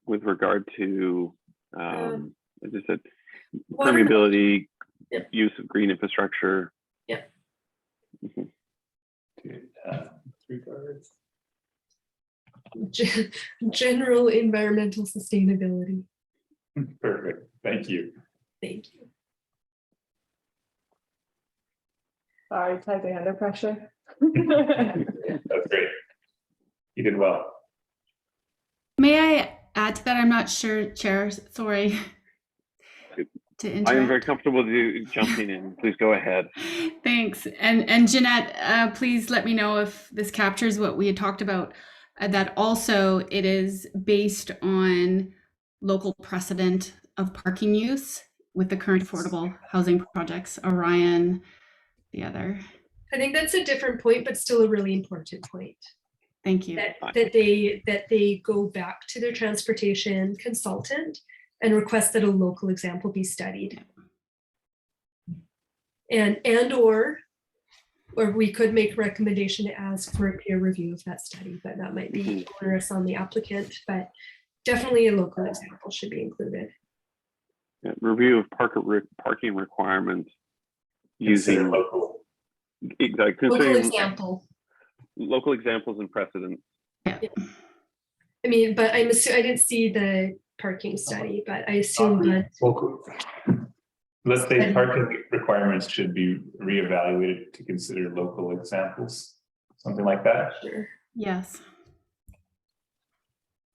Speaker 3: with regard to, as I said, permeability,
Speaker 6: Yep.
Speaker 3: use of green infrastructure.
Speaker 6: Yep.
Speaker 7: Regards.
Speaker 6: General environmental sustainability.
Speaker 2: Perfect. Thank you.
Speaker 6: Thank you.
Speaker 1: Sorry, typing under pressure.
Speaker 2: That's great. You did well.
Speaker 4: May I add to that? I'm not sure, Chair, sorry to interrupt.
Speaker 3: I am very comfortable with you jumping in. Please go ahead.
Speaker 4: Thanks. And Jeanette, please let me know if this captures what we had talked about, that also it is based on local precedent of parking use with the current affordable housing projects, Orion, the other.
Speaker 6: I think that's a different point, but still a really important point.
Speaker 4: Thank you.
Speaker 6: That they go back to their transportation consultant and request that a local example be studied. And or we could make a recommendation to ask for a peer review of that study, but that might be onerous on the applicant. But definitely a local example should be included.
Speaker 3: Yeah, review of parking requirements
Speaker 2: Consider
Speaker 3: using
Speaker 2: local.
Speaker 3: exactly
Speaker 6: Local
Speaker 3: considering
Speaker 6: example.
Speaker 3: local examples and precedents.
Speaker 6: I mean, but I didn't see the parking study, but I assume that
Speaker 2: Local. Let's say parking requirements should be reevaluated to consider local examples, something like that.
Speaker 6: sure.
Speaker 4: Yes.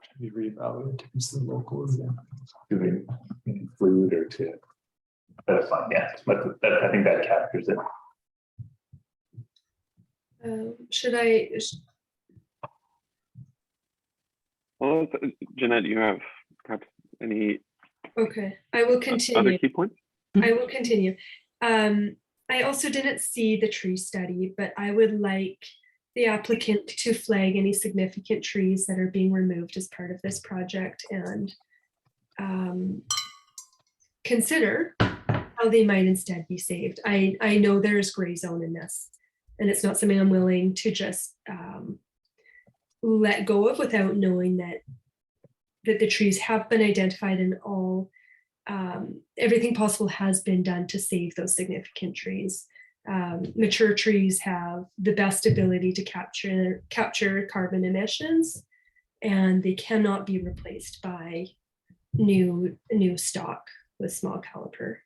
Speaker 7: Should be reevaluated to consider local examples.
Speaker 2: Do they include or to? That's fine, yeah, but that, I think that captures it.
Speaker 6: Should I?
Speaker 3: Well, Jeanette, you have perhaps any
Speaker 6: Okay, I will
Speaker 3: other
Speaker 6: continue.
Speaker 3: key points?
Speaker 6: I will continue. I also didn't see the tree study, but I would like the applicant to flag any significant trees that are being removed as part of this project and consider how they might instead be saved. I know there's gray zone in this, and it's not something I'm willing to just let go of without knowing that the trees have been identified and all everything possible has been done to save those significant trees. Mature trees have the best ability to capture carbon emissions, and they cannot be replaced by new stock with small caliper.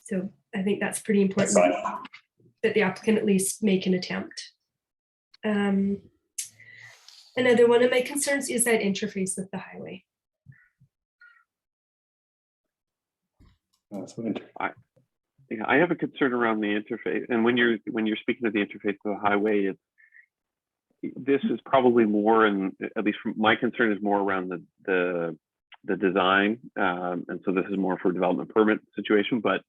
Speaker 6: So I think that's pretty important that the applicant at least make an attempt. Another one of my concerns is that interface with the highway.
Speaker 3: Yeah, I have a concern around the interface, and when you're speaking of the interface to the highway, this is probably more, and at least from my concern is more around the design, and so this is more for a development permit situation. But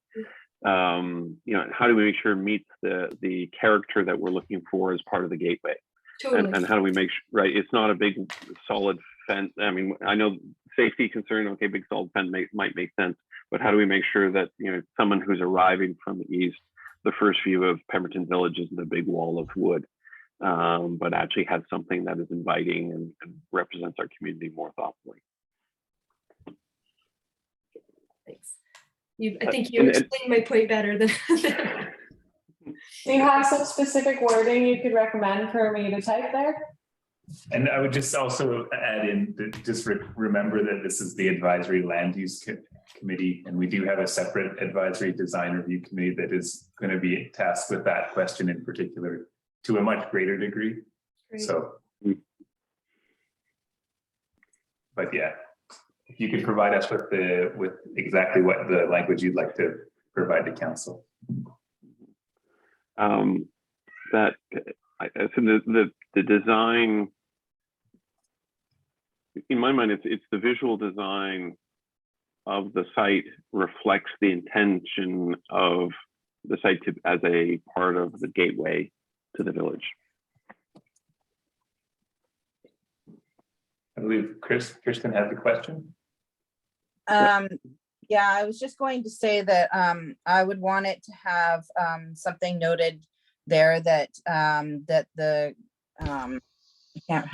Speaker 3: you know, how do we make sure it meets the character that we're looking for as part of the gateway?
Speaker 6: Totally.
Speaker 3: And how do we make sure, right? It's not a big solid fence. I mean, I know safety concern. Okay, big solid fence might make sense. But how do we make sure that, you know, someone who's arriving from the east, the first view of Pemberton Village isn't a big wall of wood, but actually has something that is inviting and represents our community more thoughtfully.
Speaker 6: Thanks. I think you explained my point better than.
Speaker 1: Do you have some specific wording you could recommend for me to type there?
Speaker 2: And I would just also add in that just remember that this is the advisory land use committee, and we do have a separate advisory design review committee that is going to be tasked with that question in particular to a much greater degree.
Speaker 6: Great.
Speaker 2: So, but yeah, if you could provide us with exactly what the language you'd like to provide to council.
Speaker 3: That I think the design, in my mind, it's the visual design of the site reflects the intention of the site as a part of the gateway to the village.
Speaker 2: I believe Kirsten had the question.
Speaker 5: Yeah, I was just going to say that I would want it to have something noted there that that the I can't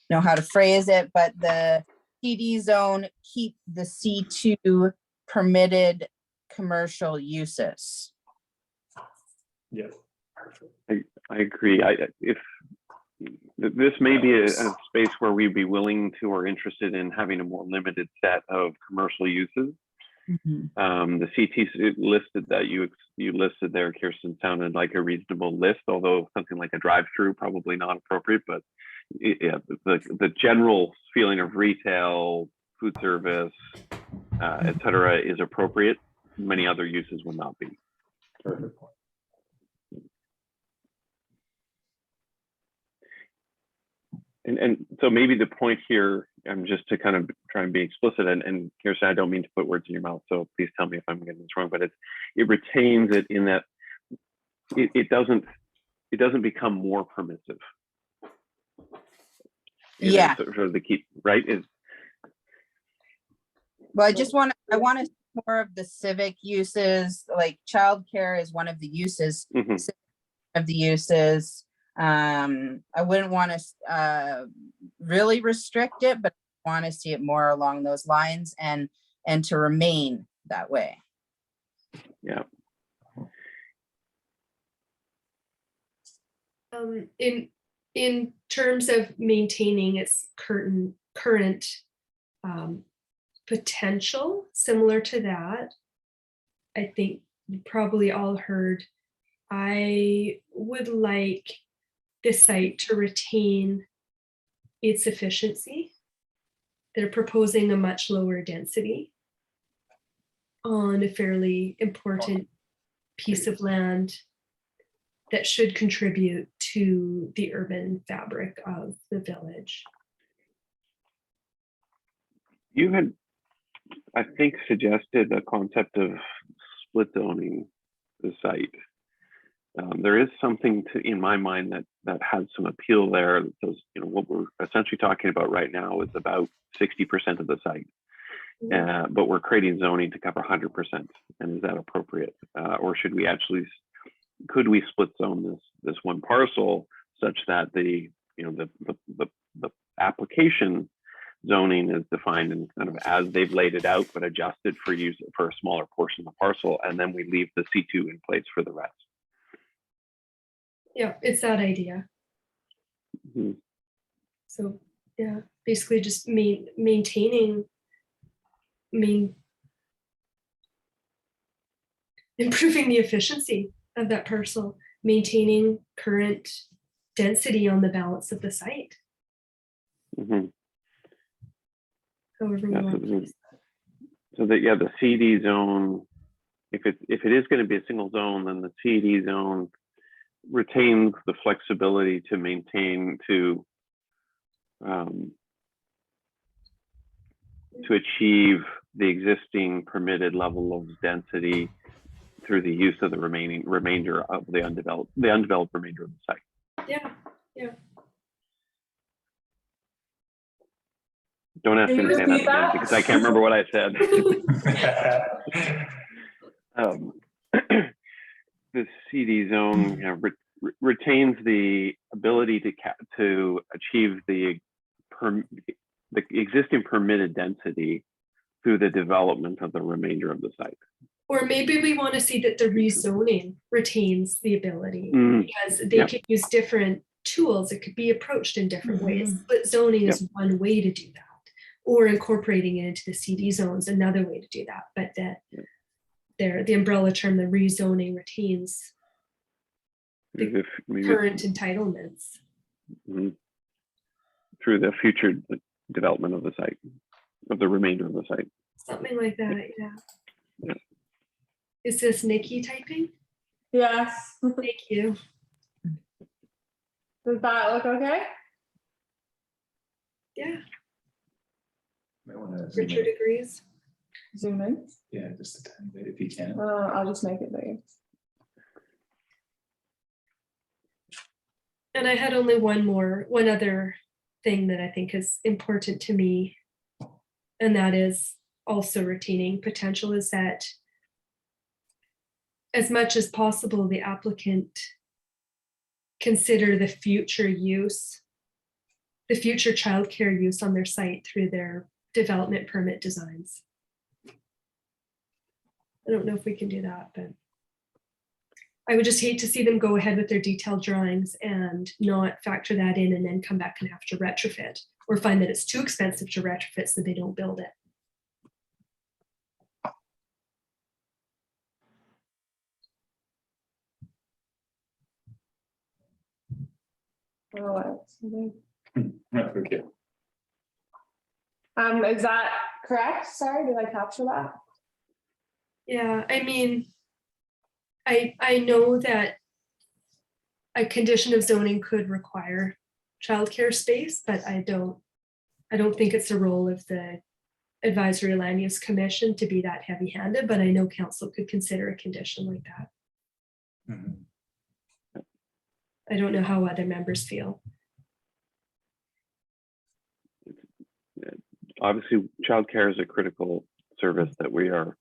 Speaker 5: know how to phrase it, but the PD zone keep the C2 permitted commercial uses.
Speaker 7: Yeah.
Speaker 3: I agree. If this may be a space where we'd be willing to or interested in having a more limited set of commercial uses. Mm-hmm. The CT listed that you listed there, Kirsten, sounded like a reasonable list, although something like a drive-through probably not appropriate. But yeah, the general feeling of retail, food service, et cetera, is appropriate. Many other uses would not be.
Speaker 7: Perfect.
Speaker 3: And so maybe the point here, just to kind of try and be explicit, and Kirsten, I don't mean to put words in your mouth, so please tell me if I'm getting this wrong, but it retains it in that it doesn't become more permissive.
Speaker 5: Yeah.
Speaker 3: Sort of the key, right?
Speaker 5: Well, I want to more of the civic uses, like childcare is one of the uses.
Speaker 3: Mm-hmm.
Speaker 5: Of the uses. I wouldn't want to really restrict it, but want to see it more along those lines and to remain that way.
Speaker 3: Yeah.
Speaker 6: In terms of maintaining its current potential, similar to that, I think you probably all heard, I would like the site to retain its efficiency. They're proposing a much lower density on a fairly important piece of land that should contribute to the urban fabric of the village.
Speaker 3: You had, I think, suggested the concept of split zoning the site. There is something in my mind that has some appeal there. Because, what we're essentially talking about right now is about 60% of the site, but we're creating zoning to cover 100%. And is that appropriate, or should we actually? Could we split zone this one parcel such that the application zoning is defined and kind of as they've laid it out, but adjusted for use for a smaller portion of the parcel, and then we leave the C2 in place for the rest.
Speaker 6: Yeah, it's that idea.
Speaker 3: Mm-hmm.
Speaker 6: So yeah, basically just maintaining improving the efficiency of that parcel, maintaining current density on the balance of the site.
Speaker 3: Mm-hmm.
Speaker 6: However we want to.
Speaker 3: So that, yeah, the CD zone, if it is going to be a single zone, then the CD zone retains the flexibility to maintain to achieve the existing permitted level of density through the use of the remainder of the undeveloped remainder of the site.
Speaker 6: Yeah, yeah.
Speaker 3: Don't ask me to say that again because I can't remember what I said. The CD zone retains the ability to achieve the existing permitted density through the development of the remainder of the site.
Speaker 6: Or maybe we want to see that the rezoning retains the ability because they could use different tools. It could be approached in different ways. But zoning is one way to do that, or incorporating it into the CD zones, another way to do that. But that the umbrella term, the rezoning, retains the current entitlements
Speaker 3: through the future development of the site, of the remainder of the site.
Speaker 6: Something like that, yeah. Is this Nikki typing?
Speaker 1: Yes.
Speaker 6: Thank you.
Speaker 1: Does that look okay?
Speaker 6: Yeah,
Speaker 2: Might wanna zoom
Speaker 6: Richard
Speaker 2: in.
Speaker 6: agrees.
Speaker 1: Zoom in.
Speaker 2: Yeah, just a tiny bit if you can.
Speaker 1: I'll just make it bigger.
Speaker 6: And I had only one other thing that I think is important to me, and that is also retaining potential, is that as much as possible, the applicant consider the future use, the future childcare use on their site through their development permit designs. I don't know if we can do that, but I would just hate to see them go ahead with their detailed drawings and not factor that in and then come back and have to retrofit, or find that it's too expensive to retrofit so they don't build it.
Speaker 1: Oh,
Speaker 2: Okay.
Speaker 1: is that correct? Sorry, did I capture that?
Speaker 6: Yeah, I mean, I know that a condition of zoning could require childcare space, but I don't think it's the role of the advisory land use commission to be that heavy-handed, but I know council could consider a condition like that.
Speaker 2: Mhm.
Speaker 6: I don't know how other members feel.
Speaker 3: Obviously, childcare is a critical service that we are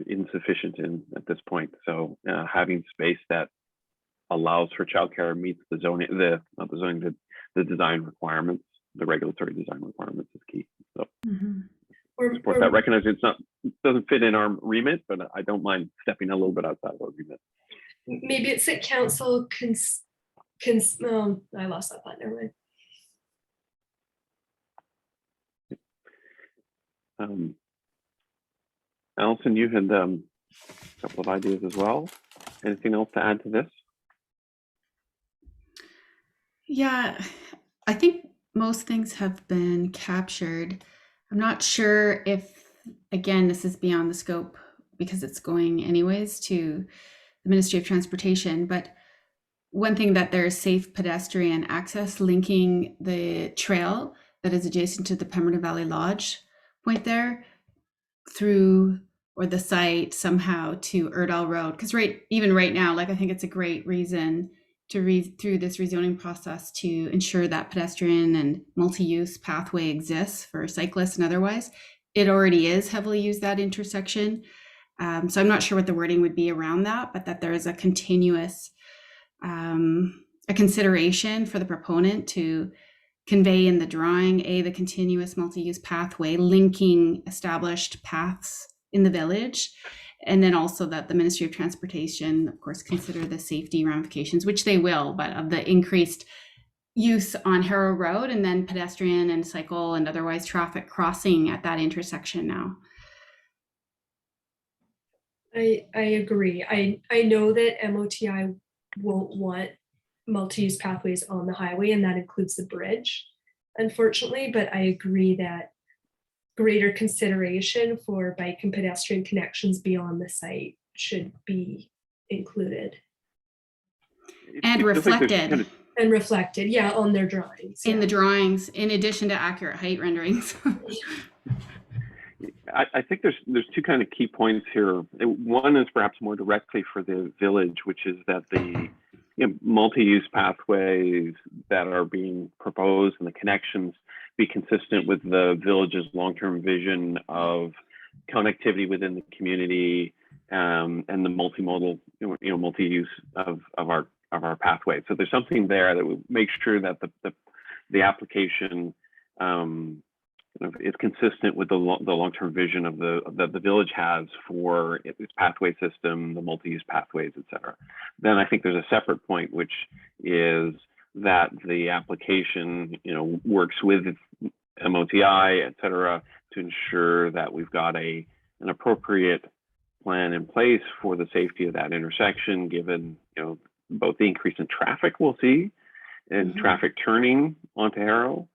Speaker 3: insufficient in at this point. So having space that allows for childcare meets the zoning, the design requirements, the regulatory design requirements is key. with that, recognizing doesn't fit in our remit, but I don't mind stepping a little bit outside of our remit.
Speaker 6: Maybe it's that council I lost that thought, never mind.
Speaker 3: Allison, you had a couple of ideas as well. Anything else to add to this?
Speaker 4: Yeah, I think most things have been captured. I'm not sure if, again, this is beyond the scope because it's going anyways to the Ministry of Transportation, but one thing that there's safe pedestrian access linking the trail that is adjacent to the Pemberton Valley Lodge point there through, or the site somehow, to Erdal Road. Because even right now, like, I think it's a great reason to read through this rezoning process to ensure that pedestrian and multi-use pathway exists for cyclists and otherwise. It already is heavily used, that intersection. So I'm not sure what the wording would be around that, but that there is a continuous, a consideration for the proponent to convey in the drawing, the continuous multi-use pathway linking established paths in the village. And then also that the Ministry of Transportation, of course, consider the safety ramifications, which they will, but of the increased use on Harrow Road, and then pedestrian and cycle and otherwise traffic crossing at that intersection now.
Speaker 6: I agree. I know that MOTI won't want multi-use pathways on the highway, and that includes the bridge, unfortunately, but I agree that greater consideration for bike and pedestrian connections beyond the site should be included.
Speaker 4: And reflected.
Speaker 6: And reflected, yeah, on their drawings.
Speaker 4: In the drawings, in addition to accurate height renderings.
Speaker 3: I think there's two kind of key points here. One is perhaps more directly for the village, which is that the multi-use pathways that are being proposed and the connections be consistent with the village's long-term vision of connectivity within the community, and the multimodal, multi-use of our pathway. So there's something there that will make sure that the application is consistent with the long-term vision of the village has for its pathway system, the multi-use pathways, et cetera. Then I think there's a separate point, which is that the application, works with MOTI, et cetera, to ensure that we've got an appropriate plan in place for the safety of that intersection, given, both the increase in traffic we'll see and traffic turning onto Harrow,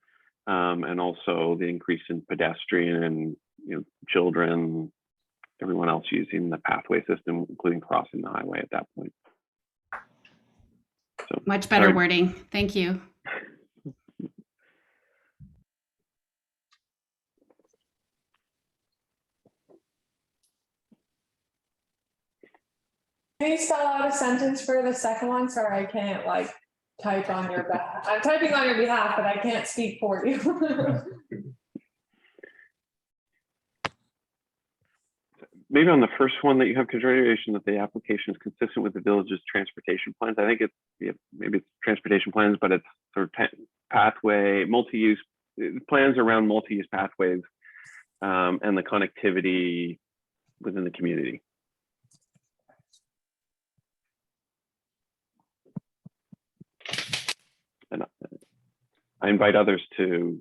Speaker 3: and also the increase in pedestrian and, children, everyone else using the pathway system, including crossing the highway at that point. So,
Speaker 4: much better wording. Thank you.
Speaker 1: Can you spell out a sentence for the second one? Sorry, I can't type on your behalf. I'm typing on your behalf, but I can't speak for you.
Speaker 3: Maybe on the first one, that you have consideration that the application is consistent with the village's transportation plans. I think maybe it's transportation plans, but it's sort of pathway, multi-use plans around multi-use pathways, and the connectivity within the community. And I invite others to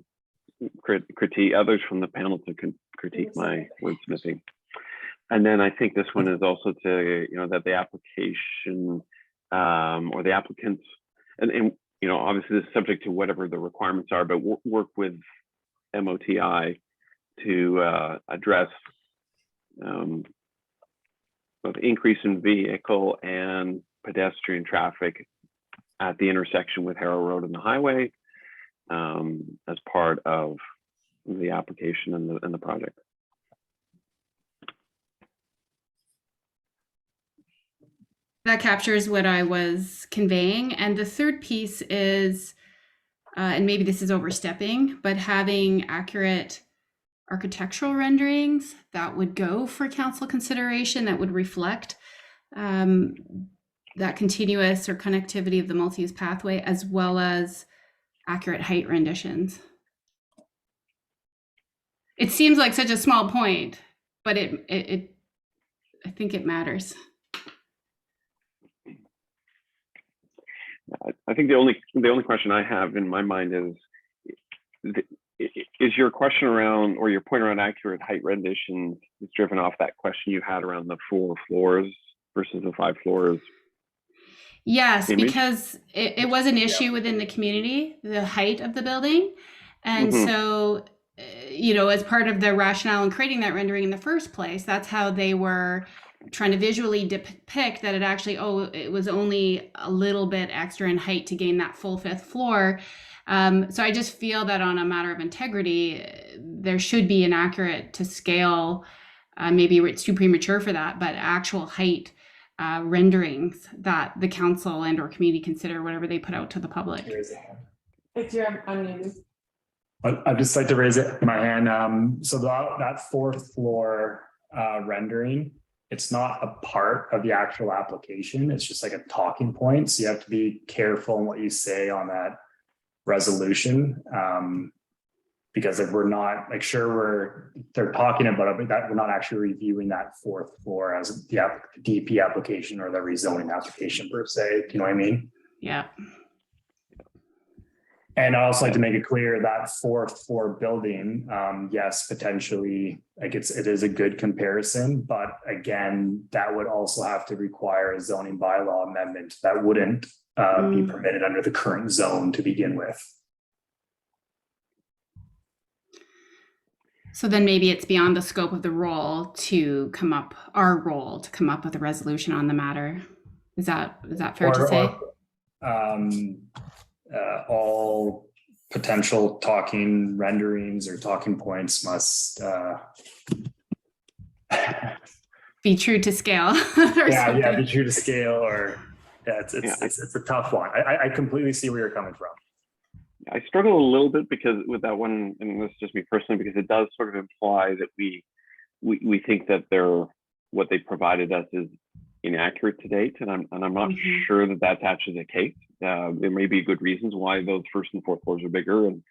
Speaker 3: critique, others from the panel to critique my wordsmithing. And then I think this one is also to, that the application, or the applicants, and obviously this is subject to whatever the requirements are, but work with MOTI to address both increase in vehicle and pedestrian traffic at the intersection with Harrow Road and the highway, as part of the application and the project.
Speaker 4: That captures what I was conveying. And the third piece is, and maybe this is overstepping, but having accurate architectural renderings that would go for council consideration, that would reflect that continuous or connectivity of the multi-use pathway, as well as accurate height renditions. it seems like such a small point, but it I think it matters.
Speaker 3: I think the only question I have in my mind is your question around, or your point around accurate height renditions is driven off that question you had around the 4 floors versus the 5 floors.
Speaker 4: Yes,
Speaker 3: Image?
Speaker 4: because it was an issue within the community, the height of the building. And
Speaker 3: Mhm.
Speaker 4: so, as part of the rationale in creating that rendering in the first place, that's how they were trying to visually depict that it was only a little bit extra in height to gain that full 5th floor. So I just feel that on a matter of integrity, there should be an accurate to scale, maybe it's too premature for that, but actual height renderings that the council and or community consider whatever they put out to the public.
Speaker 1: If you're unmuted.
Speaker 7: I'd just like to raise my hand. So that 4th floor rendering, it's not a part of the actual application. It's just like a talking point. So you have to be careful in what you say on that resolution. Because if we're not they're talking about it, but that we're not actually reviewing that 4th floor as the DP application or the rezoning application per se. Do you know what I mean?
Speaker 4: Yeah.
Speaker 7: And I also like to make it clear that 4th floor building, yes, potentially, like it is a good comparison, but again, that would also have to require a zoning bylaw amendment that wouldn't be permitted under the current zone to begin with.
Speaker 4: So then maybe it's beyond the scope of the role to come up with a resolution on the matter. Is that fair to say?
Speaker 7: All potential talking renderings or talking points must
Speaker 4: be true to scale.
Speaker 7: Be true to scale, or it's a tough one. I completely see where you're coming from.
Speaker 3: I struggle a little bit because with that one, and this is just me personally, because it does sort of imply that we think that what they provided us is inaccurate to date, and I'm not sure that that's actually the case. There may be good reasons why those 1st and 4th floors are bigger, and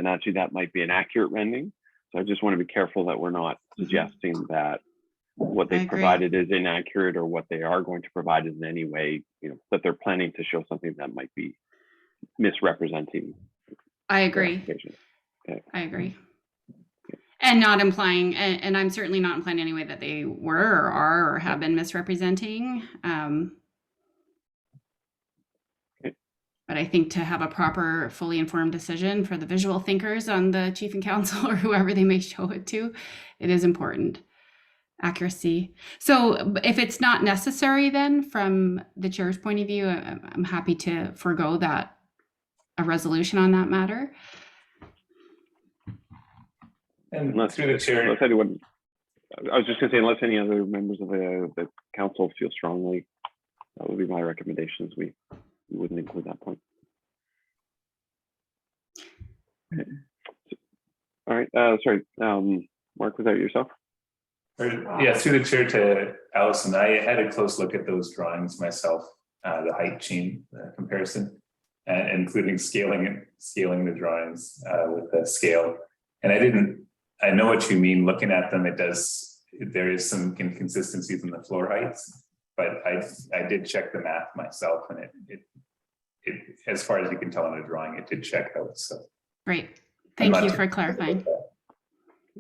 Speaker 3: actually that might be an accurate rendering. So I just want to be careful that we're not suggesting that what they provided is inaccurate, or what they are going to provide is in any way, that they're planning to show something that might be misrepresenting.
Speaker 4: I agree.
Speaker 3: Okay.
Speaker 4: I agree. And not implying, and I'm certainly not implying anyway that they were or are or have been misrepresenting. But I think to have a proper, fully informed decision for the visual thinkers on the chief and council or whoever they may show it to, it is important. Accuracy. So if it's not necessary, then from the chair's point of view, I'm happy to forego a resolution on that matter.
Speaker 2: And through the chair,
Speaker 3: I was just going to say, unless any other members of the council feel strongly, that would be my recommendations. We wouldn't include that point. Okay. All right. Sorry, Mark, was that yourself?
Speaker 2: Yeah, through the chair to Allison. I had a close look at those drawings myself, the height chain comparison, and including scaling the drawings with the scale. And I know what you mean. Looking at them, there is some inconsistencies in the floor heights, but I did check the math myself, and it as far as you can tell on a drawing, it did check out. So
Speaker 4: great. Thank you for clarifying.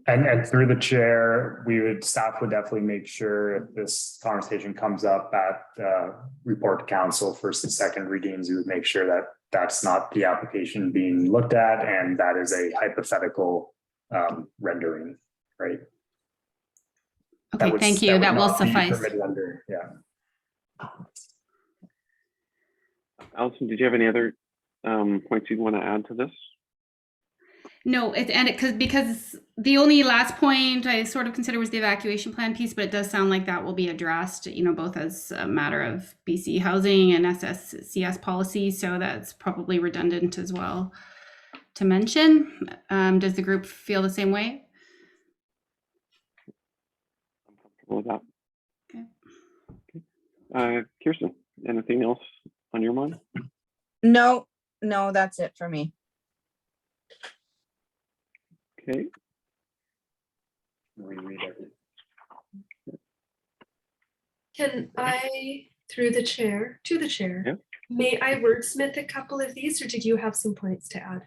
Speaker 7: And through the chair, staff would definitely make sure if this conversation comes up at report to council 1st and 2nd readings, we would make sure that that's not the application being looked at, and that is a hypothetical rendering, right?
Speaker 4: Okay, thank you. That will suffice.
Speaker 3: Allison, did you have any other points you'd want to add to this?
Speaker 4: No, because the only last point I sort of consider was the evacuation plan piece, but it does sound like that will be addressed, both as a matter of BC housing and SSCS policy. So that's probably redundant as well to mention. Does the group feel the same way?
Speaker 3: I'm comfortable with that.
Speaker 4: Okay.
Speaker 3: Kirsten, anything else on your mind?
Speaker 5: No, that's it for me.
Speaker 3: Okay.
Speaker 7: reread everything.
Speaker 6: Can I, through the chair, to the chair,
Speaker 3: Yep.
Speaker 6: may I wordsmith a couple of these, or did you have some points to add?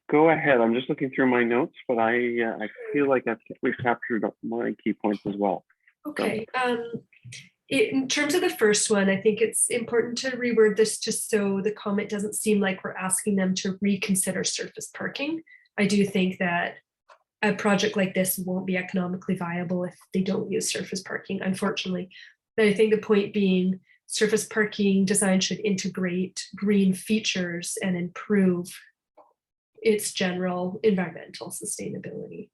Speaker 3: Go ahead. I'm just looking through my notes, but I feel like we've captured my key points as well.
Speaker 6: Okay. In terms of the first one, I think it's important to reword this just so the comment doesn't seem like we're asking them to reconsider surface parking. I do think that a project like this won't be economically viable if they don't use surface parking, unfortunately. But I think the point being surface parking design should integrate green features and improve its general environmental sustainability.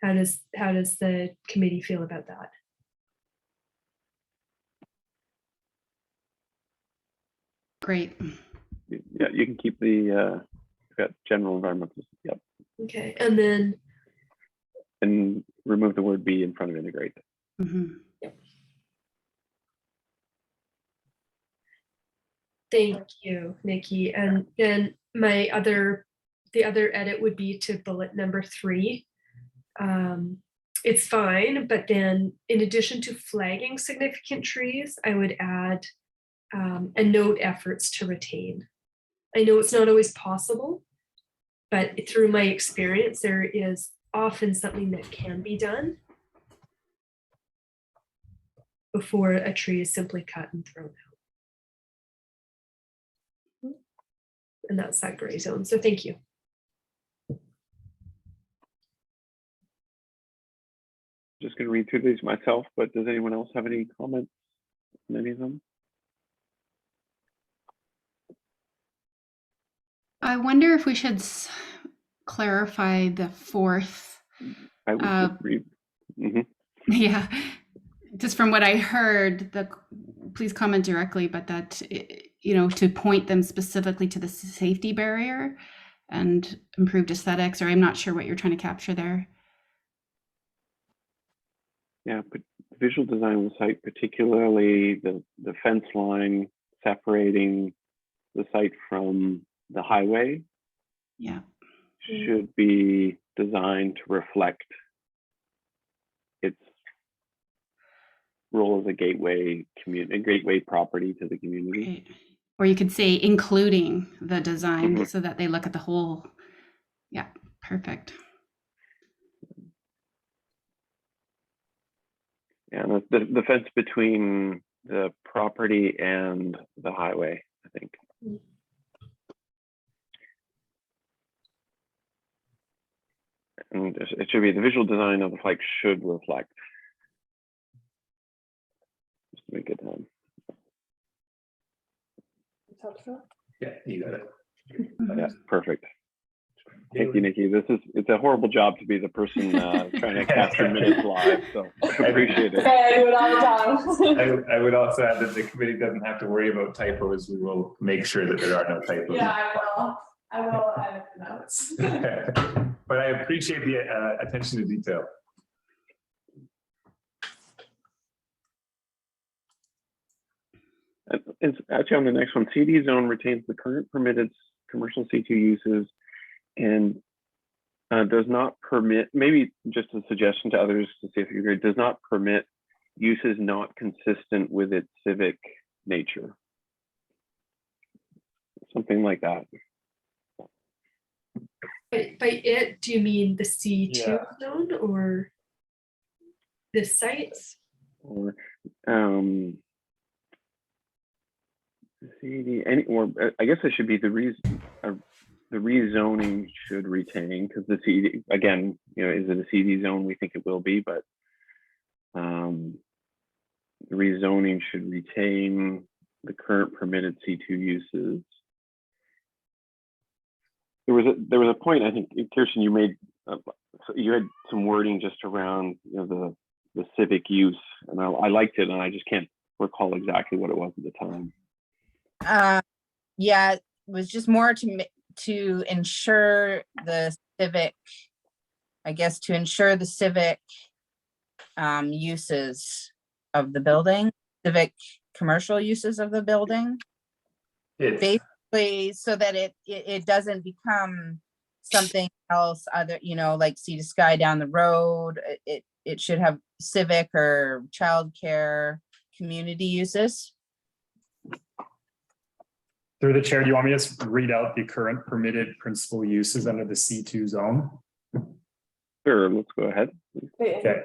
Speaker 6: How does the committee feel about that?
Speaker 4: Great.
Speaker 3: Yeah, you can keep the got general environmental. Yep.
Speaker 6: Okay, and then
Speaker 3: And remove the word "be" in front of integrate.
Speaker 4: Mm-hmm.
Speaker 6: Yep. Thank you, Nikki. And then the other edit would be to bullet number 3. It's fine, but then in addition to flagging significant trees, I would add and note efforts to retain. I know it's not always possible, but through my experience, there is often something that can be done before a tree is simply cut and thrown out. And that's that gray zone. So thank you.
Speaker 3: Just going to read through these myself, but does anyone else have any comments on any of them?
Speaker 4: I wonder if we should clarify the 4th.
Speaker 3: I would just read.
Speaker 4: Yeah, just from what I heard, please comment directly, but that, to point them specifically to the safety barrier and improved aesthetics, or I'm not sure what you're trying to capture there.
Speaker 3: Yeah, but visual design of the site, particularly the fence line separating the site from the highway,
Speaker 4: Yeah,
Speaker 3: should be designed to reflect its role as a gateway property to the community.
Speaker 4: right. Or you could say including the design so that they look at the whole. Yeah, perfect.
Speaker 3: Yeah, the fence between the property and the highway, I think. And it should be the visual design of the flag should reflect. Just to make it
Speaker 2: Yeah, you got it.
Speaker 3: yeah, perfect. Thank you, Nikki. It's a horrible job to be the person trying to capture minutes live, so I appreciate it.
Speaker 1: I do it all the time.
Speaker 2: I would also add that the committee doesn't have to worry about typos. We will make sure that there are no typos.
Speaker 1: Yeah, I will edit the notes.
Speaker 2: But I appreciate the attention to detail.
Speaker 3: It's actually on the next one. CD zone retains the current permitted commercial C2 uses and does not permit, maybe just a suggestion to others to see if you agree, does not permit uses not consistent with its civic nature. Something like that.
Speaker 6: By it, do you mean the C2
Speaker 7: Yeah.
Speaker 6: zone or the sites?
Speaker 3: Or CD, or I guess it should be the rezoning should retain, because the CD, again, is it a CD zone? We think it will be, but the rezoning should retain the current permitted C2 uses. There was a point, I think, Kirsten, you made. So you had some wording just around the civic use, and I liked it, and I just can't recall exactly what it was at the time.
Speaker 5: Yeah, it was just more to ensure the civic, I guess, to ensure the civic uses of the building, civic commercial uses of the building. Basically, so that it doesn't become something else, other, like Sea to Sky down the road, it should have civic or childcare community uses.
Speaker 7: Through the chair, do you want me to just read out the current permitted principal uses under the C2 zone?
Speaker 3: Sure, let's go ahead.
Speaker 7: Okay.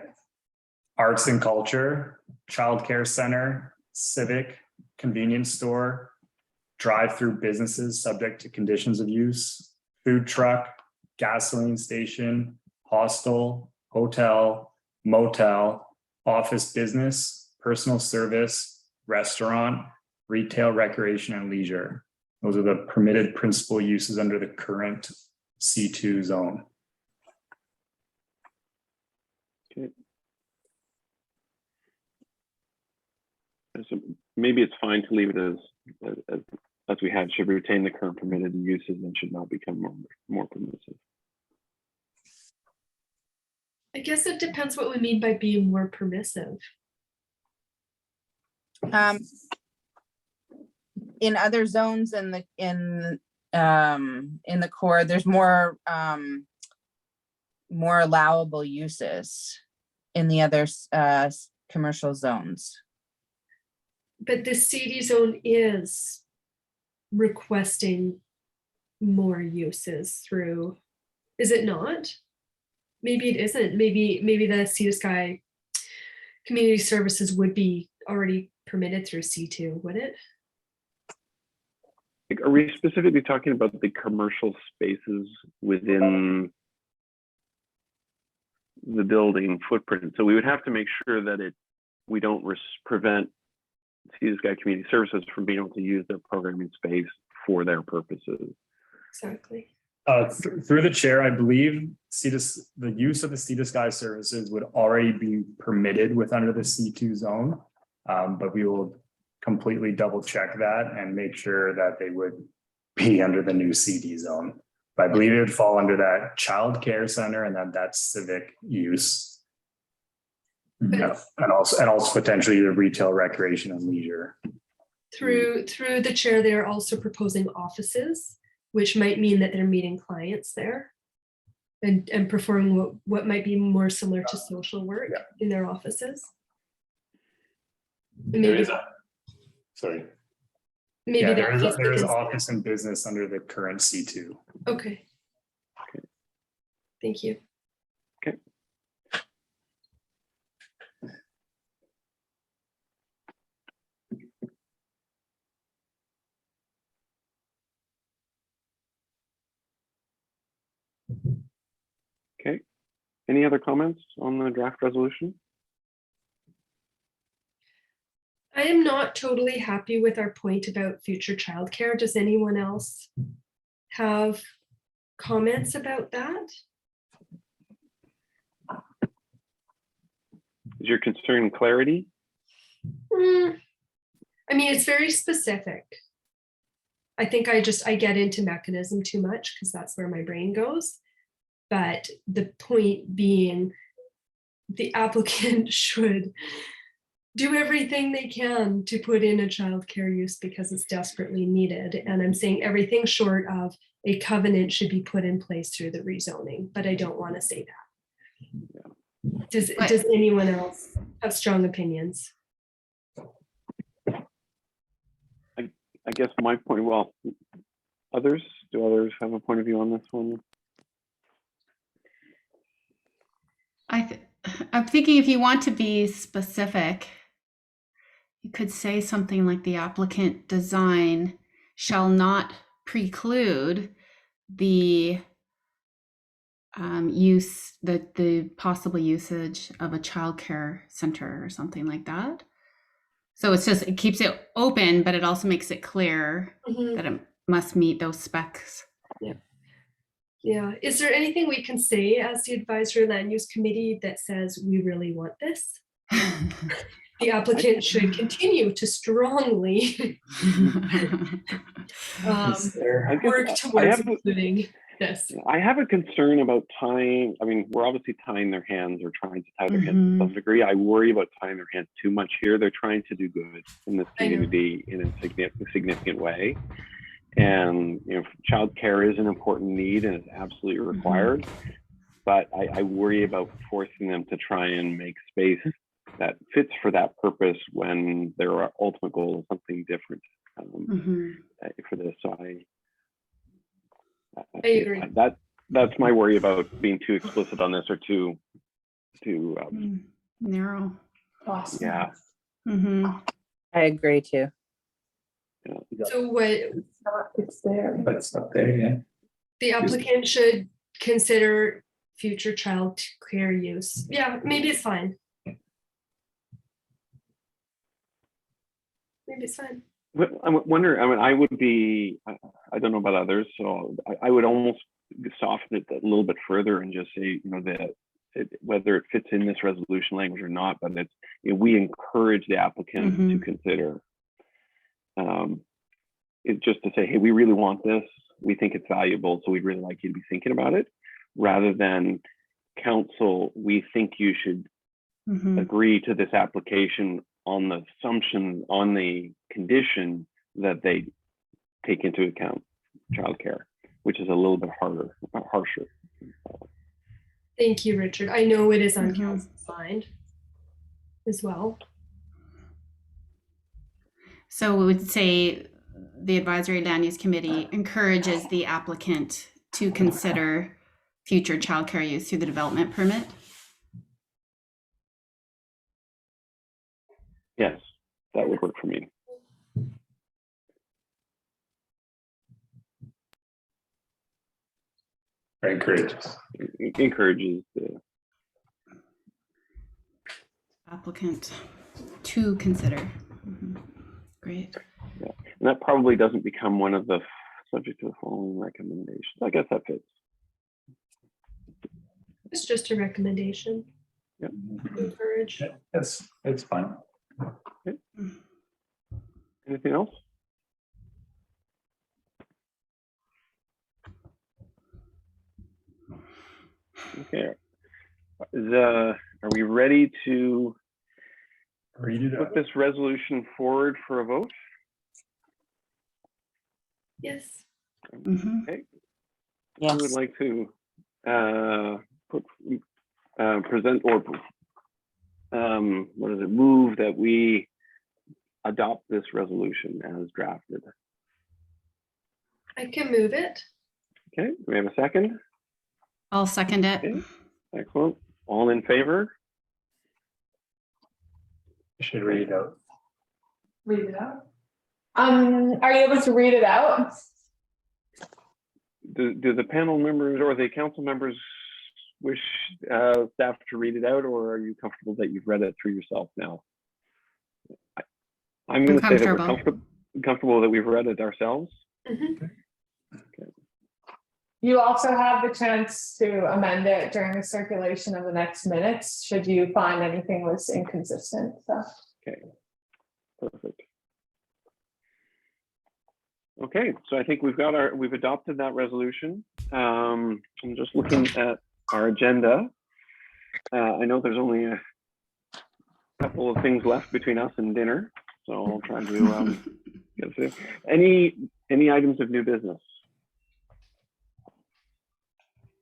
Speaker 7: Arts and culture, childcare center, civic, convenience store, drive-through businesses subject to conditions of use, food truck, gasoline station, hostel, hotel, motel, office business, personal service, restaurant, retail, recreation, and leisure. Those are the permitted principal uses under the current C2 zone.
Speaker 3: Okay. So maybe it's fine to leave it as we had, should retain the current permitted uses and should not become more permissive.
Speaker 6: I guess it depends what we mean by being more permissive.
Speaker 5: In other zones in the core, there's more allowable uses in the other commercial zones.
Speaker 6: But the CD zone is requesting more uses through, is it not? Maybe it isn't. Maybe the Sea to Sky community services would be already permitted through C2, would it?
Speaker 3: Are we specifically talking about the commercial spaces within the building footprint? So we would have to make sure that we don't prevent Sea to Sky Community Services from being able to use their programming space for their purposes.
Speaker 6: Exactly.
Speaker 7: Through the chair, I believe the use of the Sea to Sky services would already be permitted with under the C2 zone, but we will completely double check that and make sure that they would be under the new CD zone. But I believe it would fall under that child care center and that civic use. Yeah, and also potentially the retail, recreation, and leisure.
Speaker 6: Through the chair, they are also proposing offices, which might mean that they're meeting clients there and performing what might be more similar to social work in their offices. Maybe,
Speaker 7: sorry.
Speaker 6: Maybe
Speaker 7: there is office and business under the current C2.
Speaker 6: Okay. Thank you.
Speaker 3: Okay. Okay. Any other comments on the draft resolution?
Speaker 6: I am not totally happy with our point about future childcare. Does anyone else have comments about that?
Speaker 3: Is your concern clarity?
Speaker 6: I mean, it's very specific. I think I get into mechanism too much because that's where my brain goes. But the point being, the applicant should do everything they can to put in a childcare use because it's desperately needed. And I'm saying everything short of a covenant should be put in place through the rezoning, but I don't want to say that. Yeah. Does anyone else have strong opinions?
Speaker 3: I guess my point, well, do others have a point of view on this one?
Speaker 4: I'm thinking if you want to be specific, you could say something like the applicant design shall not preclude the the possible usage of a childcare center or something like that. So it keeps it open, but it also makes it clear that it must meet those specs.
Speaker 6: Yeah. Yeah. Is there anything we can say as the advisory land use committee that says we really want this? The applicant should continue to strongly work towards including this.
Speaker 3: I have a concern about tying, I mean, we're obviously tying their hands or trying to tie their hands to some degree. I worry about tying their hands too much here. They're trying to do good in this community in a significant way. And childcare is an important need and it's absolutely required. But I worry about forcing them to try and make space that fits for that purpose when their ultimate goal is something different for this. So
Speaker 6: I agree.
Speaker 3: That's my worry about being too explicit on this or too
Speaker 4: narrow.
Speaker 1: Awesome.
Speaker 3: Yeah.
Speaker 5: I agree too.
Speaker 6: So what
Speaker 1: It's there.
Speaker 2: But it's not there yet.
Speaker 6: the applicant should consider future child care use. Yeah, maybe it's fine. Maybe it's fine.
Speaker 3: But I wonder, I mean, I would be, I don't know about others, so I would almost soften it a little bit further and just say, whether it fits in this resolution language or not, but it's, we encourage the applicant to consider. It's just to say, hey, we really want this. We think it's valuable, so we'd really like you to be thinking about it, rather than council, we think you should agree to this application on the assumption, on the condition that they take into account childcare, which is a little bit harsher.
Speaker 6: Thank you, Richard. I know it is on council's mind as well.
Speaker 4: So we would say the advisory land use committee encourages the applicant to consider future childcare use through the development permit.
Speaker 3: Yes, that would work for me.
Speaker 2: Or encourages.
Speaker 3: Encourages the
Speaker 4: Applicant to consider. Great.
Speaker 3: Yeah. And that probably doesn't become one of the subject to the following recommendations. I guess that fits.
Speaker 6: It's just a recommendation.
Speaker 3: Yep.
Speaker 6: Encourage.
Speaker 2: Yeah, it's fine.
Speaker 3: Okay. Anything else? Okay. Are we ready to put this resolution forward for a vote?
Speaker 6: Yes.
Speaker 3: Okay.
Speaker 5: Yes.
Speaker 3: I would like to present or move that we adopt this resolution as drafted.
Speaker 6: I can move it.
Speaker 3: Okay, do we have a second?
Speaker 4: I'll second it.
Speaker 3: Okay, excellent. All in favor?
Speaker 2: You should read it out.
Speaker 1: Read it out. Are you able to read it out?
Speaker 3: Do the panel members or the council members wish staff to read it out, or are you comfortable that you've read it through yourself now? I'm going to say that we're comfortable that we've read it ourselves.
Speaker 6: Mm-hmm.
Speaker 3: Okay.
Speaker 1: You also have the chance to amend it during the circulation of the next minutes, should you find anything was inconsistent. So.
Speaker 3: Okay, perfect. Okay, so I think we've adopted that resolution. I'm just looking at our agenda. I know there's only a couple of things left between us and dinner, so I'll try to get to any items of new business.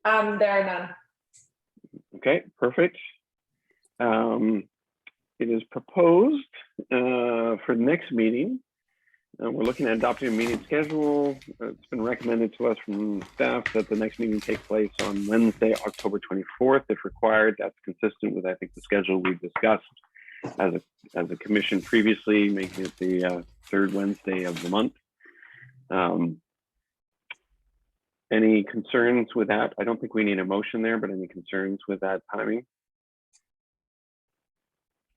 Speaker 1: There are none.
Speaker 3: Okay, perfect. It is proposed for the next meeting. We're looking at adopting a meeting schedule. It's been recommended to us from staff that the next meeting take place on Wednesday, October 24th, if required. That's consistent with, I think, the schedule we've discussed as a commission previously, making it the third Wednesday of the month. Any concerns with that? I don't think we need a motion there, but any concerns with that timing?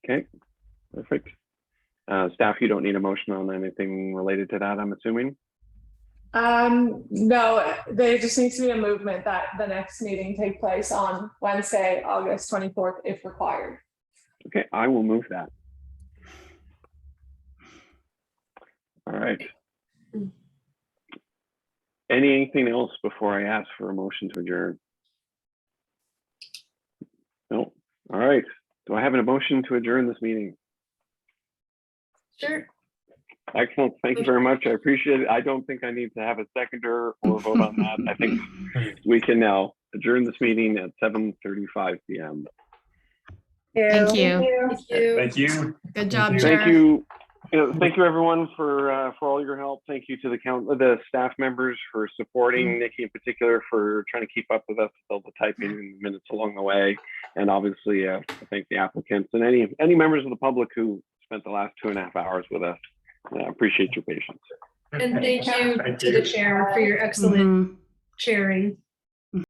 Speaker 3: Okay, perfect. Staff, you don't need a motion on anything related to that, I'm assuming?
Speaker 1: No, there just needs to be a movement that the next meeting take place on Wednesday, August 24th, if required.
Speaker 3: Okay, I will move that. All right. Anything else before I ask for a motion to adjourn? No. All right. Do I have a motion to adjourn this meeting?
Speaker 6: Sure.
Speaker 3: Excellent. Thank you very much. I appreciate it. I don't think I need to have a seconder or vote on that. I think we can now adjourn this meeting at 7:35 p.m.
Speaker 4: Thank you.
Speaker 6: Thank you.
Speaker 2: Thank you.
Speaker 4: Good job,
Speaker 7: you.
Speaker 4: Chair.
Speaker 3: Thank you. Thank you, everyone, for all your help. Thank you to the staff members for supporting Nikki in particular for trying to keep up with us with all the typing and minutes along the way. And obviously, I thank the applicants and any members of the public who spent the last 2.5 hours with us. Appreciate your patience.
Speaker 6: And thank you to the chair for your excellent
Speaker 4: Mhm.
Speaker 6: chairing.